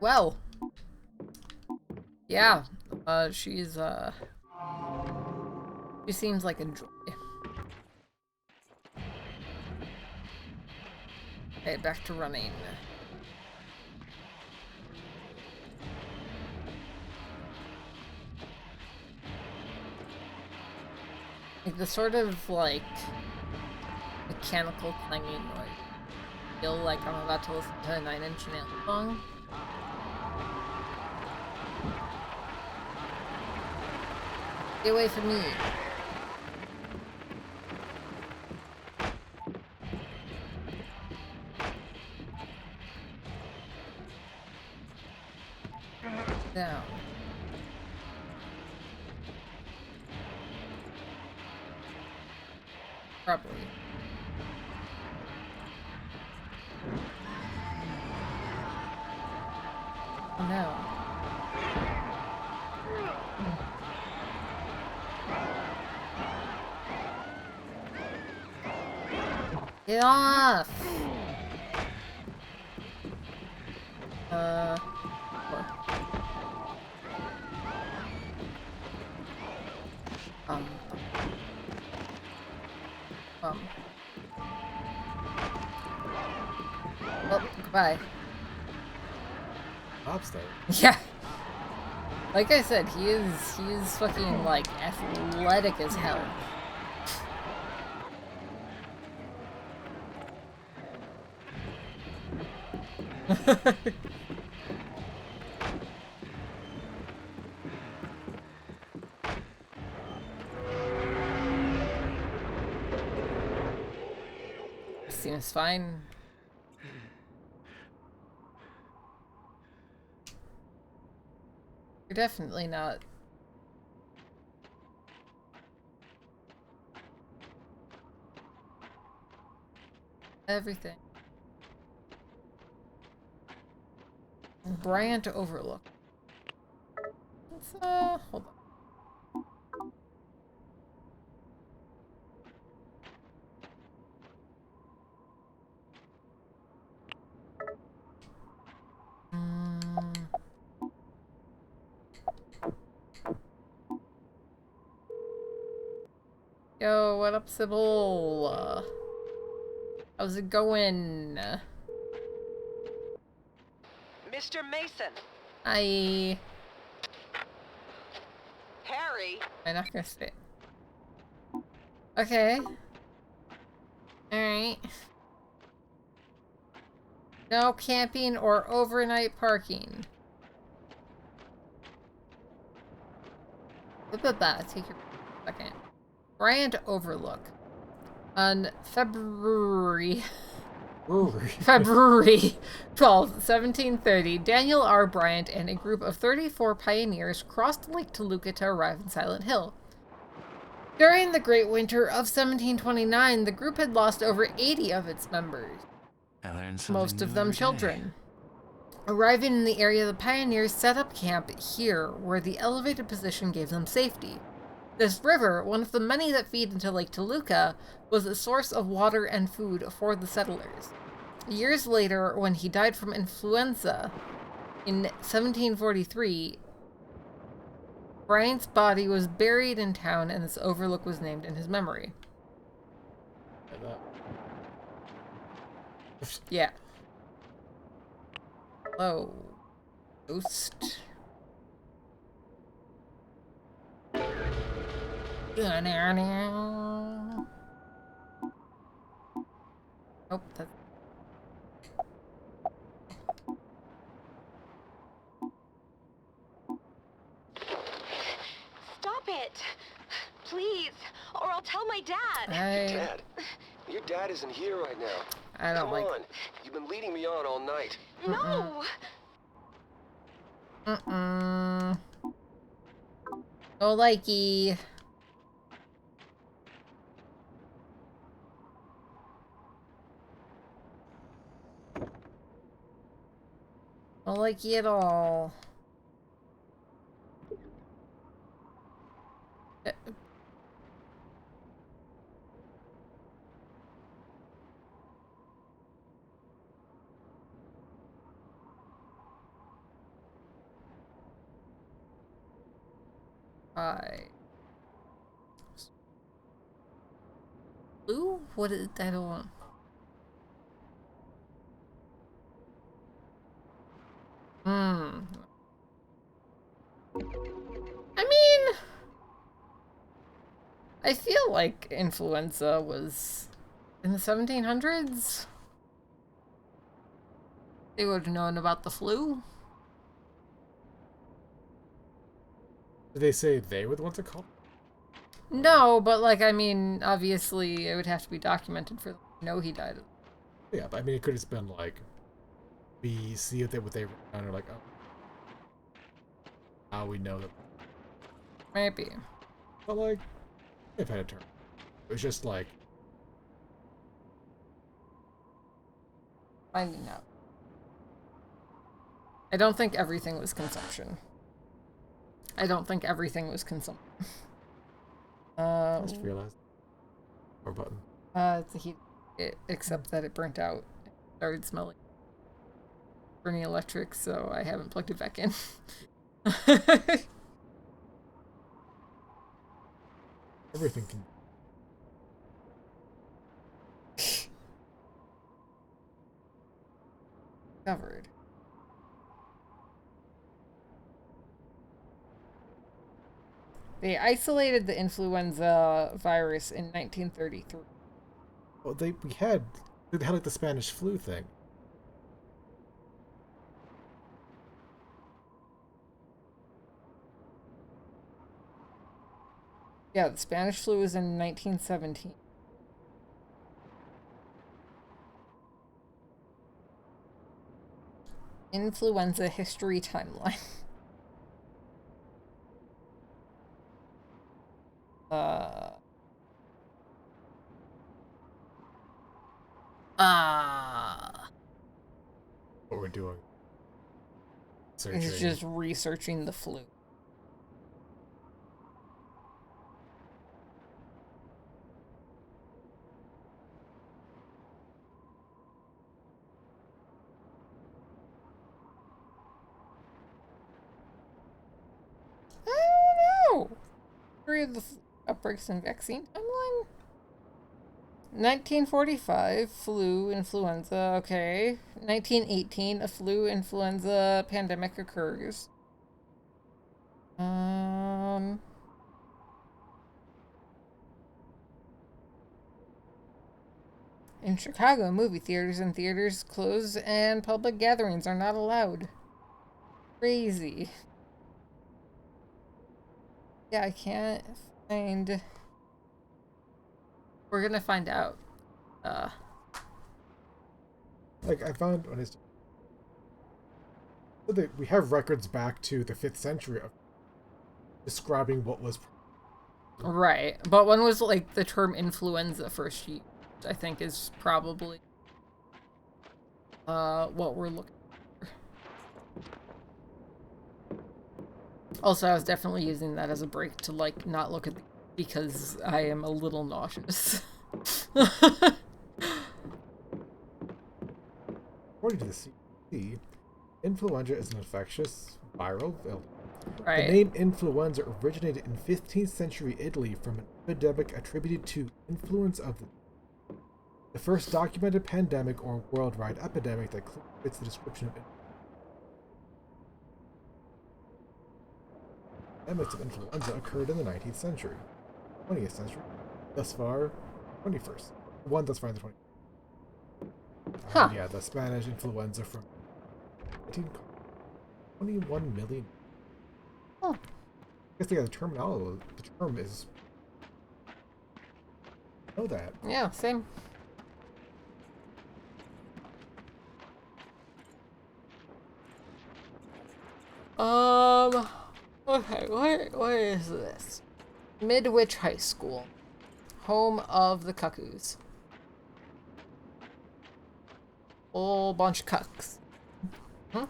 Well. Yeah. She seems like a joy. Okay, back to running. Like the sort of like mechanical clanging noise. I feel like I'm about to listen to a 9 Inch Nails song. Get away from me. Down. Probably. Oh no. Get off! Well, goodbye. Lobster. Yeah. Like I said, he is fucking like athletic as hell. Seems fine. We're definitely not. Everything. Bryant Overlook. Let's, hold on. Yo, what up, Sybil? How's it going? Mr. Mason! Hi. Harry! I'm not gonna say it. Okay. Alright. No camping or overnight parking. Take your second. Bryant Overlook. On February 12th, 1730, Daniel R. Bryant and a group of 34 pioneers crossed Lake Toluca to arrive in Silent Hill. During the Great Winter of 1729, the group had lost over 80 of its members, most of them children. Arriving in the area, the pioneers set up camp here, where the elevated position gave them safety. This river, one of the many that feed into Lake Toluca, was a source of water and food for the settlers. Years later, when he died from influenza in 1743, Bryant's body was buried in town and this overlook was named in his memory. Yeah. Hello. Ghost. Oh, that's... Stop it! Please, or I'll tell my dad. Dad? Your dad isn't here right now. I don't Come on. You've been leading me on all night. No! No likey. No likey at all. Blue? What is I don't want. I mean, I feel like influenza was in the 1700s. They would have known about the flu. Did they say they were the ones that called? No, but like, I mean, obviously it would have to be documented for them to know he died. Yeah, but I mean, it could have been like, we see what they were kind of like, oh, now we know that. Maybe. But like, they've had a turn. It was just like finding out. I don't think everything was consumption. I don't think everything was consumption. I just realized. Or button. It's a heat. Except that it burnt out. It started smelling burning electric, so I haven't plugged it back in. Everything can. Covered. They isolated the influenza virus in 1933. Well, they had like the Spanish flu thing. Yeah, the Spanish flu was in 1917. Influenza history timeline. doing. He's just researching the flu. I don't know. Three of the outbreaks in vaccine timeline. 1945, flu, influenza, okay. 1918, a flu-influenza pandemic occurs. In Chicago, movie theaters and theaters close and public gatherings are not allowed. Crazy. Yeah, I can't find... We're gonna find out. Like, I found when it's... So we have records back to the 5th century of describing what was... Right, but when was, like, the term influenza first used, I think is probably what we're looking for. Also, I was definitely using that as a break to, like, not look at the... because I am a little nauseous. According to the CDC, influenza is an infectious viral illness. Right. The name influenza originated in 15th century Italy from an epidemic attributed to influence of the first documented pandemic or worldwide epidemic that fits the description of epidemics of influenza occurred in the 19th century, 20th century, thus far, 21st. One thus far in the 20th. Huh. Yeah, the Spanish influenza from 21 million. Oh. I guess they got the terminology. The term is. I know that. Yeah, same. Okay, what is this? Midwich High School. Home of the Cuckoos. Whole bunch of cucks. Huh?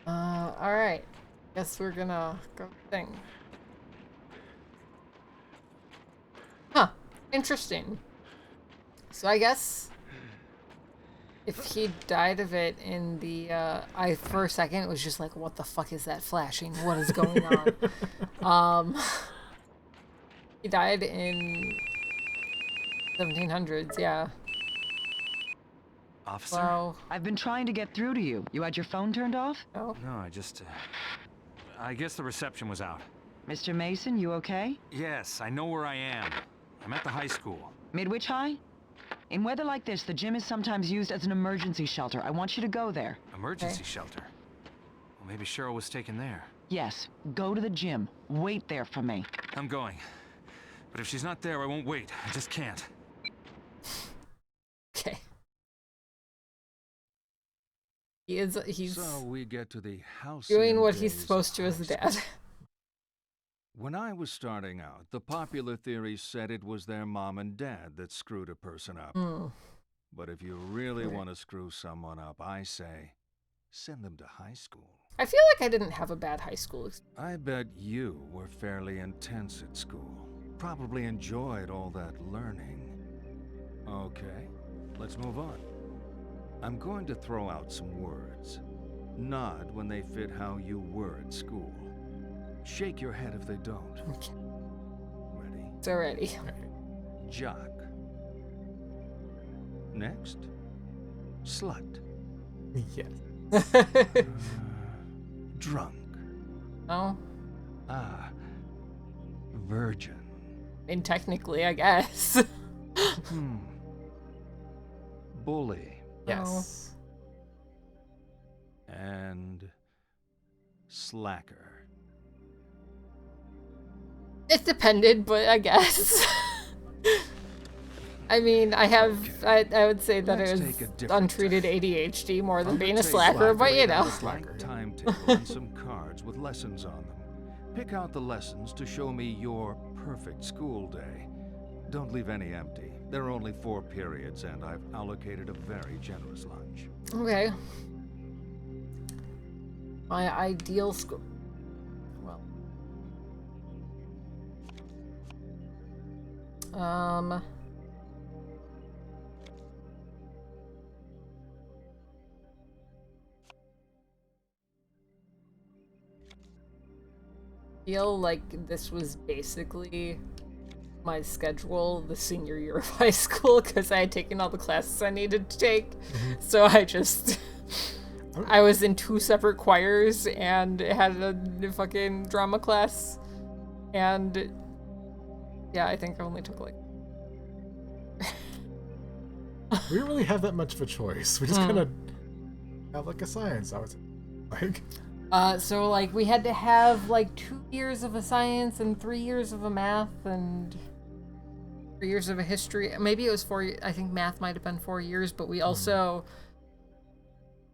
Alright. Guess we're gonna go thing. Huh. Interesting. So I guess if he died of it in the, I for a second it was just like, what the fuck is that flashing? What is going on? He died in 1700s, yeah. Officer? Wow. I've been trying to get through to you. You had your phone turned off? No. No, I just, I guess the reception was out. Mr. Mason, you okay? Yes, I know where I am. I'm at the high school. Midwich High? In weather like this, the gym is sometimes used as an emergency shelter. I want you to go there. Emergency shelter? Well, maybe Cheryl was taken there. Yes, go to the gym. Wait there for me. I'm going. But if she's not there, I won't wait. I just can't. Okay. He's So we get to the house doing what he's supposed to as a dad. When I was starting out, the popular theory said it was their mom and dad that screwed a person up. But if you really want to screw someone up, I say, send them to high school. I feel like I didn't have a bad high school experience. I bet you were fairly intense at school. Probably enjoyed all that learning. Okay, let's move on. I'm going to throw out some words. Nod when they fit how you were at school. Shake your head if they don't. Ready? It's already. Jock. Next. Slut. Yes. Drunk. Oh. Virgin. And technically, I guess. Bully. Yes. And slacker. It depended, but I guess. I mean, I would say that Let's it take a was different untreated ADHD more than being a Undertake slacker, but you know. Blank timetable and some cards with lessons on them. Pick out the lessons to show me your perfect school day. Don't leave any empty. There are only 4 periods, and I've allocated a very generous lunch. Okay. My ideal school. Well. Feel like this was basically my schedule the senior year of high school because I had taken all the classes I needed to take. So I was in 2 separate choirs and had a fucking drama class. And yeah, I think I only took like... We didn't really have that much of a choice. We just kind of have like a science, I would say. Like... so like we had to have like 2 years of a science and 3 years of a math and 3 years of a history. Maybe it was 4. I think math might have been 4 years, but we also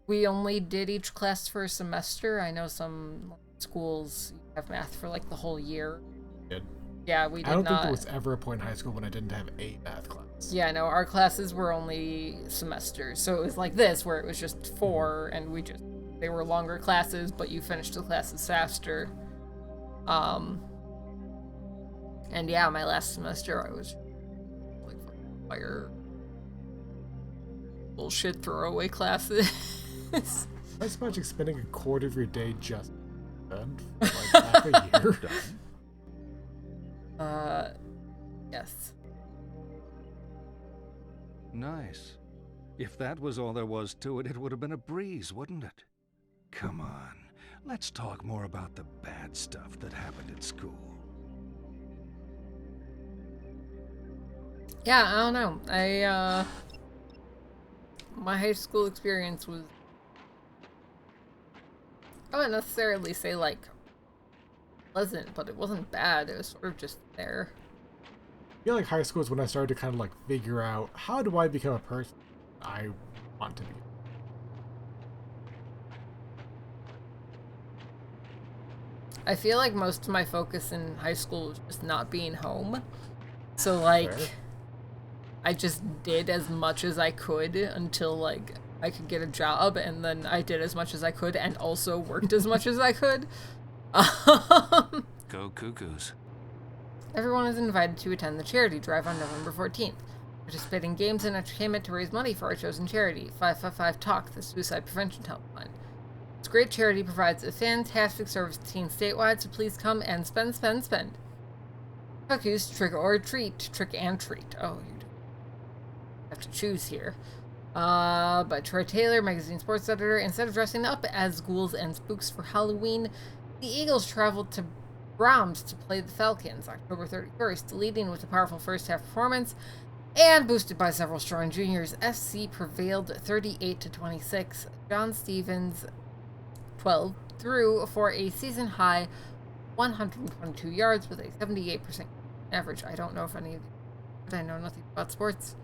we only did each class for a semester. I know some schools have math for like the whole year. Did. Yeah, we did not. I don't think there was ever a point in high school when I didn't have a math class. Yeah, no, our classes were only semesters, so it was like this where it was just 4 and they were longer classes, but you finished the classes faster. And yeah, my last semester I was like fire bullshit throwaway classes. I was imagine spending a quarter of your day just done for like half a year. Yes. Nice. If that was all there was to it, it would have been a breeze, wouldn't it? Come on, let's talk more about the bad stuff that happened at school. Yeah, I don't know. My high school experience was, I wouldn't necessarily say like pleasant, but it wasn't bad. It was sort of just there. I feel like high school is when I started to kind of like figure out, how do I become a person I want to be? I feel like most of my focus in high school was just not being home. So like, Fair. I just did as much as I could until like I could get a job, and then I did as much as I could and also worked as much as I could. Go Cuckoos. Everyone is invited to attend the charity drive on November 14th. Participate in games and entertainment to raise money for our chosen charity, 555-TALK, the suicide prevention helpline. This great charity provides a fantastic service to teens statewide, so please come and spend. Cuckoos, trick or treat. Trick and treat. Oh, you have to choose here. By Troy Taylor, magazine sports editor. Instead of dressing up as ghouls and spooks for Halloween, the Eagles traveled to Brahms to play the Falcons October 31st, leading with a powerful first-half performance and boosted by several strong juniors. FC prevailed 38-26. John Stevens 12 threw for a season-high 122 yards with a 78% average. I don't know if any of you, but I know nothing about sports.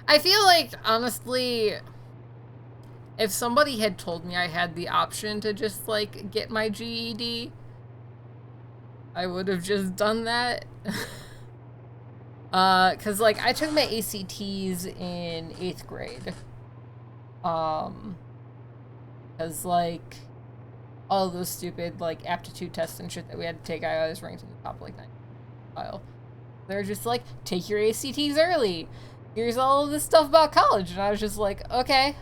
I feel like, honestly, if somebody had told me I had the option to just, like, get my GED, I would have just done that. Cause, like, I took my ACTs in 8th grade. Cause, like, all those stupid, like, aptitude tests and shit that we had to take, I was ranked in the top, like, 9 file. They're just like, take your ACTs early. Here's all of this stuff about college. And I was just like, okay.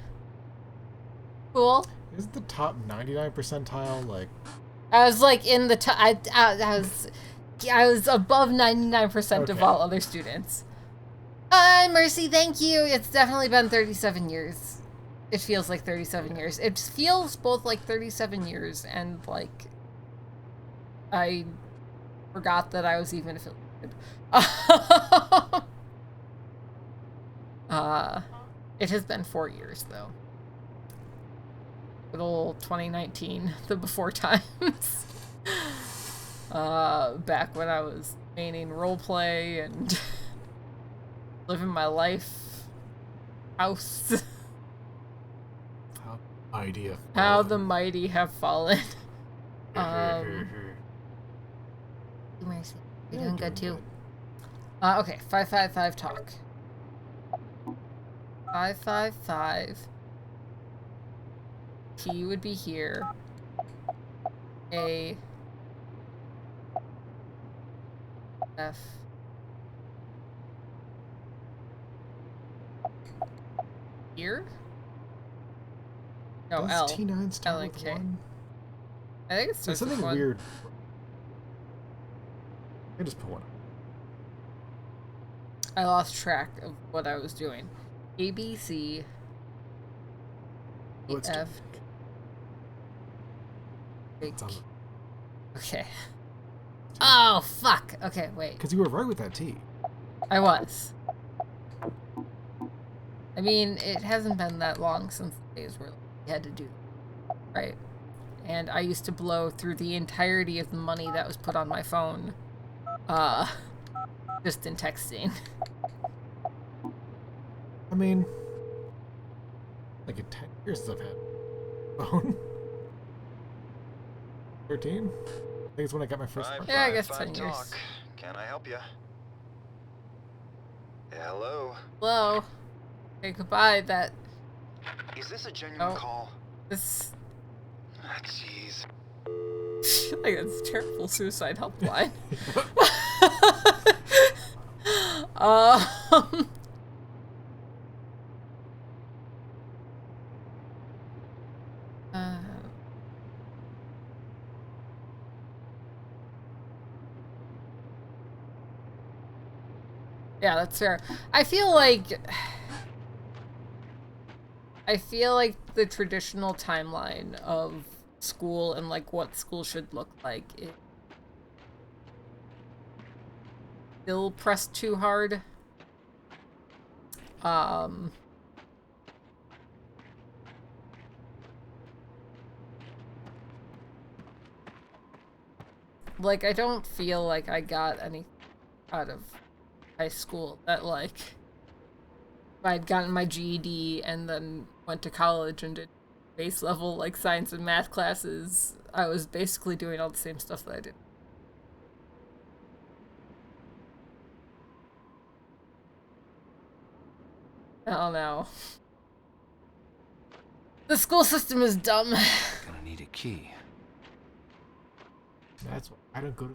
Cool. Isn't the top 99 percentile, like... I was, like, in the top... I was above 99% of all other students. Mercy, thank you. It's definitely been 37 years. It feels like 37 years. It feels both like 37 years and, like... I forgot that I was even affiliated. It has been 4 years, though. Good old 2019, the before times. Back when I was maining roleplay and living my life. House. idea. How the mighty have fallen. Mercy. You're doing good too. Okay, 555 talk. 555. T would be here. A. F. Here? No, Does L. T9 start L and with K. 1? I think it's There's something weird. I just put one. I lost track of what I was doing. A, B, C, E, F. Okay. Oh, fuck. Okay, wait. Because you were right with that T. I was. I mean, it hasn't been that long since the days where we had to do that, right? And I used to blow through the entirety of the money that was put on my phone, just in texting. I mean, like in 10 years since I've had a phone. 13? I think it's when I got my first phone. Yeah, I guess 10 years. Talk. Can I help you? Hello? Hello. Okay, goodbye. That... Is this a genuine call? This... Ah, jeez. I feel like it's a terrible suicide helpline. Yeah, that's fair. I feel like the traditional timeline of school and like what school should look like is still pressed too hard. Like, I don't feel like I got any out of high school that, like, if I'd gotten my GED and then went to college and did base level, like, science and math classes, I was basically doing all the same stuff that I did. Oh no. The school system is dumb. Gonna need a key. That's why I don't go to...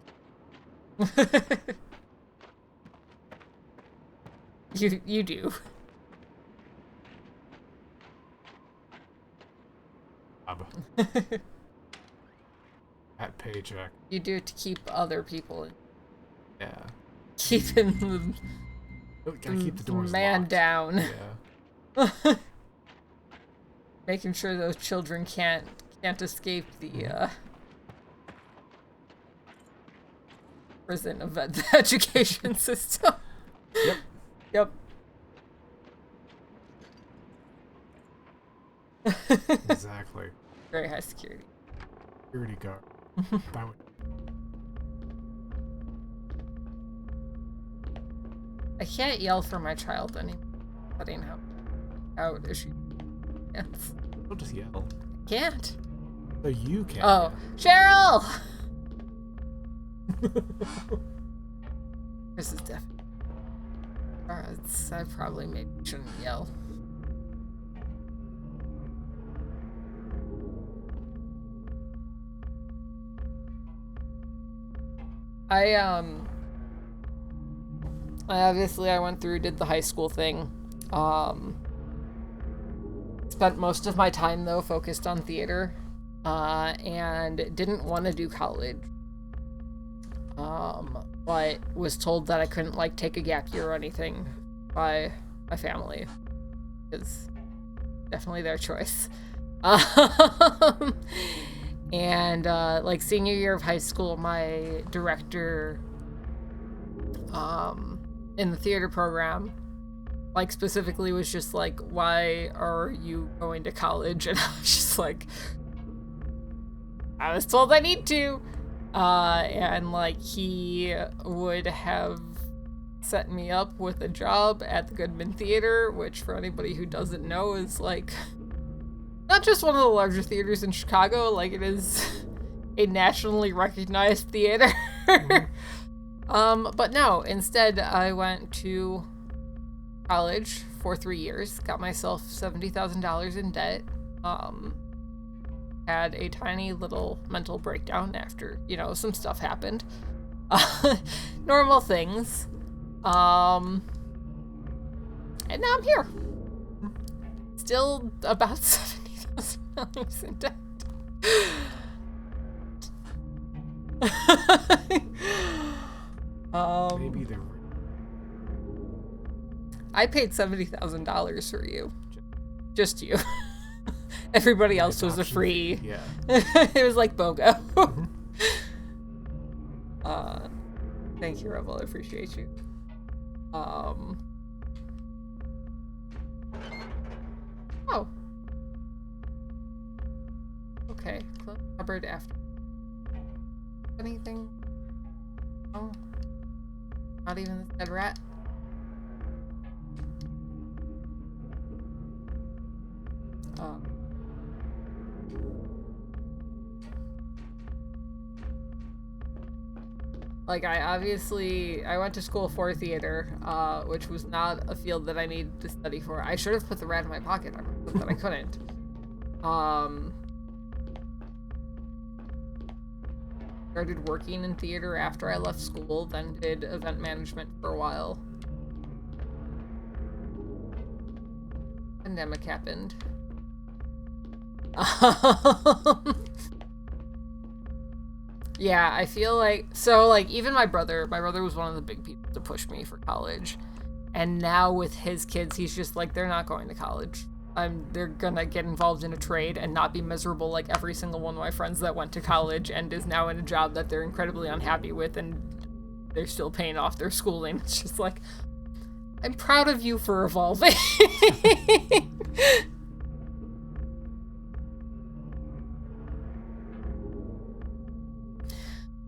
You do. That paycheck. You do it to keep other people in. Yeah. Keeping Gotta keep the doors man locked. down. Yeah. Making sure those children can't escape the prison of the education system. Yep. Yep. Exactly. Very high security. Security guard. That would... I can't yell for my child anymore. Letting her out as she yes. Don't just yell. Can't. So you can. Oh, Cheryl! This is definitely. I probably maybe shouldn't yell. Obviously I went through, did the high school thing. Spent most of my time though focused on theater, and didn't want to do college. But was told that I couldn't like take a gap year or anything by my family. It's definitely their choice. And like senior year of high school, my director in the theater program like specifically was just like, why are you going to college? And I was just like, I was told I need to. And like he would have set me up with a job at the Goodman Theater, which for anybody who doesn't know is like not just one of the larger theaters in Chicago, like it is a nationally recognized theater. But no, instead I went to college for 3 years, got myself $70,000 in debt, had a tiny little mental breakdown after, some stuff happened. Normal things. And now I'm here. Still about $70,000 in debt. Maybe they were. I paid $70,000 for you. Just you. Everybody else was a free. Yeah. It was like BOGO. Thank you, Rebel. I appreciate you. Oh. Okay. Close cupboard after. Anything? Oh. Not even the dead rat. Like, I went to school for theater, which was not a field that I needed to study for. I should have put the rat in my pocket, but I couldn't. Started working in theater after I left school, then did event management for a while. Pandemic happened. Yeah, I feel like, even my brother was one of the big people to push me for college. And now with his kids, he's just like, they're not going to college. They're gonna get involved in a trade and not be miserable like every single one of my friends that went to college and is now in a job that they're incredibly unhappy with and they're still paying off their schooling. It's just like, I'm proud of you for evolving.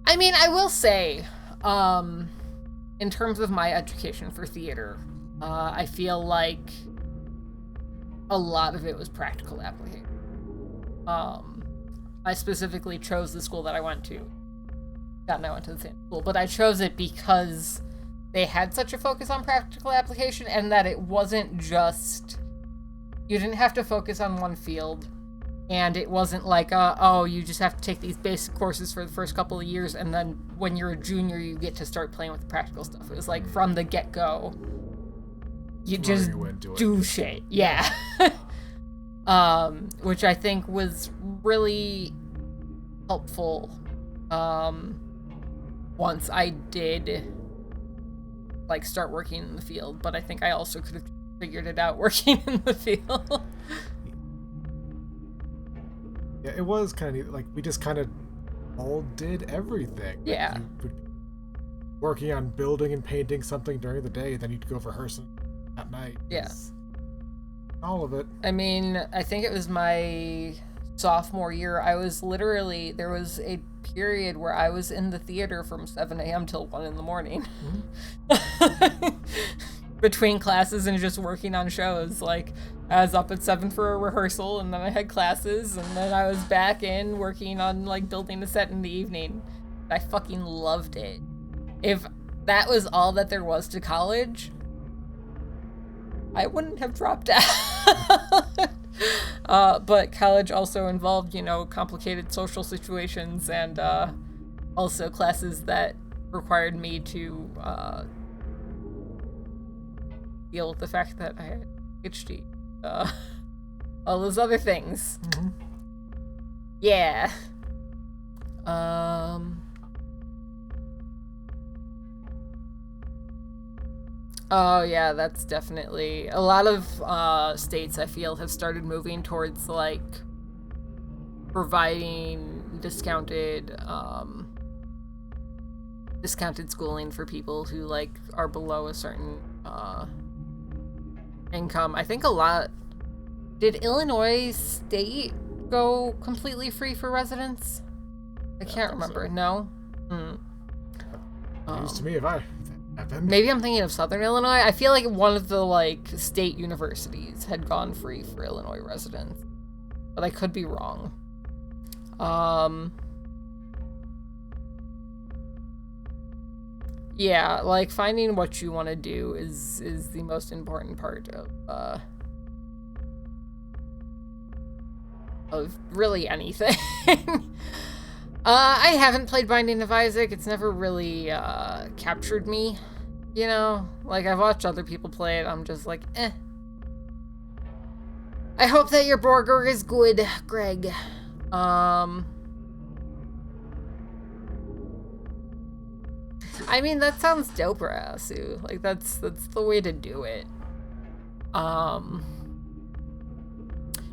I mean, I will say, in terms of my education for theater, I feel like a lot of it was practical application. I specifically chose the school that I went to. God, and I went to the same school, but I chose it because they had such a focus on practical application and that it wasn't just, you didn't have to focus on one field. And it wasn't like, oh, you just have to take these basic courses for the first couple of years, and then when you're a junior, you get to start playing with the practical stuff. It was like, from the get-go, you just do shit. Yeah. Which I think was really helpful once I did, start working in the field. But I think I also could have figured it out working in the field. Yeah, it was kind of like we just kind of all did everything. Yeah. Like, you would be working on building and painting something during the day, then you'd go rehearsing at night. Yeah. All of it. I mean, I think it was my sophomore year. There was a period where I was in the theater from 7 a.m. till 1 in the morning. Mm-hmm. Between classes and just working on shows. Like, I was up at 7 for a rehearsal, and then I had classes, and then I was back in working on, building a set in the evening. I fucking loved it. If that was all that there was to college, I wouldn't have dropped out. But college also involved, complicated social situations and also classes that required me to deal with the fact that I had HD. All those other things. Mm-hmm. Yeah. Oh yeah, that's definitely a lot of states I feel have started moving towards providing discounted schooling for people who are below a certain income. I think a lot. Did Illinois State go completely free for residents? I can't remember. So. No? News to me if I happened. Maybe I'm thinking of Southern Illinois. I feel like one of the state universities had gone free for Illinois residents. but I could be wrong. Yeah, like, finding what you want to do is the most important part of really anything. I haven't played Binding of Isaac. It's never really captured me, you know? Like, I've watched other people play it. I'm just like, eh. I hope that your burger is good, Greg. I mean, that sounds dope, Rasu. Like, that's the way to do it.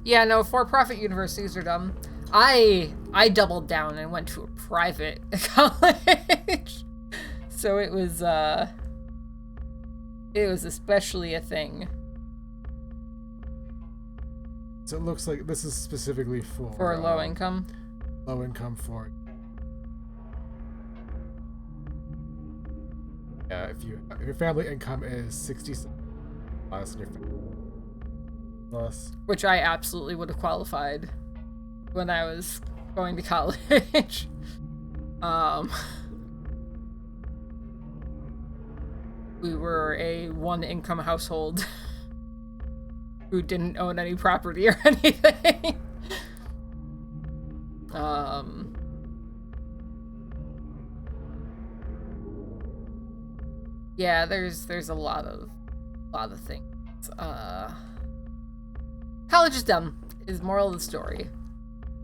Yeah, no, for-profit universities are dumb. I doubled down and went to a private college. So it was especially a thing. So it looks like this is specifically for low income. Low income for. Yeah, if your family income is 60 less than your family plus. Which I absolutely would have qualified when I was going to college. We were a one-income household who didn't own any property or anything. Yeah, there's a lot of things. College is dumb, is moral of the story.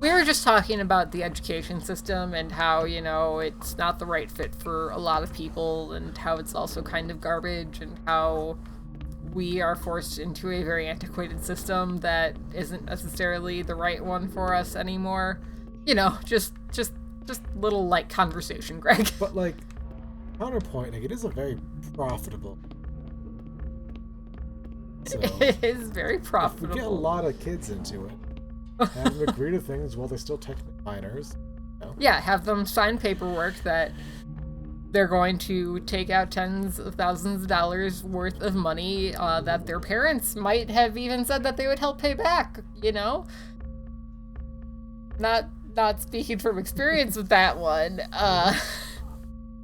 We were just talking about the education system and how, you know, it's not the right fit for a lot of people, and how it's also kind of garbage, and how we are forced into a very antiquated system that isn't necessarily the right one for us anymore. You know, just little light conversation, Greg. But like, counterpoint, like, it is a very profitable. So, it is very profitable. We get a lot of kids into it. Have them agree to things while they're still technically minors. You know? Yeah, have them sign paperwork that they're going to take out tens of thousands of dollars worth of money that their parents might have even said that they would help pay back, you know? Not speaking from experience with that one.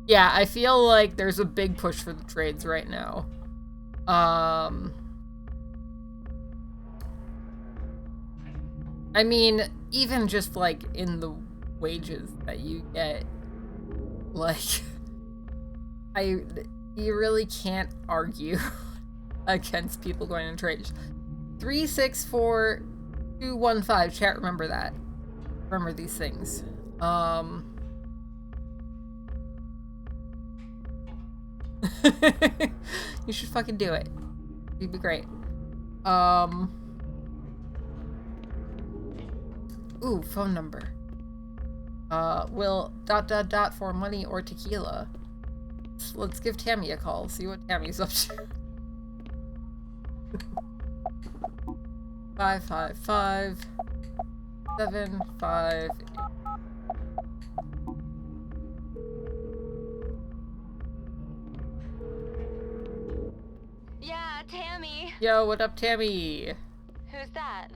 Yeah, I feel like there's a big push for the trades right now. I mean, even just, like, in the wages that you get, like, you really can't argue against people going in trades. 364215, chat, remember that. Remember these things. You should fucking do it. It'd be great. Ooh, phone number. Will ... for money or tequila. Let's give Tammy a call, see what Tammy's up to. 555 758. Yeah, Tammy. Yo, what up, Tammy? Who's that?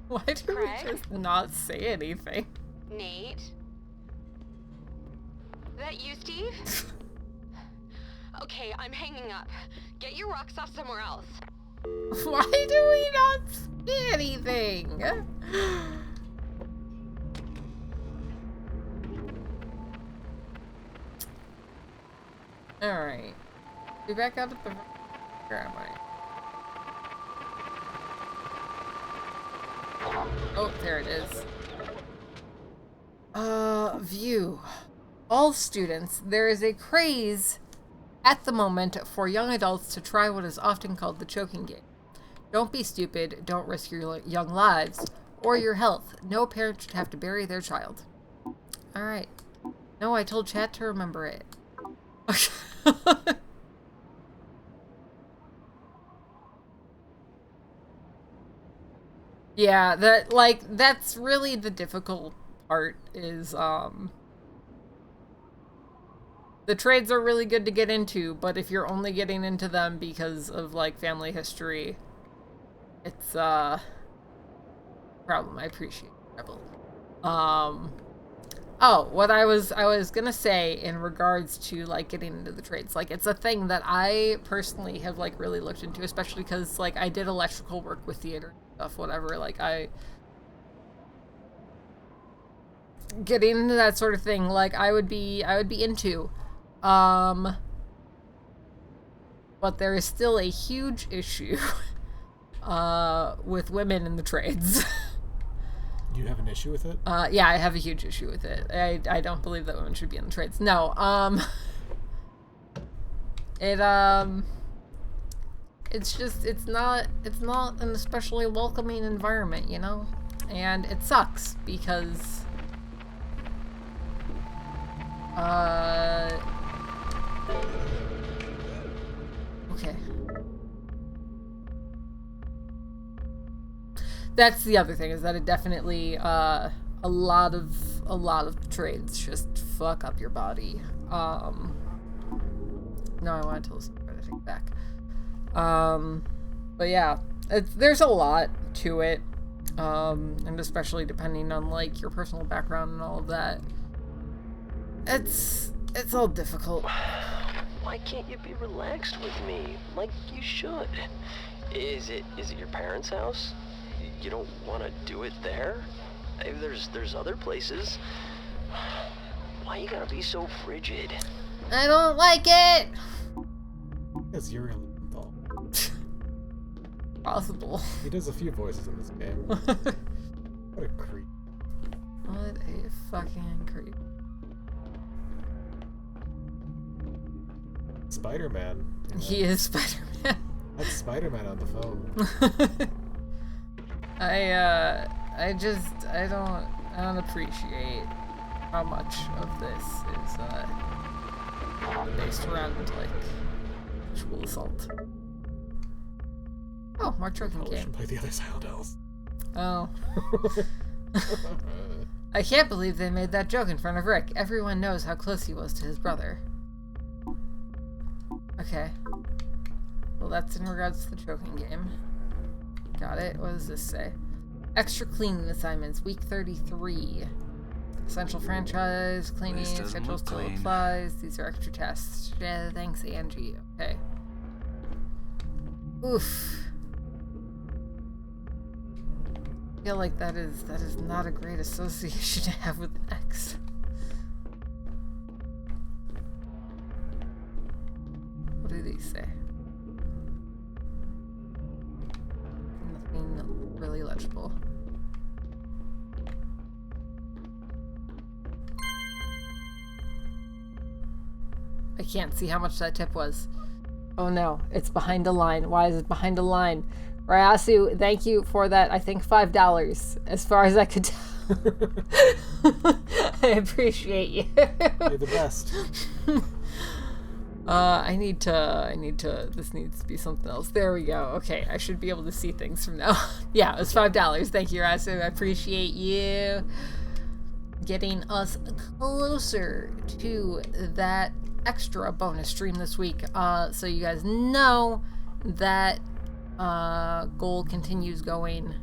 Why do Craig? we just not say anything? Nate? That you, Steve? Okay, I'm hanging up. Get your rocks off somewhere else. Why do we not say anything? Alright. Be back out at the... Where am I? Oh, there it is. View. All students, there is a craze at the moment for young adults to try what is often called the choking game. Don't be stupid, don't risk your young lives or your health. No parent should have to bury their child. Alright. No, I told chat to remember it. Yeah, that's really the difficult part is, the trades are really good to get into, but if you're only getting into them because of, like, family history, it's problem. I appreciate it, Rebel. Oh, what I was gonna say in regards to, like, getting into the trades, like, it's a thing that I personally have, like, really looked into, especially because, like, I did electrical work with theater and stuff, whatever, like, getting into that sort of thing, like, I would be into, but there is still a huge issue, with women in the trades. You have an issue with it? Yeah, I have a huge issue with it. I don't believe that women should be in the trades. No, it's just, it's not an especially welcoming environment, you know? And it sucks because, okay. That's the other thing, is that it definitely, a lot of trades just fuck up your body. No, I wanted to listen to it, I take it back. But yeah, there's a lot to it, and especially depending on, like, your personal background and all of that. It's all difficult. Why can't you be relaxed with me, like you should? Is it your parents' house? You don't want to do it there? Maybe there's other places. Why you gotta be so frigid? I don't like it! Because you're a doll. Possible. He does a few voices in this game. What a creep. What a fucking creep. Spider-Man. He is Spider-Man. That's Spider-Man on the phone. I don't appreciate how much of this is based around, like, sexual assault. Oh, Mark Trojan game. Play the other Silent Hills. Oh. I can't believe they made that joke in front of Rick. Everyone knows how close he was to his brother. Okay. Well, that's in regards to the choking game. Got it. What does this say? Extra cleaning assignments, week 33. Essential franchise, cleaning, schedule still applies. These are extra tests. Yeah, thanks, Angie. Okay. Oof. I feel like that is not a great association to have with an ex. What do these say? Nothing really legible. I can't see how much that tip was. Oh no, it's behind a line. Why is it behind a line? Ryasu, thank you for that, I think $5, as far as I could tell. I appreciate you. You're the best. I need to, this needs to be something else. There we go. Okay, I should be able to see things from now. Yeah, it was $5. Thank you, Ryasu. I appreciate you getting us closer to that extra bonus stream this week. So you guys know that goal continues going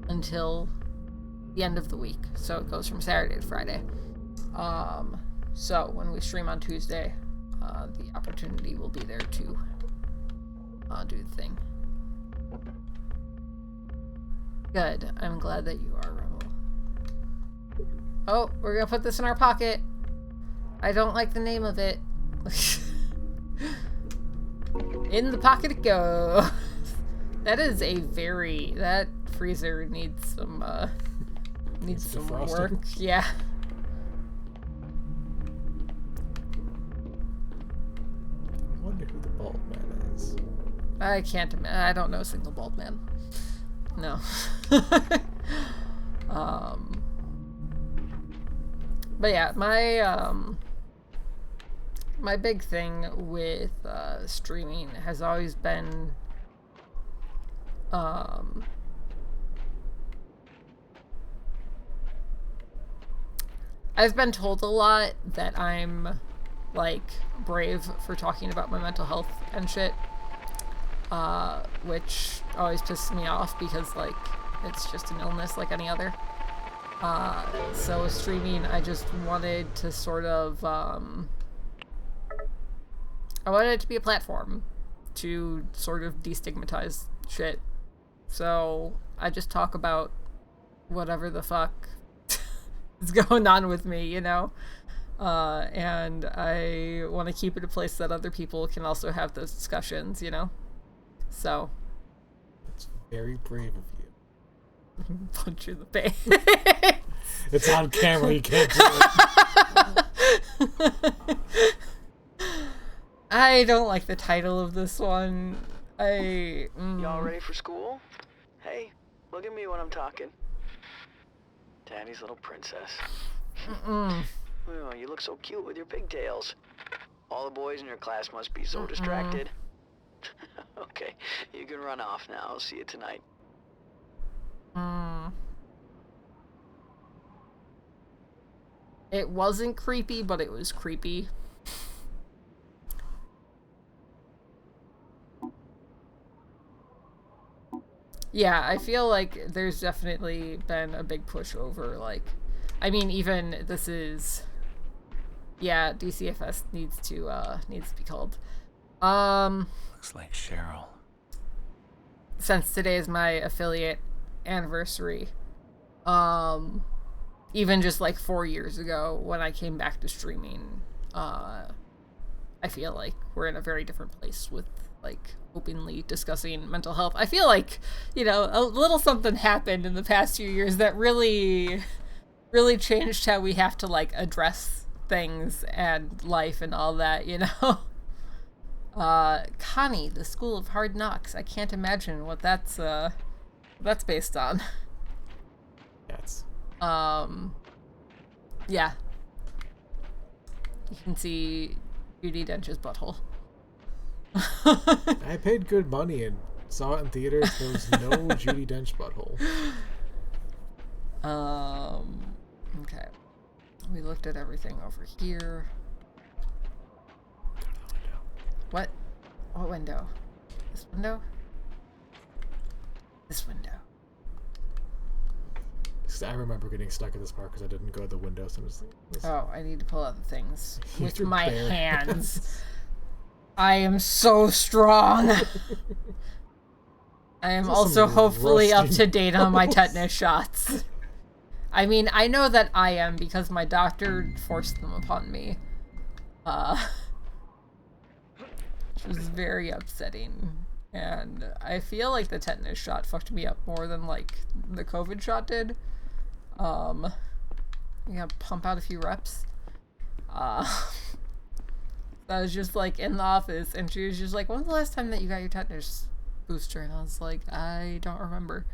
until the end of the week. So it goes from Saturday to Friday. So when we stream on Tuesday, the opportunity will be there to do the thing. Good. I'm glad that you are, Rebel. Oh, we're gonna put this in our pocket. I don't like the name of it. In the pocket it goes. That is a very... That freezer needs some work. Yeah. I wonder who the bald man is. I can't imagine. I don't know a single bald man. No. But yeah, my big thing with streaming has always been I've been told a lot that I'm, like, brave for talking about my mental health and shit, which always pisses me off because, like, It's just an illness like any other. So with streaming, I just wanted to sort of, I wanted it to be a platform to sort of destigmatize shit. So I just talk about whatever the fuck is going on with me, you know? And I want to keep it a place that other people can also have those discussions, you know? So. It's very brave of you. Punch you in the face. It's on camera, you can't do it. I don't like the title of this one. Y'all ready for school? Hey, look at me when I'm talking. Daddy's little princess. Oh, you look so cute with your pigtails. All the boys in your class must be so distracted. Okay, you can run off now. I'll see you tonight. It wasn't creepy, but it was creepy. Yeah, I feel like there's definitely been a big push over, like, I mean, even this is, yeah, DCFS needs to be called. Looks like Cheryl. Since today is my affiliate anniversary, even just like 4 years ago when I came back to streaming, I feel like we're in a very different place with like openly discussing mental health. I feel like, you know, a little something happened in the past few years that really changed how we have to like address things and life and all that, you know. Connie, the School of Hard Knocks. I can't imagine what that's based on. Yes. Yeah. You can see Judi Dench's butthole. I paid good money and saw it in theaters. There was no Judi Dench butthole. Okay. We looked at everything over here. What? What window? This window? This window. I remember getting stuck at this part because I didn't go to the window. So Oh, I need to pull out the things with your my bare hands. I am so strong. I am also hopefully up to date on my tetanus shots. I mean, I know that I am because my doctor forced them upon me. Which was very upsetting. And I feel like the tetanus shot fucked me up more than like the COVID shot did. You gotta pump out a few reps. I was just like in the office and she was just like, when was the last time that you got your tetanus booster? And I was like, I don't remember.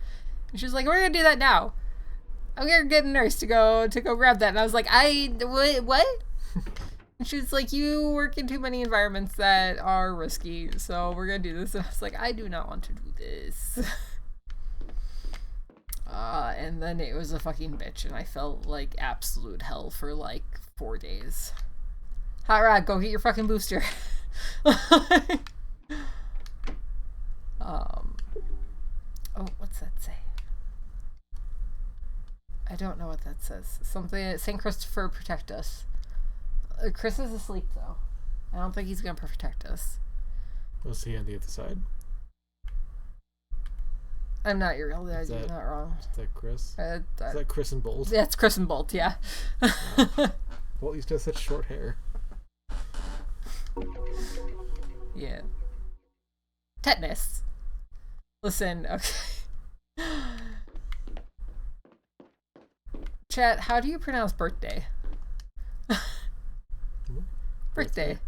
And she was like, we're gonna do that now. I'm gonna get a nurse to go grab that. And I was like, what? And she was like, you work in too many environments that are risky, so we're gonna do this. And I was like, I do not want to do this. And then it was a fucking bitch, and I felt like absolute hell for like 4 days. Hot Rod, go get your fucking booster. Oh, what's that say? I don't know what that says. Something, St. Christopher protect us. Chris is asleep though. I don't think he's gonna protect us. Was he on the other side? I'm not your real dad. You're not wrong. Is that Chris? Is that Chris and Bolt? Yeah, it's Chris and Bolt. Yeah. Bolt used to have such short hair. Yeah. Tetanus. Listen, okay. Chat, how do you pronounce birthday? Birthday.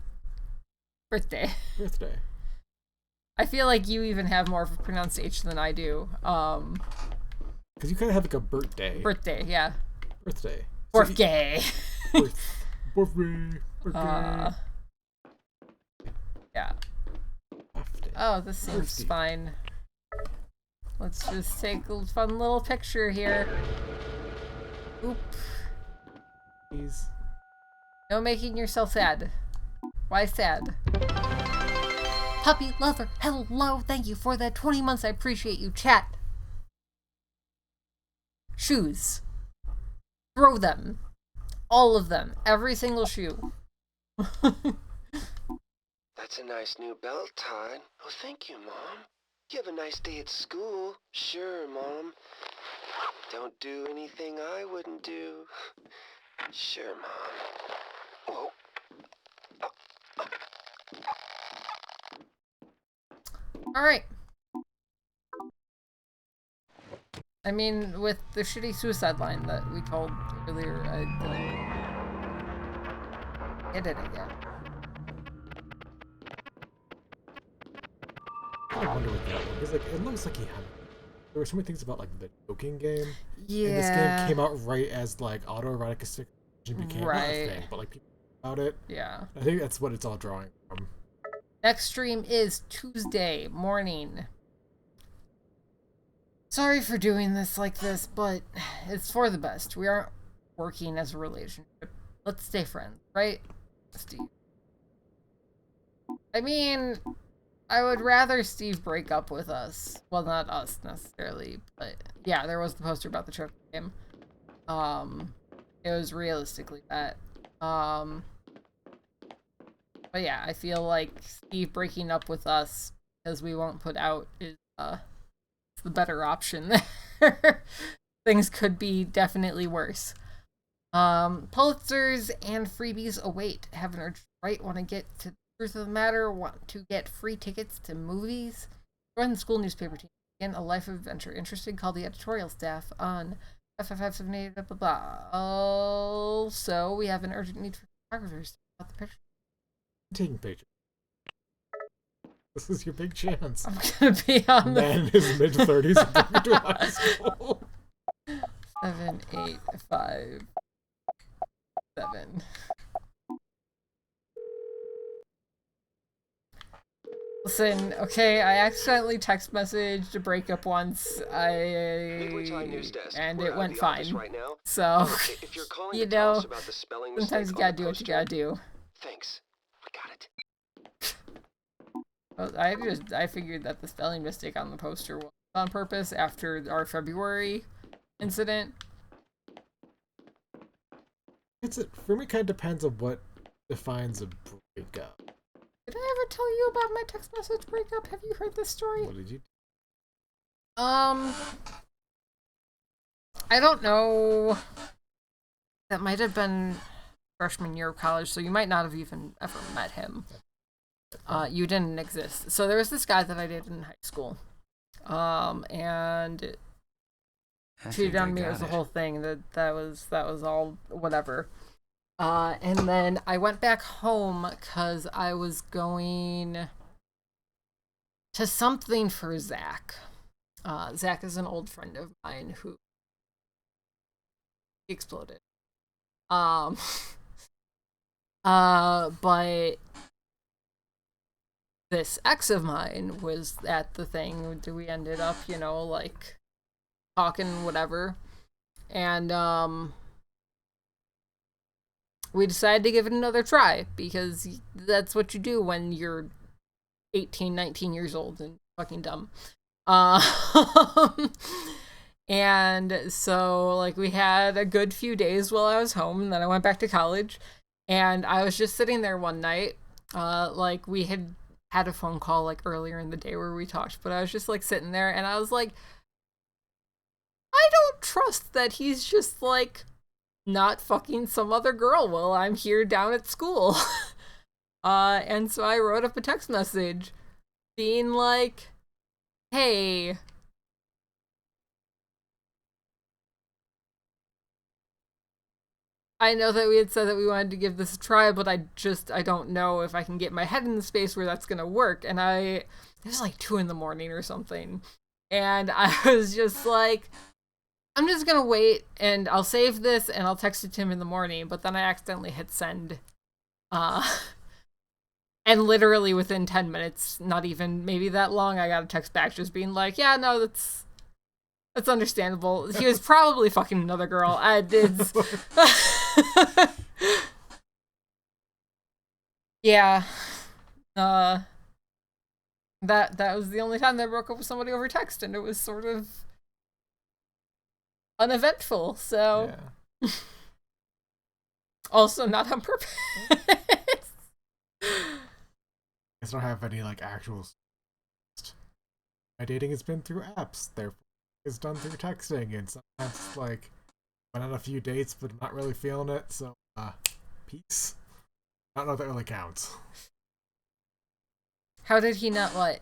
I feel like you even have more of a pronounced H than I do. Because you kind of have like a birthday. Birthday, yeah. Birthday. Birthday. Birthday. Yeah. Oh, this seems fine. Let's just take a fun little picture here. Oop. Please. No making yourself sad. Why sad? Puppy lover, hello, thank you for the 20 months. I appreciate you, chat. Shoes. Throw them. All of them. Every single shoe. That's a nice new belt, Todd. Oh, thank you, Mom. You have a nice day at school. Sure, Mom. Don't do anything I wouldn't do. Sure, Mom. Whoa. Alright. I mean, with the shitty suicide line that we told earlier, I didn't get it again. I wonder what that was. Because, like, it looks like he had... There were so many things about, like, the joking game. Yeah. And this game came out right as, like, autoerotic asphyxiation became not a thing, but, like, people about it. Yeah. I think that's what it's all drawing from. Next stream is Tuesday morning. Sorry for doing this like this, but it's for the best. We aren't working as a relationship. Let's stay friends, right, Steve? I mean, I would rather Steve break up with us. Well, not us necessarily, but yeah, there was the poster about the choke game. It was realistically that. But yeah, I feel like Steve breaking up with us because we won't put out is the better option there. Things could be definitely worse. Pulitzers and freebies await. Have an urgent right, want to get to the truth of the matter, want to get free tickets to movies? Join the school newspaper team. Begin a life of adventure. Interested? Call the editorial staff on FF578, blah, blah, blah. Also, we have an urgent need for photographers about the picture. Taking pictures. This is your big chance. I'm gonna be on Man in his mid-30s and going to high school. 7, 8, 5, 7. Listen, okay, I accidentally text messaged to break up once. And it went fine. Right now. So, If you're calling you to tell know, us about the spelling sometimes you mistake gotta on the do what you poster, gotta do. Thanks. I got it. Well, I figured that the spelling mistake on the poster was on purpose after our February incident. For me, kind of depends on what defines a breakup. Did I ever tell you about my text message breakup? Have you heard this story? What did you? I don't know. That might have been freshman year of college, so you might not have even ever met him. You didn't exist. So there was this guy that I dated in high school. And cheated on me. It was the whole thing. That was all whatever. And then I went back home because I was going to something for Zach. Zach is an old friend of mine who exploded. But this ex of mine was at the thing. We ended up, like talking whatever. And we decided to give it another try because that's what you do when you're 18, 19 years old and fucking dumb. And so, like, we had a good few days while I was home, and then I went back to college, and I was just sitting there one night, like, we had a phone call, like, earlier in the day where we talked, but I was just, like, sitting there, and I was like, I don't trust that he's just, like, not fucking some other girl while I'm here down at school. And so I wrote up a text message being like, hey, I know that we had said that we wanted to give this a try, but I don't know if I can get my head in the space where that's gonna work. And it was like 2 a.m. or something. And I was just like, I'm just gonna wait and I'll save this and I'll text it to him in the morning. But then I accidentally hit send. And literally within 10 minutes, not even maybe that long, I got a text back just being like, yeah, no, that's understandable. He was probably fucking another girl. Yeah. That was the only time that I broke up with somebody over text, and it was sort of uneventful, so Yeah. also not on purpose. I don't have any like actual. My dating has been through apps, therefore it's done through texting, and sometimes it's like went on a few dates, but I'm not really feeling it. So, peace. I don't know if that really counts. How did he not what?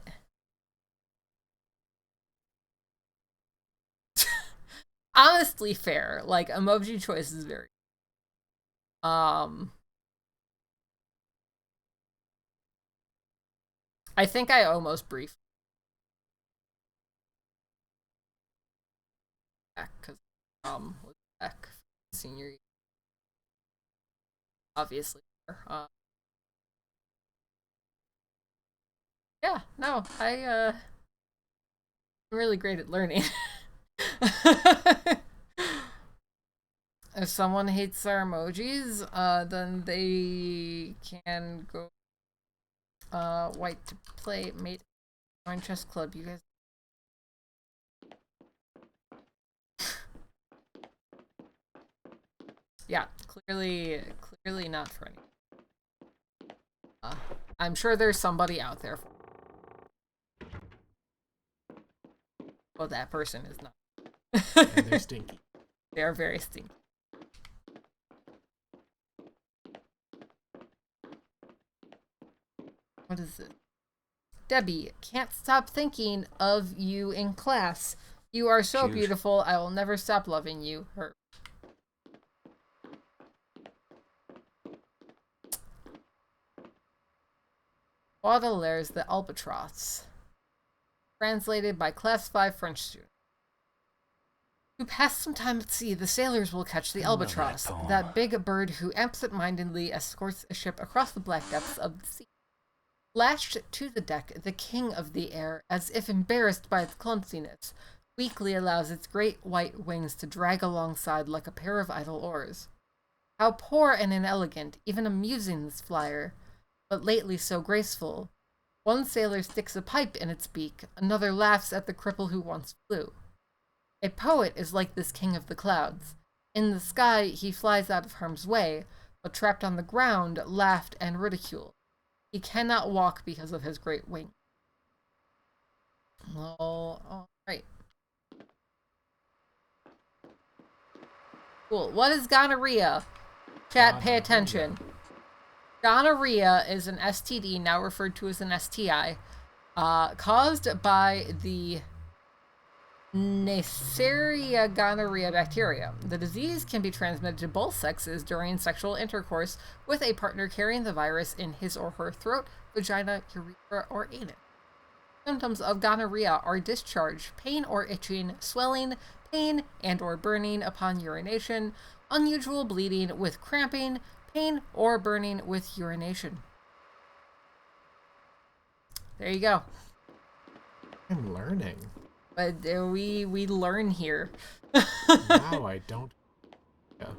Honestly, fair. Like emoji choice is very. I think I almost briefed back because was back senior year, obviously. Yeah, no, I'm really great at learning. If someone hates our emojis, then they can go white to play mate join chess club. You guys. Yeah, clearly not for any. I'm sure there's somebody out there. Well, that person is not. And they're stinky. They're very stinky. What is it? Debbie, can't stop thinking of you in class. You are so Cute. beautiful. I will never stop loving you. Her. Baudelaire's the Albatross. Translated by Class 5 French student. To pass some time at sea, the sailors will catch the albatross, that big bird who absent-mindedly escorts a ship across the black depths of the sea. Lashed to the deck, the king of the air, as if embarrassed by its clumsiness, weakly allows its great white wings to drag alongside like a pair of idle oars. How poor and inelegant, even amusing this flyer, but lately so graceful. One sailor sticks a pipe in its beak, another laughs at the cripple who once flew. A poet is like this king of the clouds. In the sky he flies out of harm's way, but trapped on the ground, laughed and ridiculed. He cannot walk because of his great wing. All right. Cool. What is gonorrhea? Chat, pay attention. Gonorrhea is an STD, now referred to as an STI, caused by the Neisseria gonorrhea bacteria. The disease can be transmitted to both sexes during sexual intercourse with a partner carrying the virus in his or her throat, vagina, urethra, or anus. Symptoms of gonorrhea are discharge, pain or itching, swelling, pain and or burning upon urination, unusual bleeding with cramping, pain or burning with urination. There you go. I'm learning. But we learn here. Now I don't. Yeah.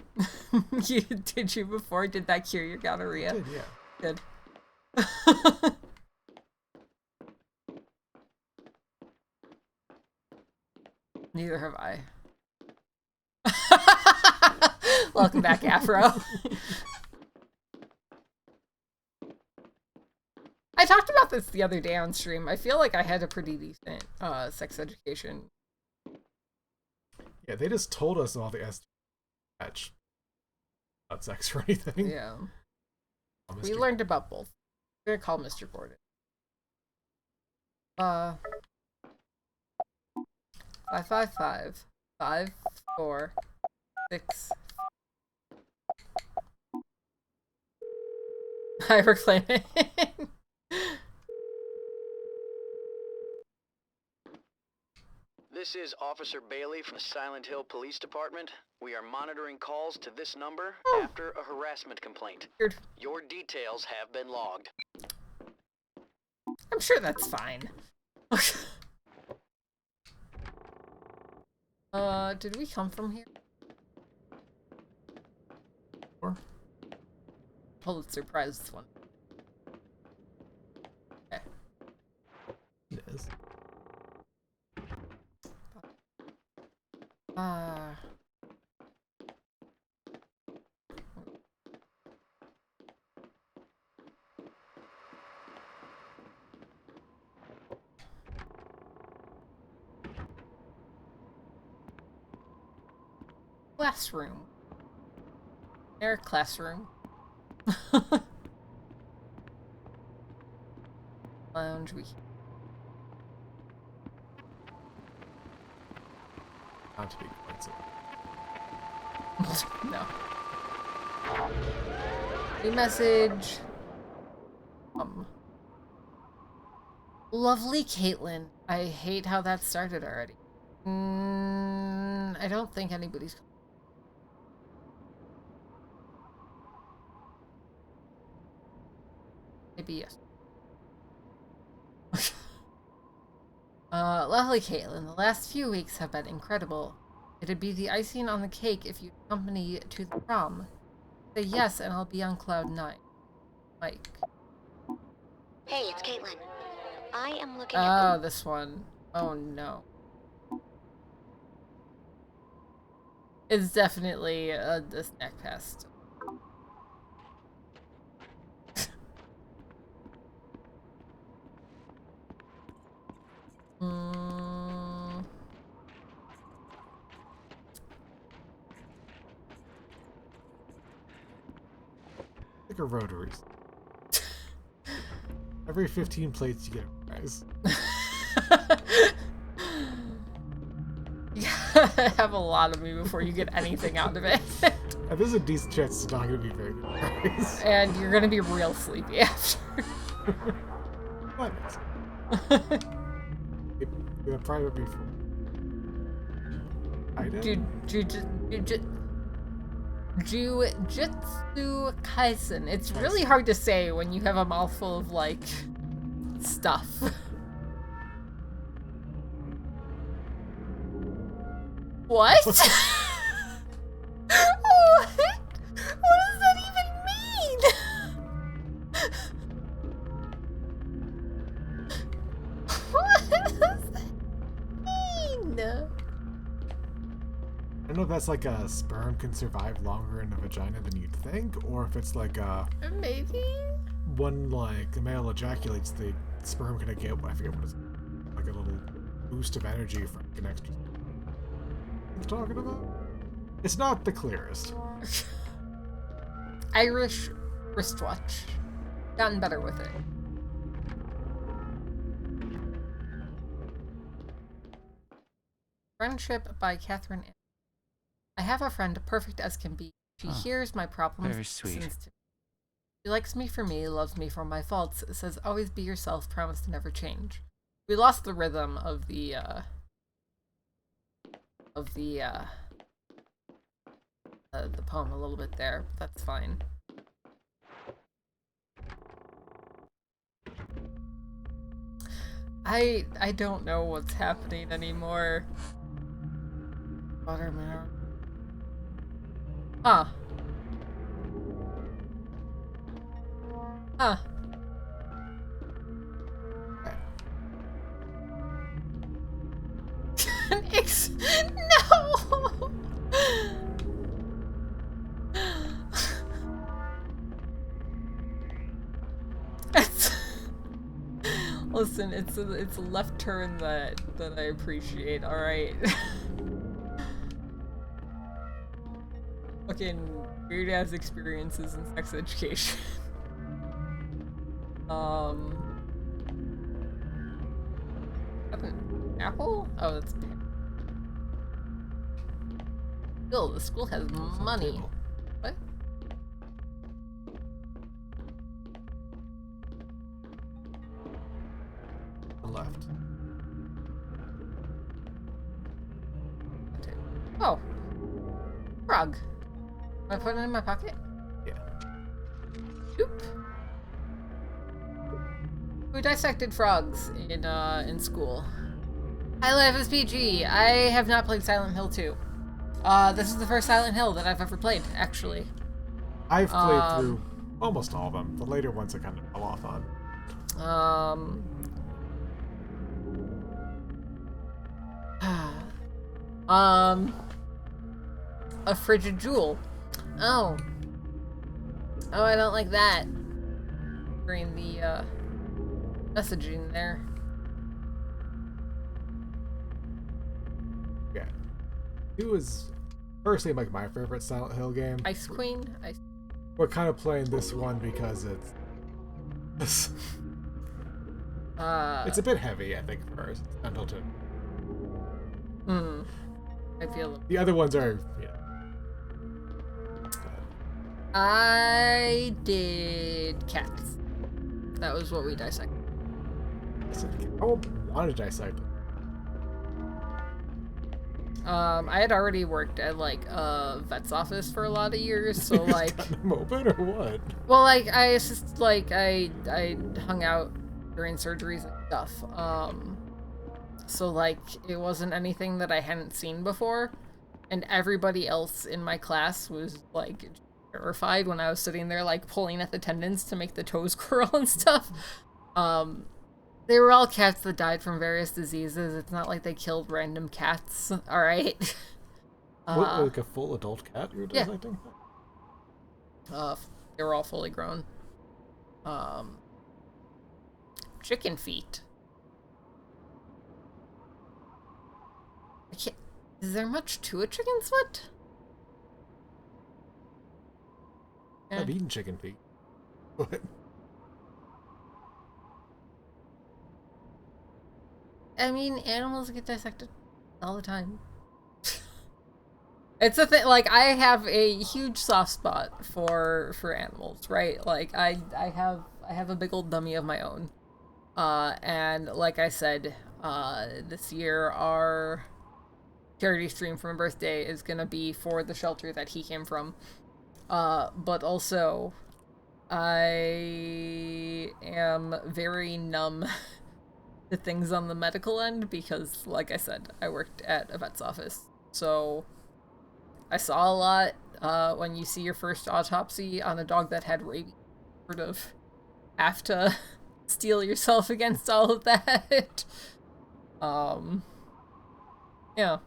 Did you before? Did that cure your gonorrhea? I did, yeah. Good. Neither have I. Welcome back, Afro. I talked about this the other day on stream. I feel like I had a pretty decent sex education. Yeah, they just told us all the STI not sex or anything. Yeah. We learned about both. We're gonna call Mr. Gordon. 555 546. I reclaim it. This is Officer Bailey from the Silent Hill Police Department. We are monitoring calls to this number after a harassment complaint. Weird. Your details have been logged. I'm sure that's fine. Did we come from here? Or? Pulitzer Prize one. Okay. It is. classroom. Their classroom. Lounge. We. Not to be quite so. No. New message. Lovely Caitlin. I hate how that started already. I don't think anybody's. Maybe yes. Lovely Caitlin, the last few weeks have been incredible. It'd be the icing on the cake if you accompany to the prom. Say yes, and I'll be on cloud 9. Mike. Hey, it's Caitlin. I am looking at. Oh, this one. Oh no. It's definitely a snack pest. Like a rotaries. Every 15 plates you get a prize. You gotta have a lot of me before you get anything out of it. And there's a decent chance it's not going to be very good prize. And you're going to be real sleepy after. What? The private before. Jujutsu Kaisen. It's really hard to say when you have a mouthful of, like, stuff. What? What? What does that even mean? What does that mean? I don't know if that's like a sperm can survive longer in a vagina than you'd think, or if it's like a... Maybe? When, like, the male ejaculates, the sperm can get, I forget what it's like, a little boost of energy from an extra... What I'm talking about? It's not the clearest. Irish wristwatch. Gotten better with it. Friendship by Catherine. I have a friend perfect as can be. She hears my problems. Very sweet. Listens to me. She likes me for me, loves me for my faults, says always be yourself, promise to never change. We lost the rhythm of the poem a little bit there, but that's fine. I don't know what's happening anymore. Watermelon. Huh. Huh. No! Listen, it's a left turn that I appreciate, alright? Fucking weird ass experiences in sex education. Apple? Oh, that's Bill, the school has money. What? Left. Oh. Frog. Am I putting it in my pocket? Yeah. Oop. We dissected frogs in school. Hi, Life is PG. I have not played Silent Hill 2. This is the first Silent Hill that I've ever played, actually. I've played through almost all of them. The later ones I kind of fell off on. A frigid jewel. Oh. Oh, I don't like that. Bring the, messaging there. Yeah. 2 is personally like my favorite Silent Hill game. Ice Queen? We're kind of playing this one because it's a bit heavy, I think, for us. Pendleton. I feel the other ones are, yeah. I did cats. That was what we dissected. I want to dissect it. I had already worked at like a vet's office for a lot of years, so like them open or what? Well, like I hung out during surgeries and stuff. So like it wasn't anything that I hadn't seen before, and everybody else in my class was like terrified when I was sitting there like pulling at the tendons to make the toes curl and stuff. They were all cats that died from various diseases. It's not like they killed random cats, alright? What, like a full adult cat you were dissecting? Yeah. They were all fully grown. Chicken feet. Is there much to a chicken's foot? I've eaten chicken feet. But... I mean, animals get dissected all the time. It's a thing. Like, I have a huge soft spot for animals, right? Like, I have a big old dummy of my own, and like I said, this year our charity stream for my birthday is gonna be for the shelter that he came from. But also, I am very numb to things on the medical end because, like I said, I worked at a vet's office. So I saw a lot. When you see your first autopsy on a dog that had rabies, sort of have to steel yourself against all of that. Yeah.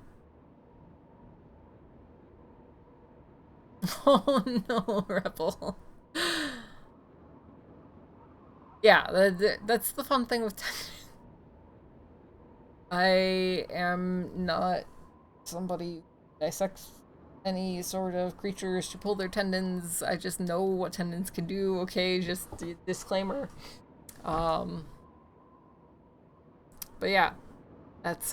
Oh no, Rebel. Yeah, that's the fun thing with tendons. I am not somebody who dissects any sort of creatures to pull their tendons. I just know what tendons can do, okay? Just disclaimer. But yeah, that's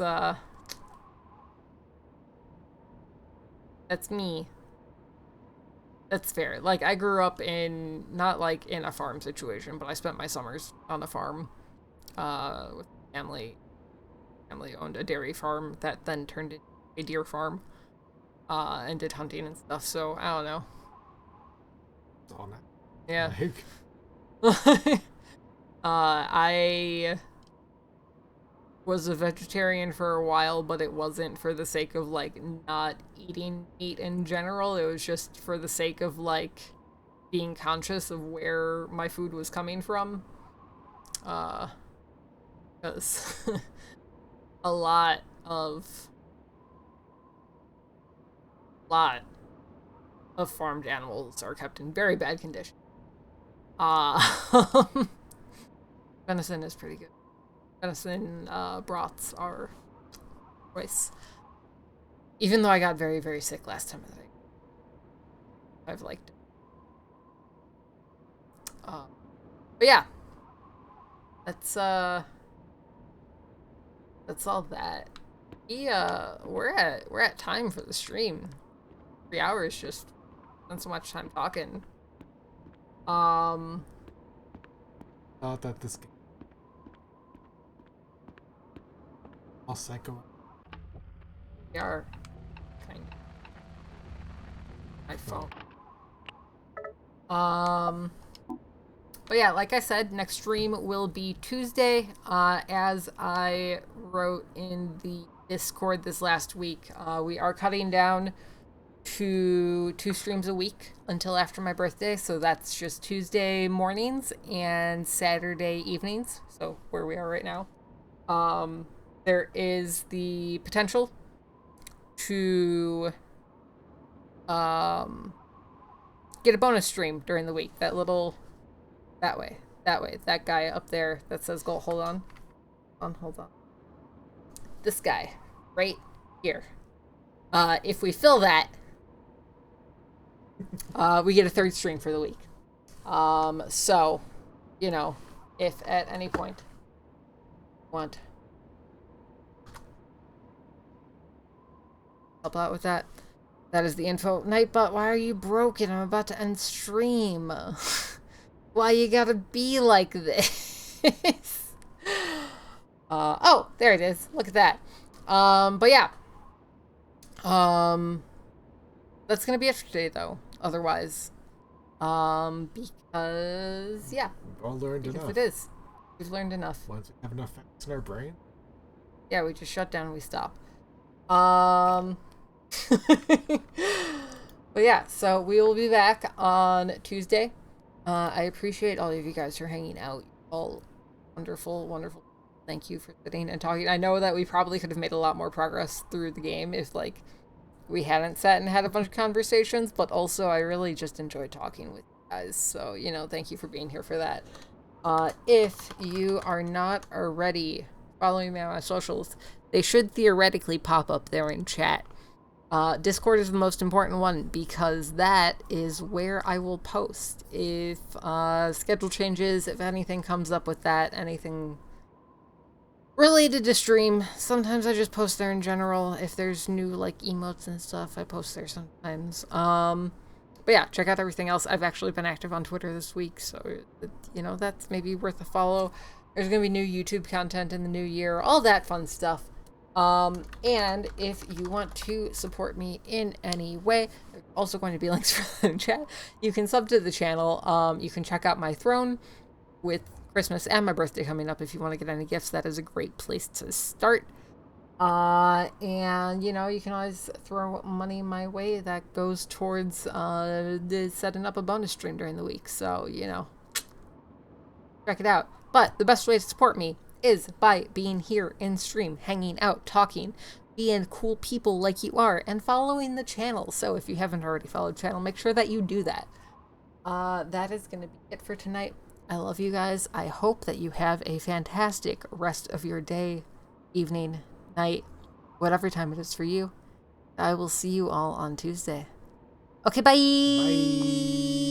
me. That's fair. Like, I grew up in, not like in a farm situation, but I spent my summers on a farm, with family. Family owned a dairy farm that then turned into a deer farm, and did hunting and stuff, so I don't know. All that. Yeah. Like... I was a vegetarian for a while, but it wasn't for the sake of, like, not eating meat in general. It was just for the sake of, like, being conscious of where my food was coming from. Because a lot of farmed animals are kept in very bad condition. Venison is pretty good. Venison broths are choice. Even though I got very, very sick last time that I've liked it. But yeah. That's all that. We're at time for the stream. 3 hours, just spent so much time talking. Thought that this game all psycho. We are kind of my phone. But yeah, like I said, next stream will be Tuesday. As I wrote in the Discord this last week, we are cutting down to 2 streams a week until after my birthday. So that's just Tuesday mornings and Saturday evenings. So where we are right now. There is the potential to get a bonus stream during the week. That way. That guy up there that says go, hold on. Hold on. This guy right here. If we fill that, we get a third stream for the week. So, you know, if at any point you want help out with that, that is the info. Nightbot, why are you broken? I'm about to end stream. Why you gotta be like this? Oh, there it is. Look at that. But yeah. That's gonna be it for today, though. Otherwise, because yeah, we've all learned enough. It is. We've learned enough. Once we have enough facts in our brain. Yeah, we just shut down and we stop. But yeah, so we will be back on Tuesday. I appreciate all of you guys for hanging out. All wonderful, wonderful. Thank you for sitting and talking. I know that we probably could have made a lot more progress through the game if, like, we hadn't sat and had a bunch of conversations, but also I really just enjoyed talking with you guys. So, you know, thank you for being here for that. If you are not already following me on my socials, they should theoretically pop up there in chat. Discord is the most important one because that is where I will post. If schedule changes, if anything comes up with that, anything related to stream, sometimes I just post there in general. If there's new like emotes and stuff, I post there sometimes. But yeah, check out everything else. I've actually been active on Twitter this week, so you know, that's maybe worth a follow. There's gonna be new YouTube content in the new year, all that fun stuff. And if you want to support me in any way, there's also going to be links for the chat. You can sub to the channel. You can check out my throne with Christmas and my birthday coming up. If you want to get any gifts, that is a great place to start. And you know, you can always throw money my way that goes towards setting up a bonus stream during the week. So, you know, check it out. But the best way to support me is by being here in stream, hanging out, talking, being cool people like you are, and following the channel. So if you haven't already followed the channel, make sure that you do that. That is going to be it for tonight. I love you guys. I hope that you have a fantastic rest of your day, evening, night, whatever time it is for you. I will see you all on Tuesday. Okay, bye! Bye!